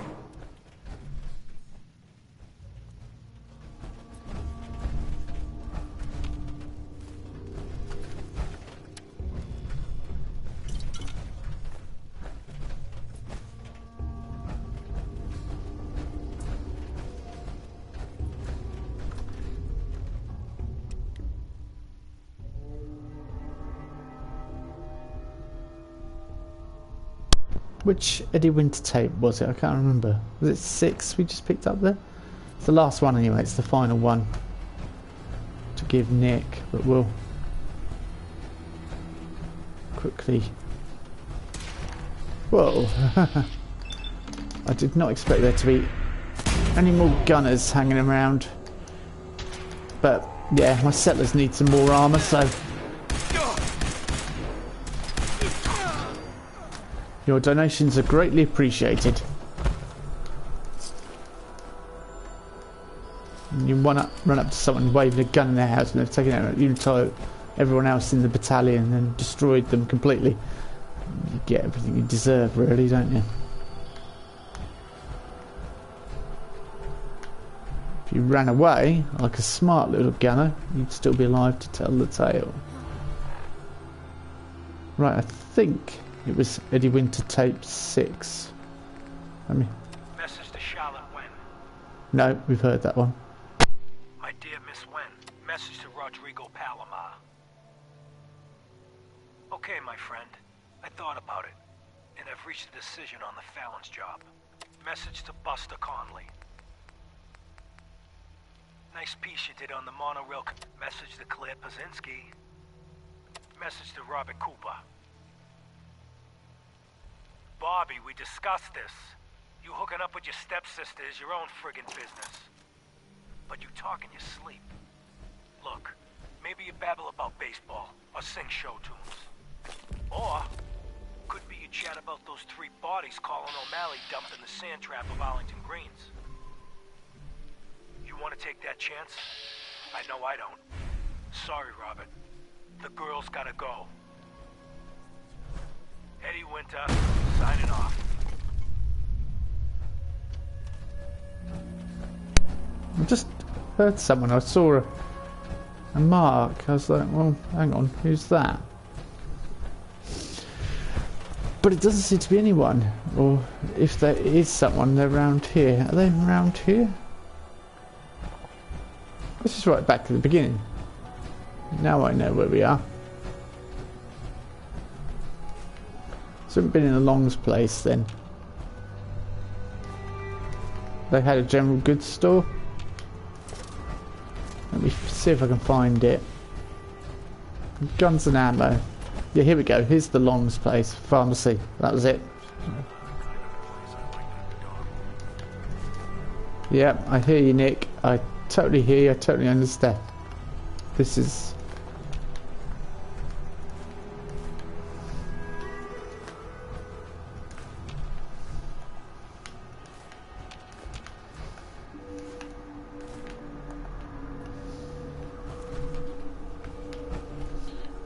Which Eddie Winter tape was it? I can't remember. Was it 6 we just picked up there? It's the last one anyway, it's the final one to give Nick, but we'll quickly... Whoa! I did not expect there to be any more gunners hanging around. But yeah, my settlers need some more armour, so... Your donations are greatly appreciated. And you run up to someone waving a gun in their house and they've taken out everyone else in the battalion and destroyed them completely. You get everything you deserve, really, don't you? If you ran away like a smart little gunner, you'd still be alive to tell the tale. Right, I think it was Eddie Winter tape 6. Let me... Message to Charlotte Wen. No, we've heard that one. My dear Miss Wen, message to Rodrigo Palomar. Okay, my friend. I thought about it, and I've reached a decision on the Fallon's job. Message to Buster Conley. Nice piece you did on the monorail. Message to Claire Pazinski. Message to Robert Cooper. Bobby, we discussed this. You hooking up with your stepsister is your own friggin' business. But you talk in your sleep. Look, maybe you babble about baseball or sing show tunes. Or could be you chat about those 3 bodies Colin O'Malley dumped in the sand trap of Arlington Greens. You want to take that chance? I know I don't. Sorry, Robert. The girl's gotta go. Winter, signing off. I just heard someone. I saw a mark. I was like, well, hang on, who's that? But it doesn't seem to be anyone. Or if there is someone, they're around here. Are they around here? This is right back to the beginning. Now I know where we are. So we've been in the Long's place then. They had a general goods store. Let me see if I can find it. Guns and ammo. Yeah, here we go. Here's the Long's place. Pharmacy. That was it. Yeah, I hear you, Nick. I totally hear you. I totally understand. This is...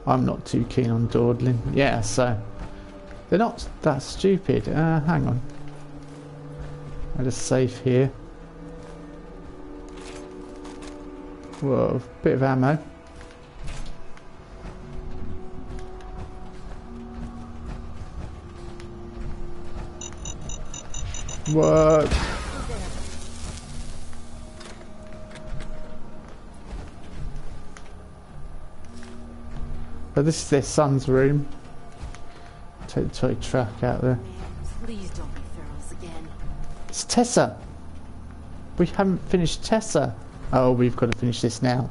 I'm not too keen on dawdling. Yeah, so they're not that stupid. Hang on. I just save here. Whoa, bit of ammo. What? Oh, this is their son's room. Take the toy truck out there. Please don't be ferals again. It's Tessa! We haven't finished Tessa. Oh, we've got to finish this now.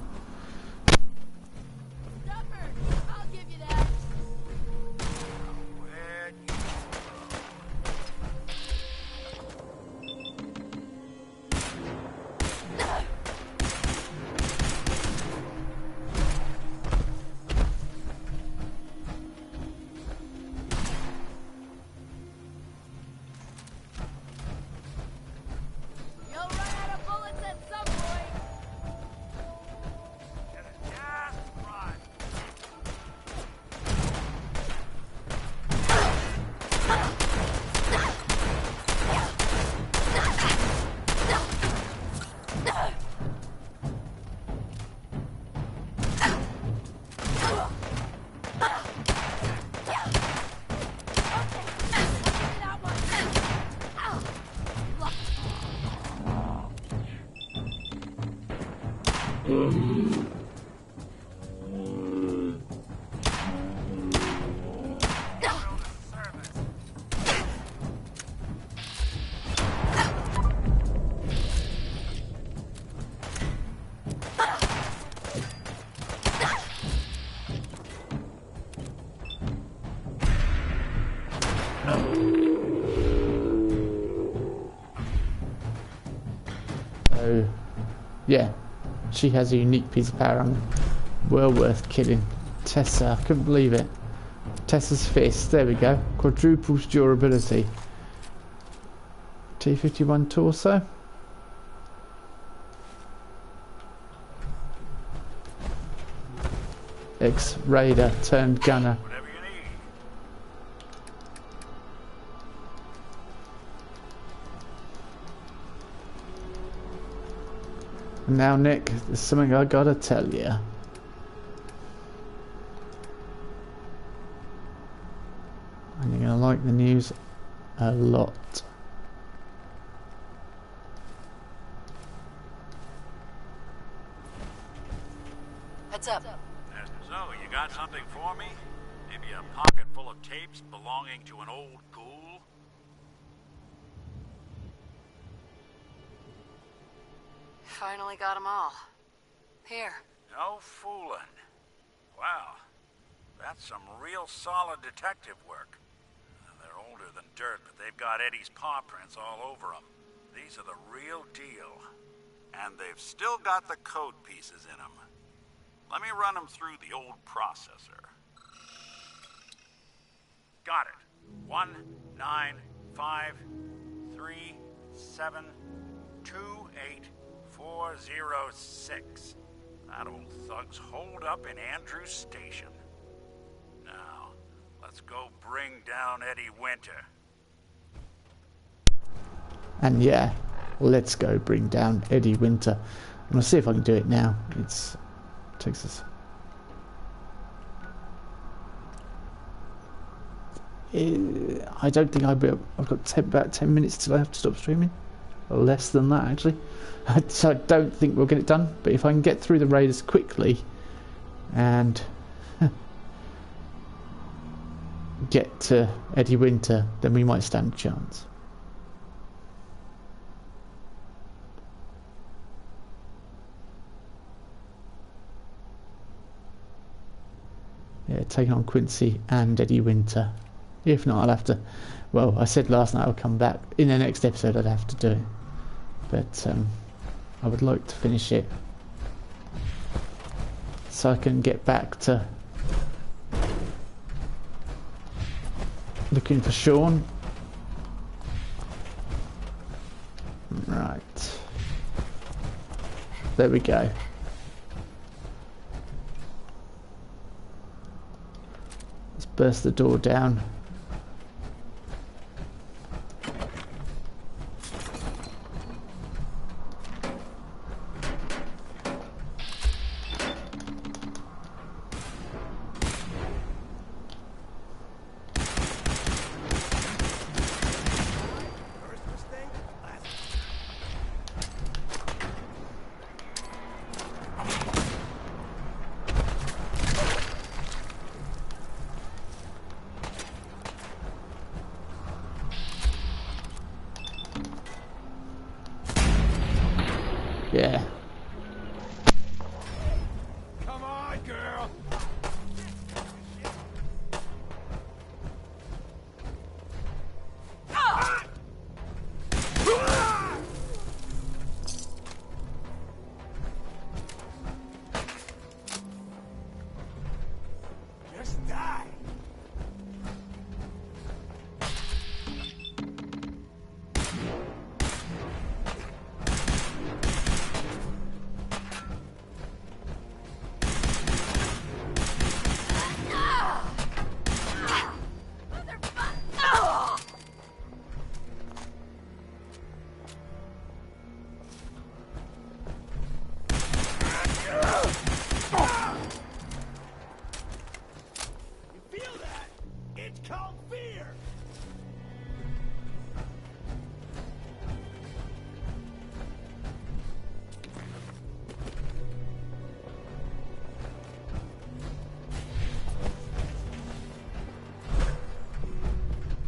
So, yeah, she has a unique piece of power on her. Well worth killing. Tessa, I couldn't believe it. Tessa's fist, there we go. Quadruples durability. T-51 torso. Ex-raider turned gunner. And now, Nick, there's something I gotta tell you. And you're gonna like the news a lot. Heads up. So, you got something for me? Maybe a pocket full of tapes belonging to an old ghoul? Finally got them all. Here. No fooling. Wow. That's some real solid detective work. They're older than dirt, but they've got Eddie's paw prints all over them. These are the real deal. And they've still got the code pieces in them. Let me run them through the old processor. Got it. 19553728406. That old thug's holed up in Andrews Station. Now, Let's go bring down Eddie Winter. And yeah, let's go bring down Eddie Winter. I'm gonna see if I can do it now. It takes us. I don't think I've got about 10 minutes till I have to stop streaming. Or less than that, actually. So I don't think we'll get it done. But if I can get through the raiders quickly and get to Eddie Winter, then we might stand a chance. Yeah, taking on Quincy and Eddie Winter. If not, I'll have to... Well, I said last night I'll come back. In the next episode I'd have to do it. But I would like to finish it so I can get back to looking for Sean. Right. There we go. Let's burst the door down. Yeah. Come on, girl. Just die.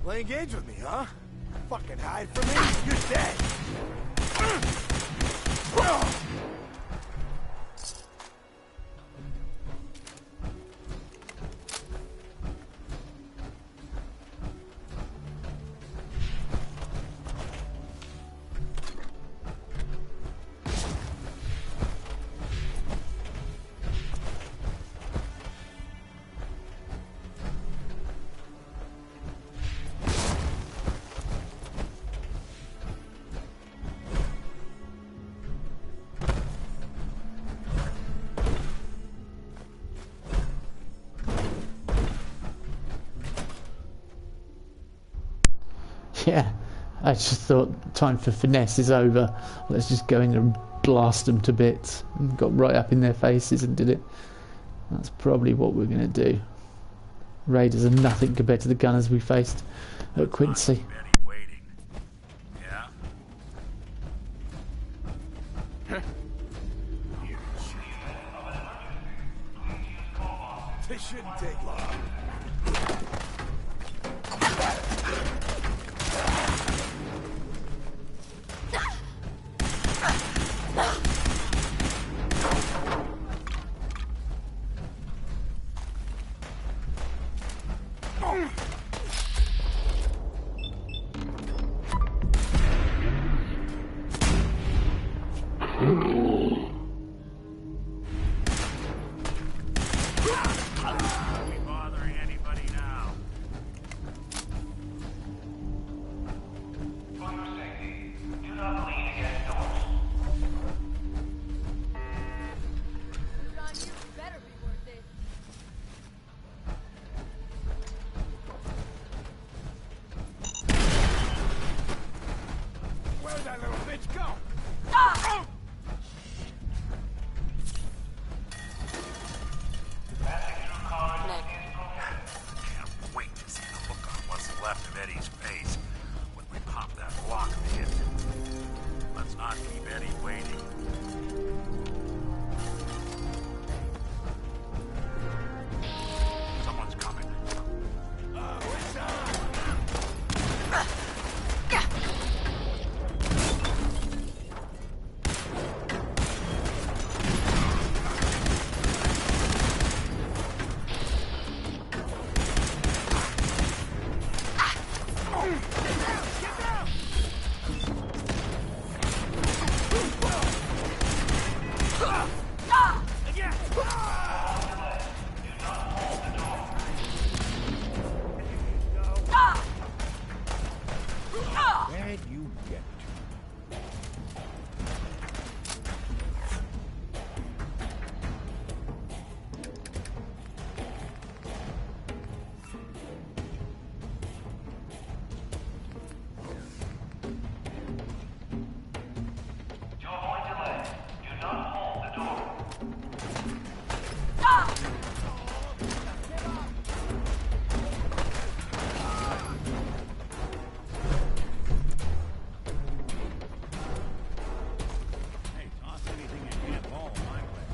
Playing games with me, huh? Fucking hide from me, you're dead. Yeah, I just thought time for finesse is over. Let's just go in and blast them to bits. And got right up in their faces and did it. That's probably what we're going to do. Raiders are nothing compared to the gunners we faced at Quincy. This shouldn't take long. left of Eddie's face when we popped that lock pit. Let's not keep Eddie waiting. Someone's coming. Where'd you get to? Hey, toss anything you can't haul my way.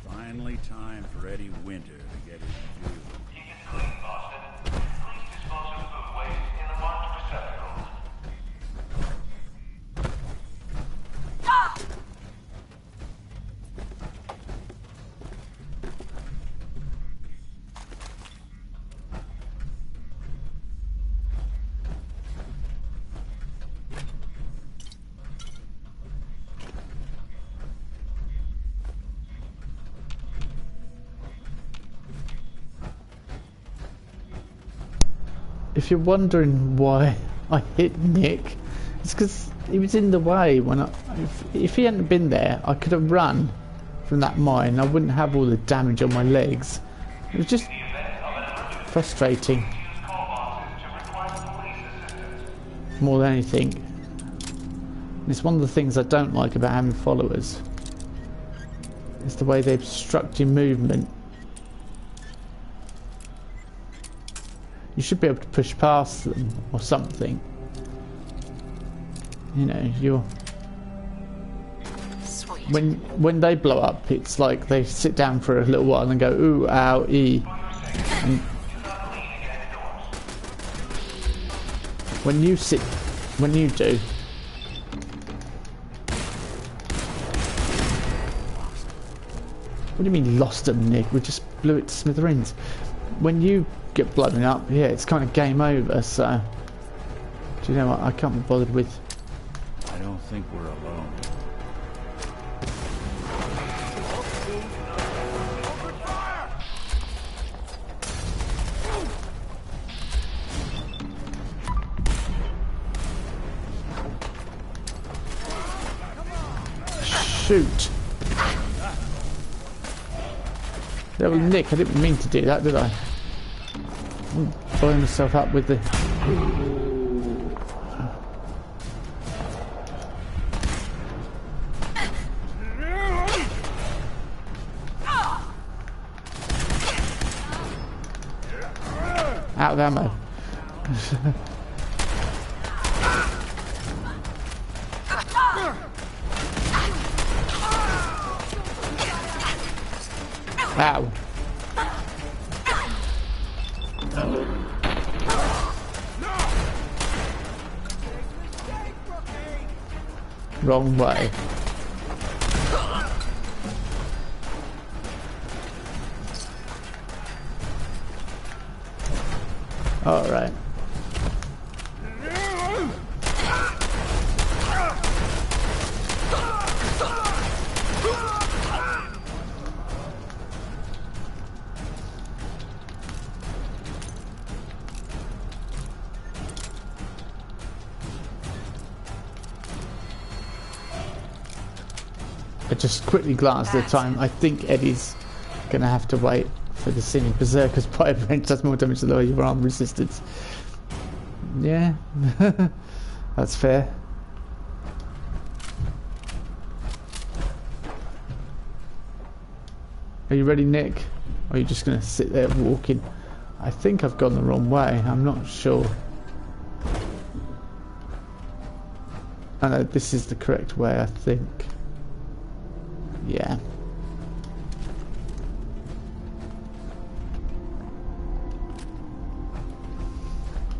Finally time for Eddie Winter to get his due. Keep it clean, Boston. Please dispose of food waste in the marked receptacles. If you're wondering why I hit Nick, it's because he was in the way when if he hadn't been there, I could have run from that mine. I wouldn't have all the damage on my legs. It was just frustrating. More than anything. And it's one of the things I don't like about having followers. It's the way they obstruct your movement. You should be able to push past them or something. You know, you're... Sweet. When they blow up, it's like they sit down for a little while and go, ooh, ow, ee. And when you do... What do you mean lost them, Nick? We just blew it to smithereens. When you get blown up, yeah, it's kind of game over, so... Do you know what? I can't be bothered with... I don't think we're alone. Shoot! Yeah, well, Nick, I didn't mean to do that, did I? I'm blowing myself up with the... Out of ammo. Ow. Wrong way. All right. I just quickly glanced at the time. I think Eddie's gonna have to wait for the singing Berserker's Pipe Wrench does more damage to lower your arm resistance. Yeah, that's fair. Are you ready, Nick? Or are you just going to sit there walking? I think I've gone the wrong way. I'm not sure. I know this is the correct way, I think. Yeah.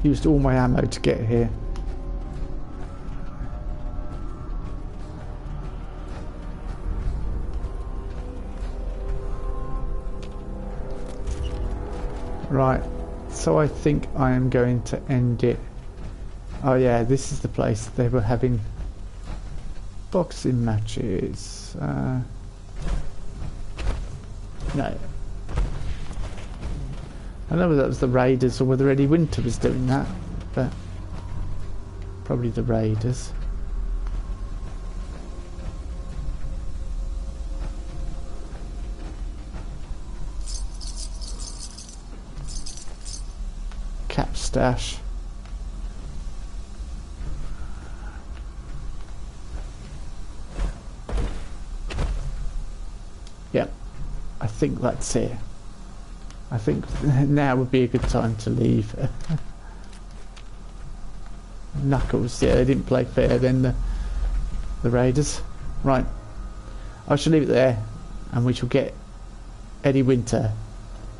Used all my ammo to get here. Right, so I think I am going to end it. Oh yeah, this is the place they were having boxing matches. No. I don't know whether that was the Raiders or whether Eddie Winter was doing that, but probably the Raiders. Cap stash. Yep, I think that's it. I think now would be a good time to leave. Knuckles, yeah, they didn't play fair then, the Raiders. Right, I shall leave it there, and we shall get Eddie Winter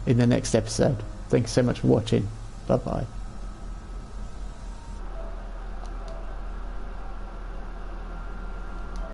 in the next episode. Thank you so much for watching. Bye bye.